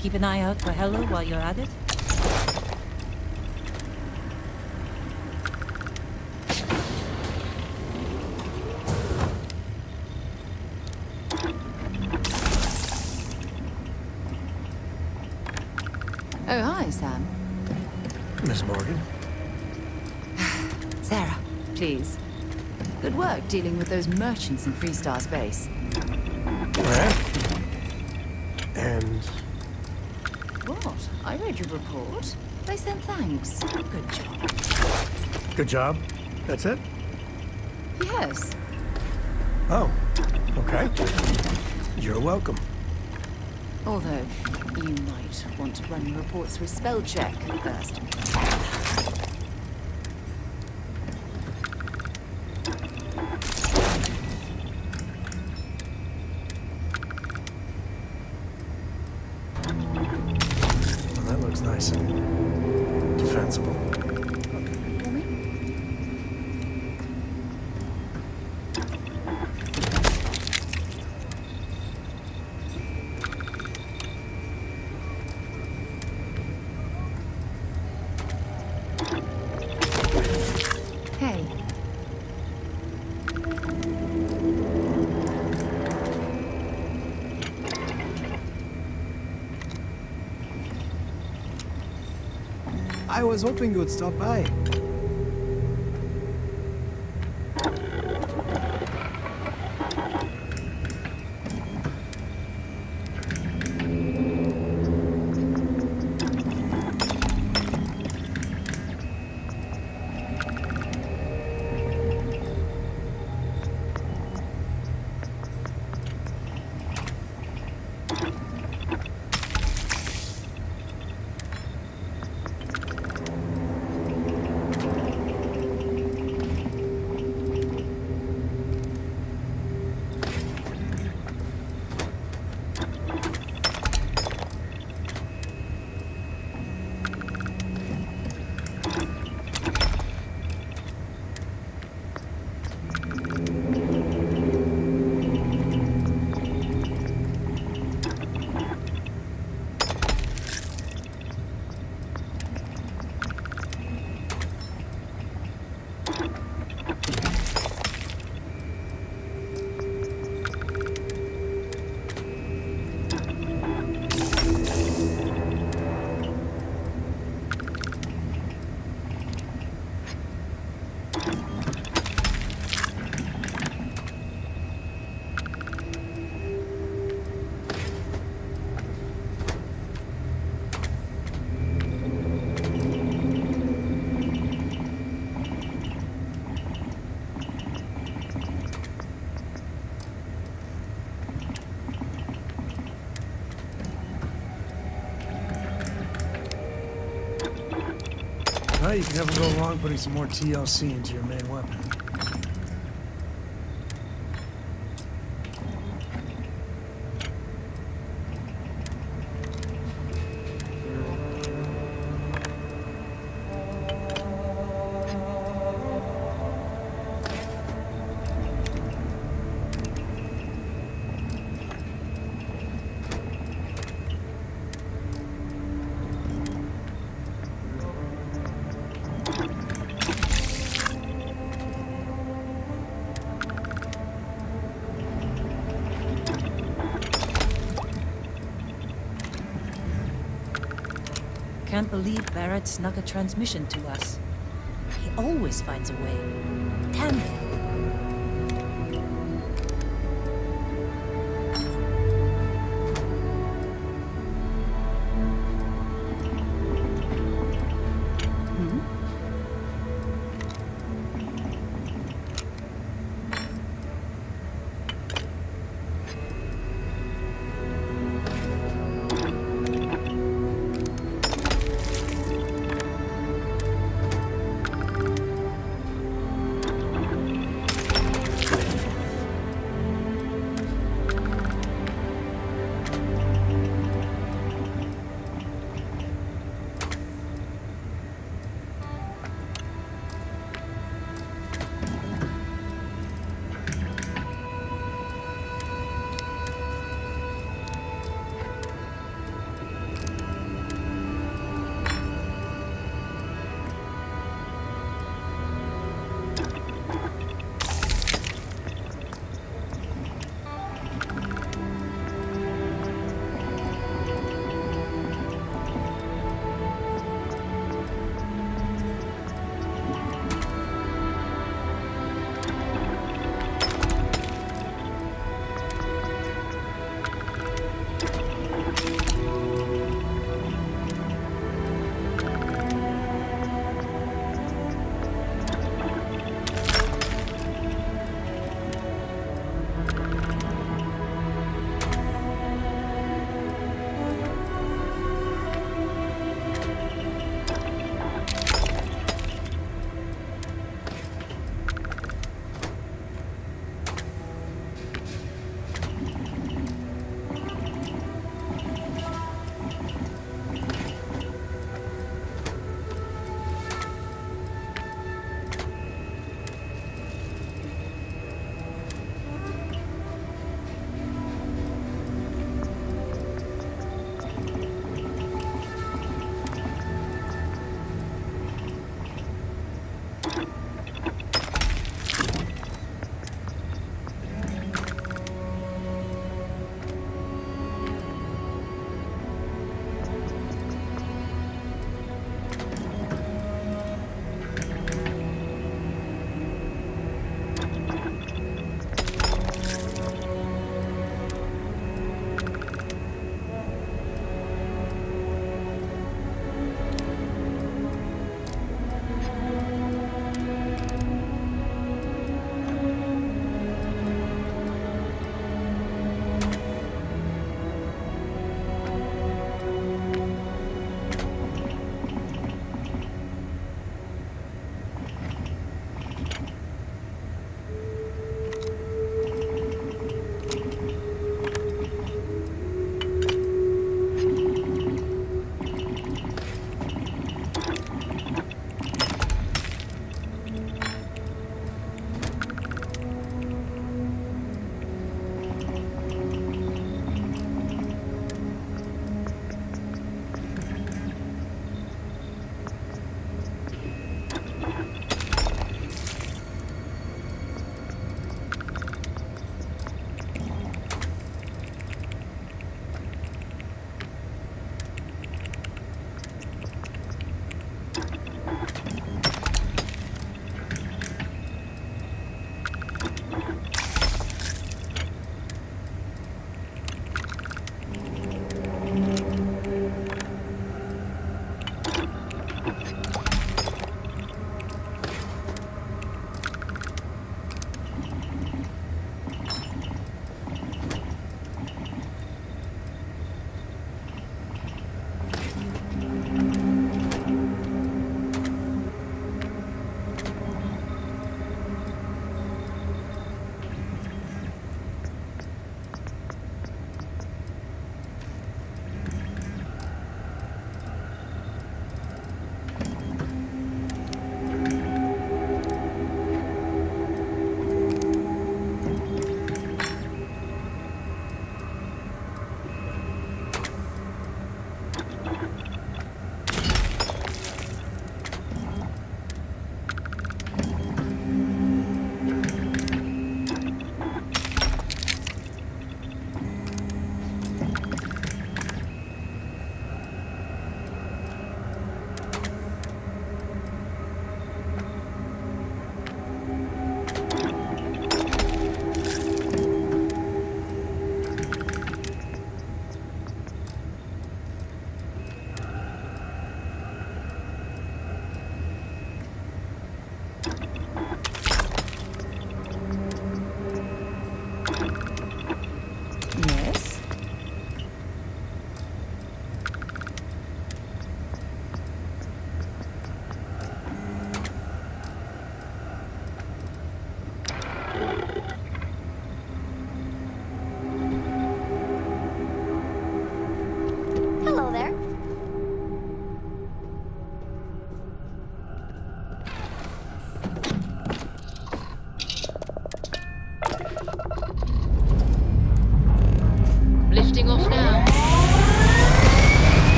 Keep an eye out for Heller while you're at it. Oh, hi, Sam. Miss Morgan? Sarah, please. Good work dealing with those merchants in Freestar Space. Where? And... What? I read your report. They sent thanks. Good job. Good job? That's it? Yes. Oh, okay. You're welcome. Although, you might want to run your report through spell check first. Well, that looks nice and defensible. Hey. I was hoping you would stop by. Well, you can never go wrong putting some more TLC into your main weapon. Can't believe Barrett snuck a transmission to us. He always finds a way. Damn him.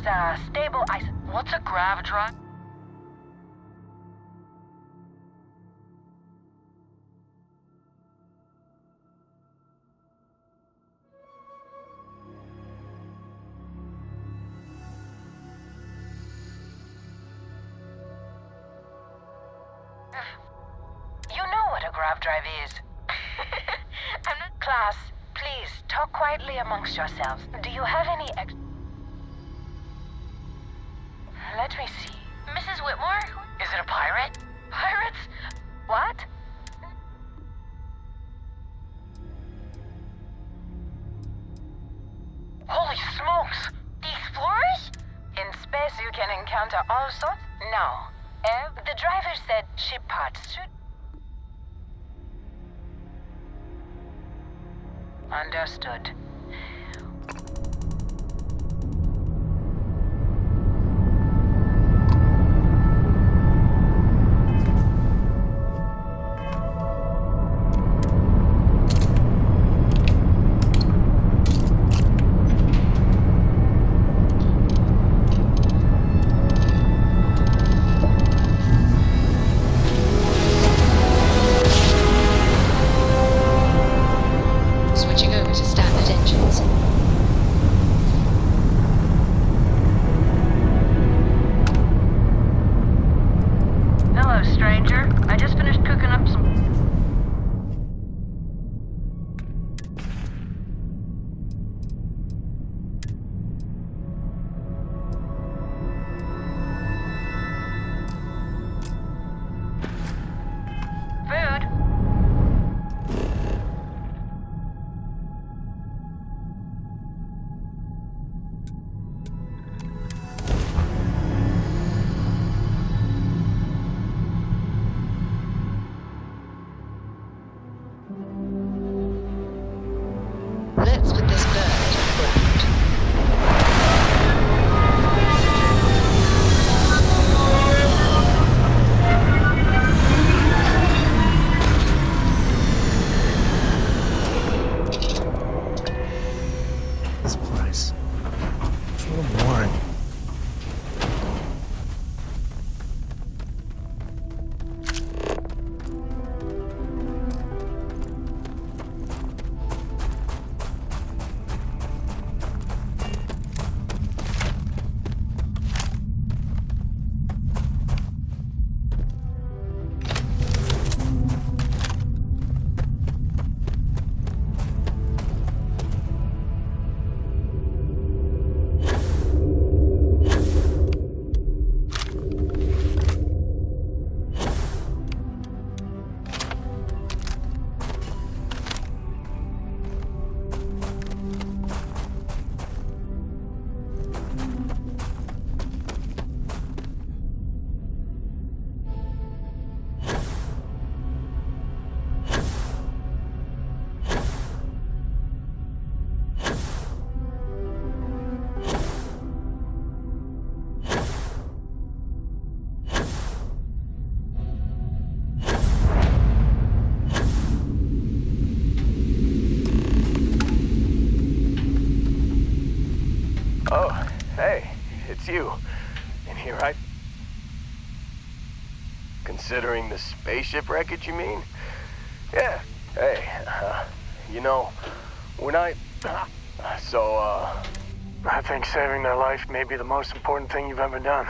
is a stable ice. What's a grav drive? You know what a grav drive is. I'm not. Class, please talk quietly amongst yourselves. Do you have any Let me see. Mrs. Whitmore? Is it a pirate? Pirates? What? Holy smokes! The explorers? In space you can encounter all sorts? No. The driver said ship parts should... Understood. Switching over to standard engines. Hello, stranger. I just finished cooking up some... food. Let's put this bird on the ground. This place. It's a little boring. Oh, hey, it's you. And here I... Considering the spaceship wreckage, you mean? Yeah, hey, you know, when I... I think saving their life may be the most important thing you've ever done.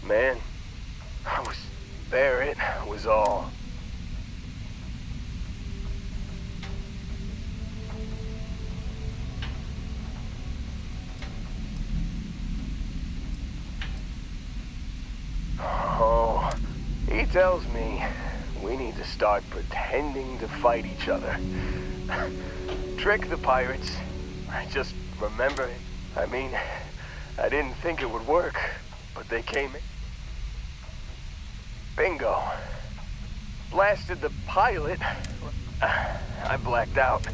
Man, I was there, it was all. Oh, he tells me we need to start pretending to fight each other. Trick the pirates. I just remember it. I mean, I didn't think it would work, but they came in. Bingo. Blasted the pilot. I blacked out.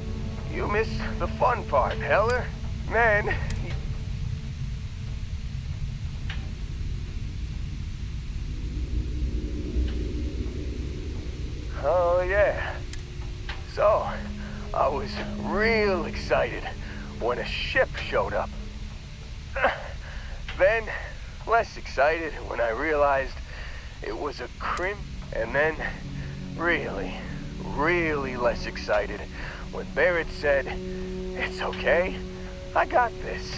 You missed the fun part, Heller. Man, oh, yeah. So, I was real excited when a ship showed up. Then, less excited when I realized it was a crim, and then really, really less excited when Barrett said, "It's okay, I got this."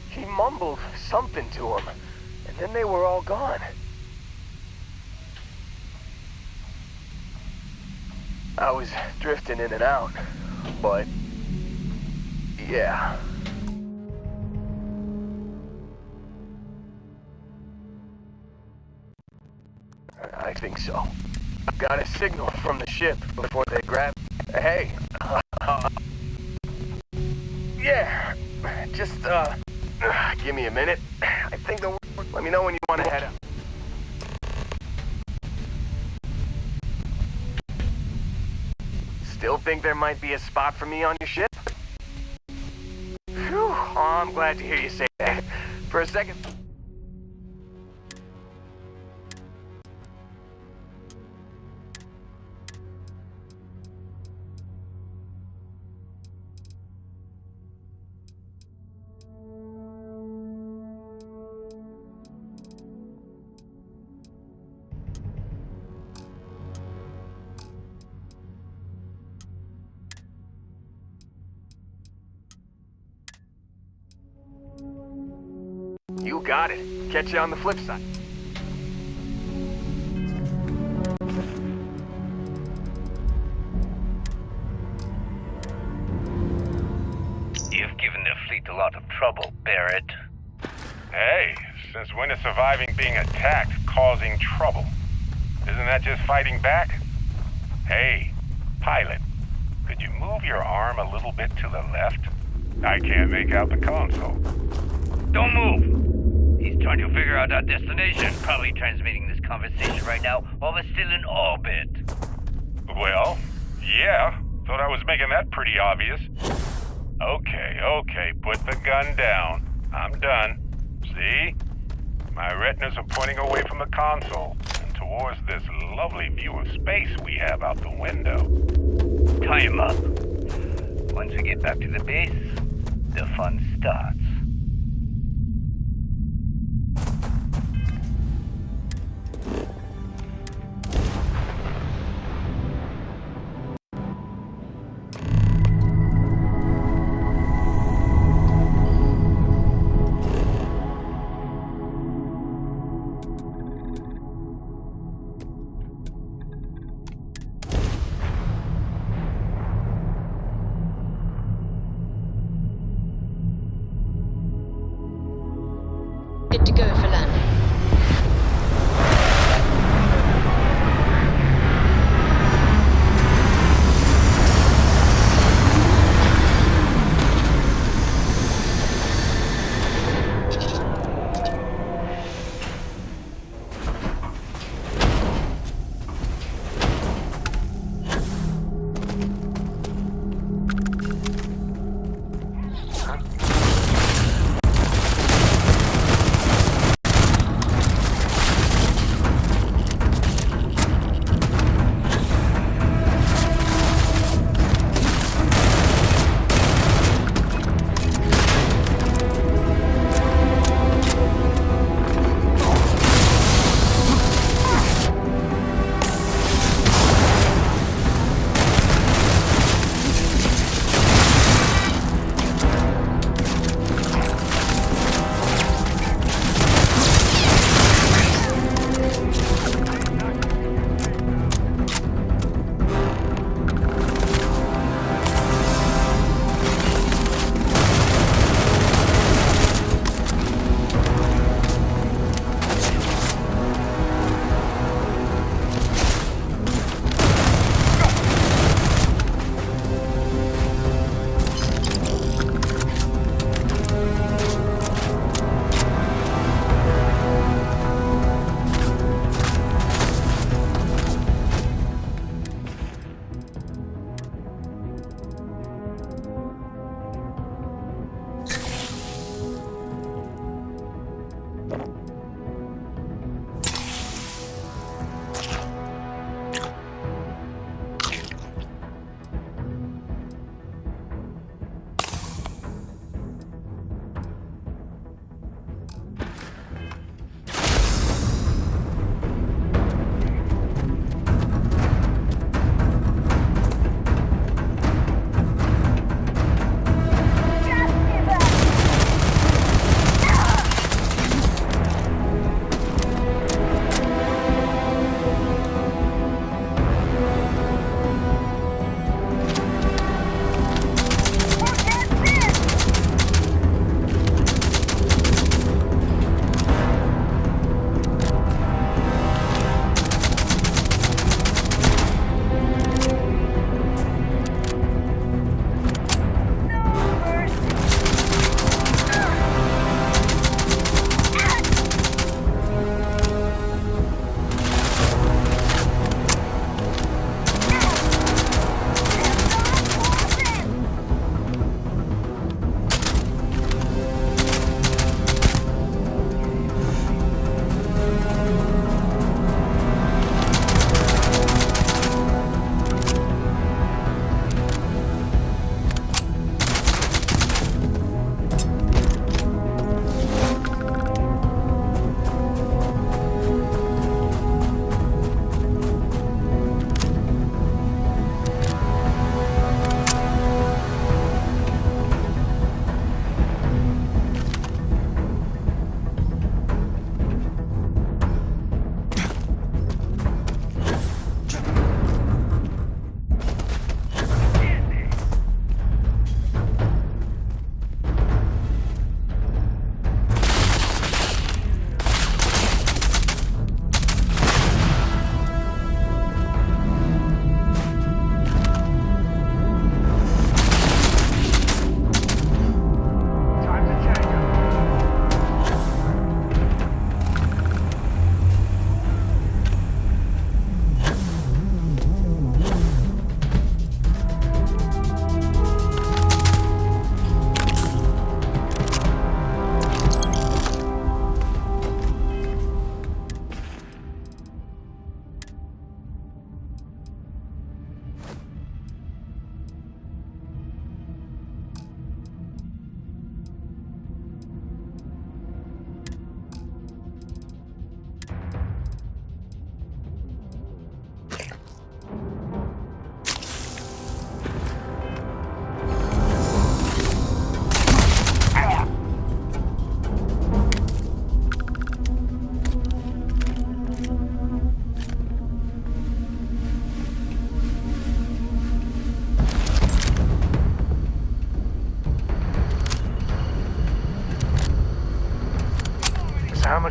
He mumbled something to him, and then they were all gone. I was drifting in and out, but yeah. I think so. Got a signal from the ship before they grabbed. Hey, yeah, just give me a minute. I think they'll. Let me know when you want to head up. Still think there might be a spot for me on your ship? Phew, oh, I'm glad to hear you say that. For a second. You got it. Catch you on the flip side. You've given the fleet a lot of trouble, Barrett. Hey, since when is surviving being attacked causing trouble? Isn't that just fighting back? Hey, pilot, could you move your arm a little bit to the left? I can't make out the console. Don't move! He's trying to figure out our destination, probably transmitting this conversation right now while we're still in orbit. Well, yeah, thought I was making that pretty obvious. Okay, put the gun down. I'm done. See? My retinas are pointing away from the console and towards this lovely view of space we have out the window. Time up. Once we get back to the base, the fun starts. Good to go for landing.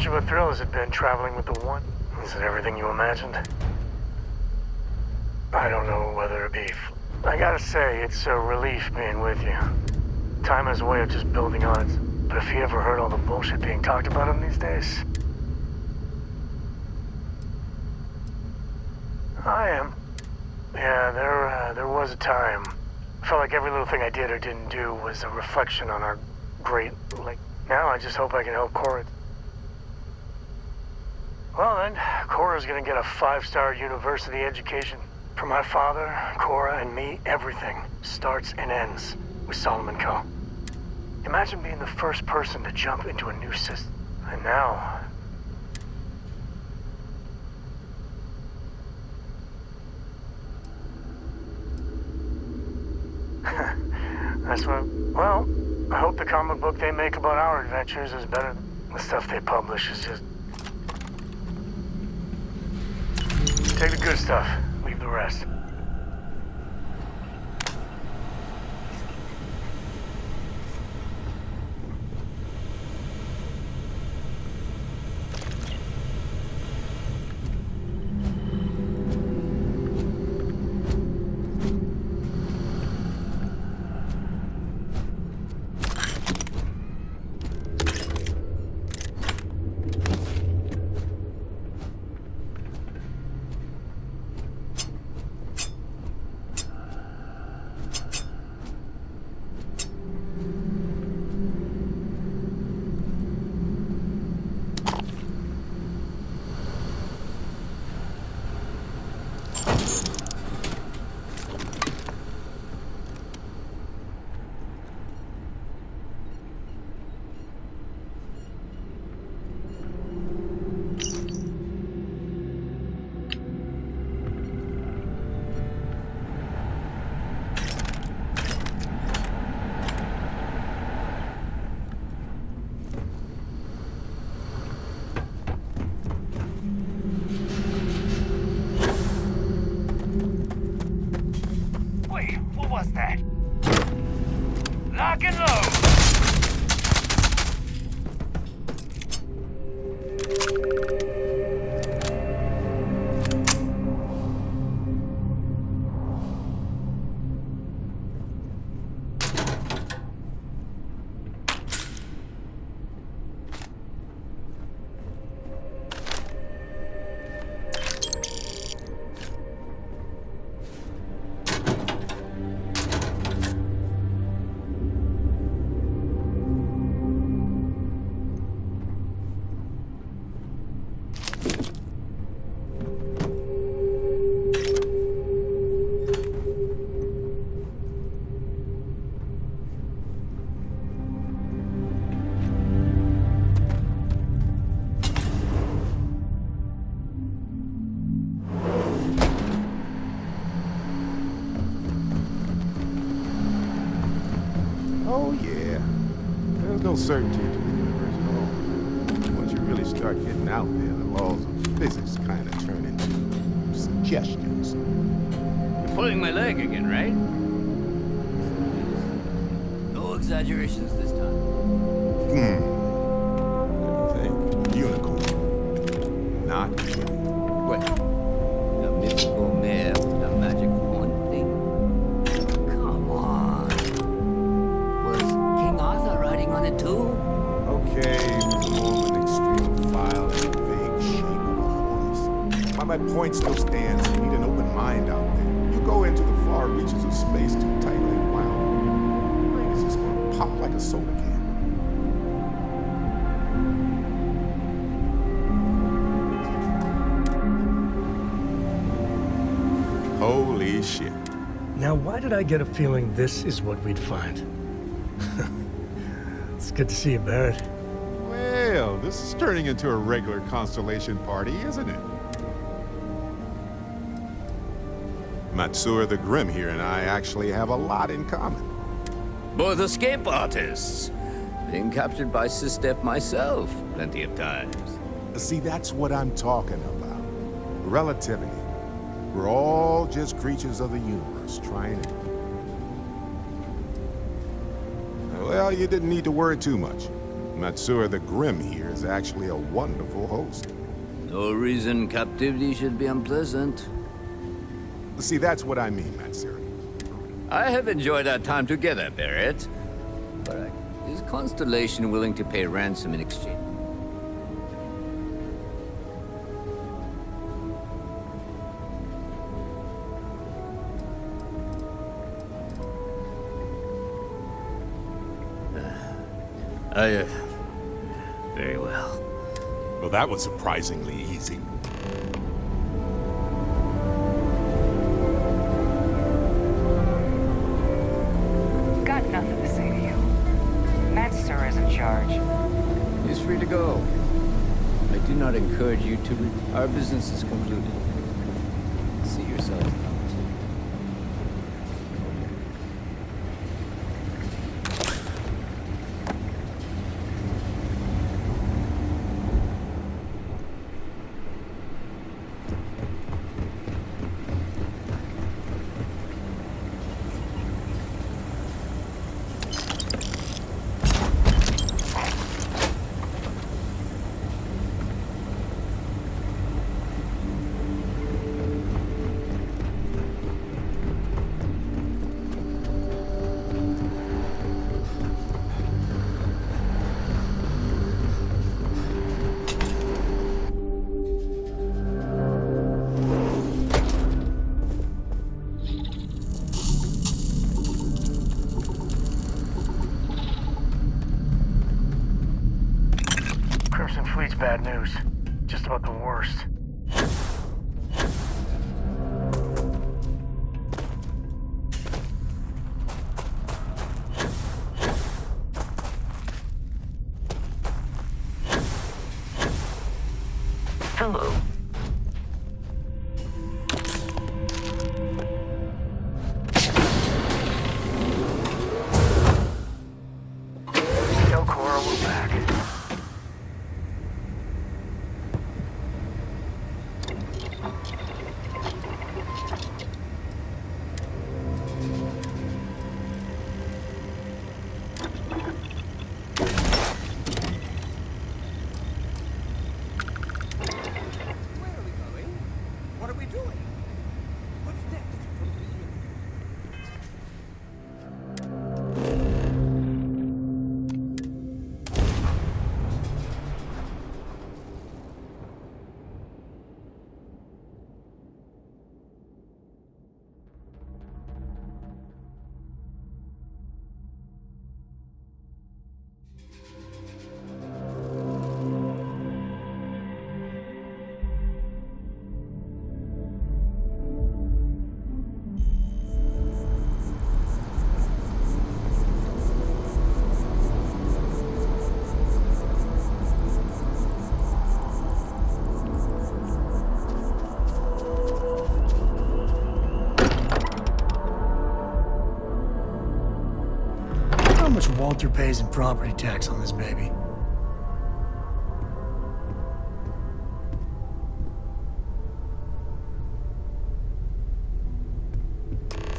much of a thrill has it been traveling with the One? Is it everything you imagined? I don't know whether it be... I gotta say, it's a relief being with you. Time has a way of just building on it. But if you ever heard all the bullshit being talked about him these days... I am. Yeah, there was a time. I felt like every little thing I did or didn't do was a reflection on our great, now I just hope I can help Cora. Well then, Cora's gonna get a 5-star university education. For my father, Cora, and me, everything starts and ends with Solomon Co. Imagine being the first person to jump into a new system. And now... That's what... Well, I hope the comic book they make about our adventures is better than the stuff they publish is just... Take the good stuff, leave the rest. was that? Lock and load! Oh, yeah. There's no certainty to the universe at all. Once you really start getting out there, the laws of physics kind of turn into suggestions. You're pulling my leg again, right? No exaggerations this time. Let me think. Unicorn. Not What? The mythical mare with the magic wand thing? Come on. Was King Arthur riding on it too? Okay, it was more of an extreme file and a vague shape of a horse. But my point still stands. You need an open mind out there. You go into the far reaches of space too tightly wound, your brain is just going to pop like a soda can. Holy shit. Now, why did I get a feeling this is what we'd find? It's good to see you, Barrett. Well, this is turning into a regular Constellation party, isn't it? Matsur the Grim here and I actually have a lot in common. Both escape artists. Being captured by Sistef myself plenty of times. See, that's what I'm talking about. Relativity. We're all just creatures of the universe, trying to... Well, you didn't need to worry too much. Matsura the Grim here is actually a wonderful host. No reason captivity should be unpleasant. See, that's what I mean, Matsura. I have enjoyed our time together, Barrett. But is Constellation willing to pay ransom in exchange? Very well. Well, that was surprisingly easy. Got nothing to say to you. Matsura's in charge. He's free to go. I do not encourage you to. Our business is concluded. See yourselves out. Fleet's bad news. Just about the worst. Hello. Tell Cora we're back. What are we doing? What's next from How much Walter pays in property tax on this baby?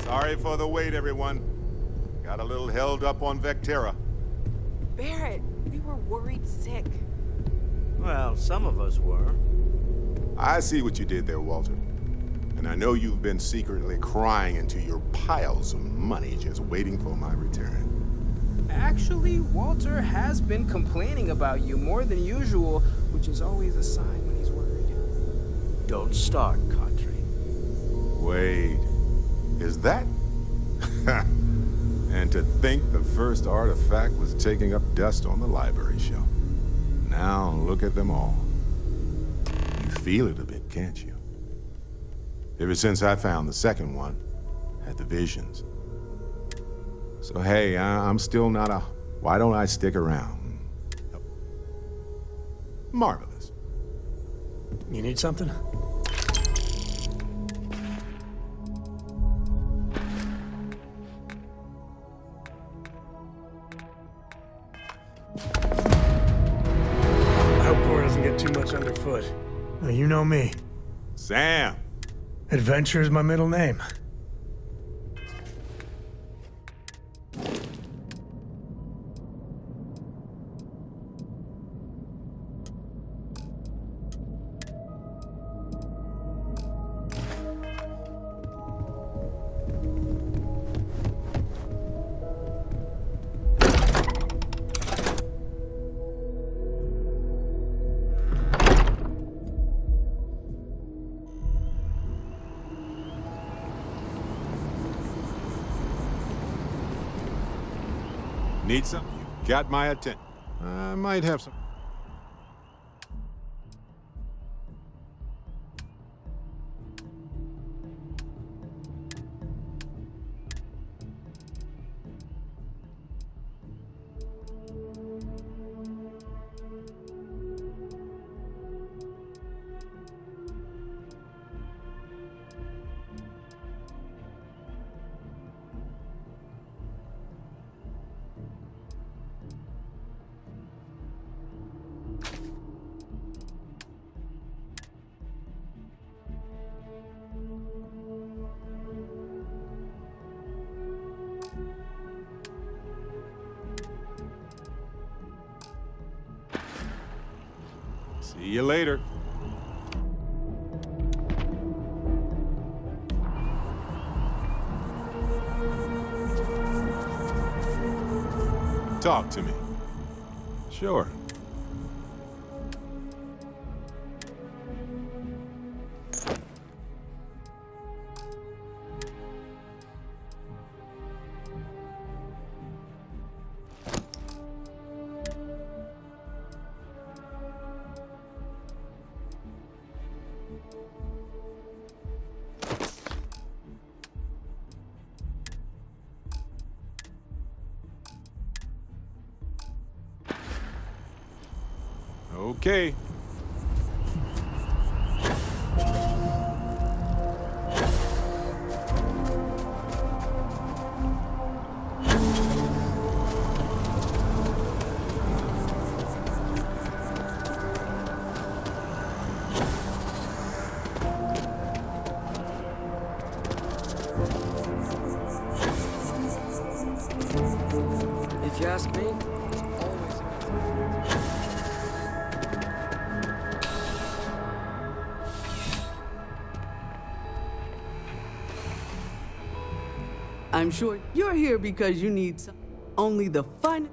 Sorry for the wait, everyone. Got a little held up on Vectera. Barrett, we were worried sick. Well, some of us were. I see what you did there, Walter. And I know you've been secretly crying into your piles of money just waiting for my return. Actually, Walter has been complaining about you more than usual, which is always a sign when he's worried. Don't start, Country. Wait, is that? And to think the first artifact was taking up dust on the library shelf. Now look at them all. You feel it a bit, can't you? Ever since I found the second one, had the visions. So hey, I'm still not a... Why don't I stick around? Marvelous. You need something? I hope Cora doesn't get too much underfoot. You know me. Sam! Adventure is my middle name. Need some? You got my attention. I might have some. See you later. Talk to me. Sure. Okay. If you ask me, I'm sure you're here because you need only the fun.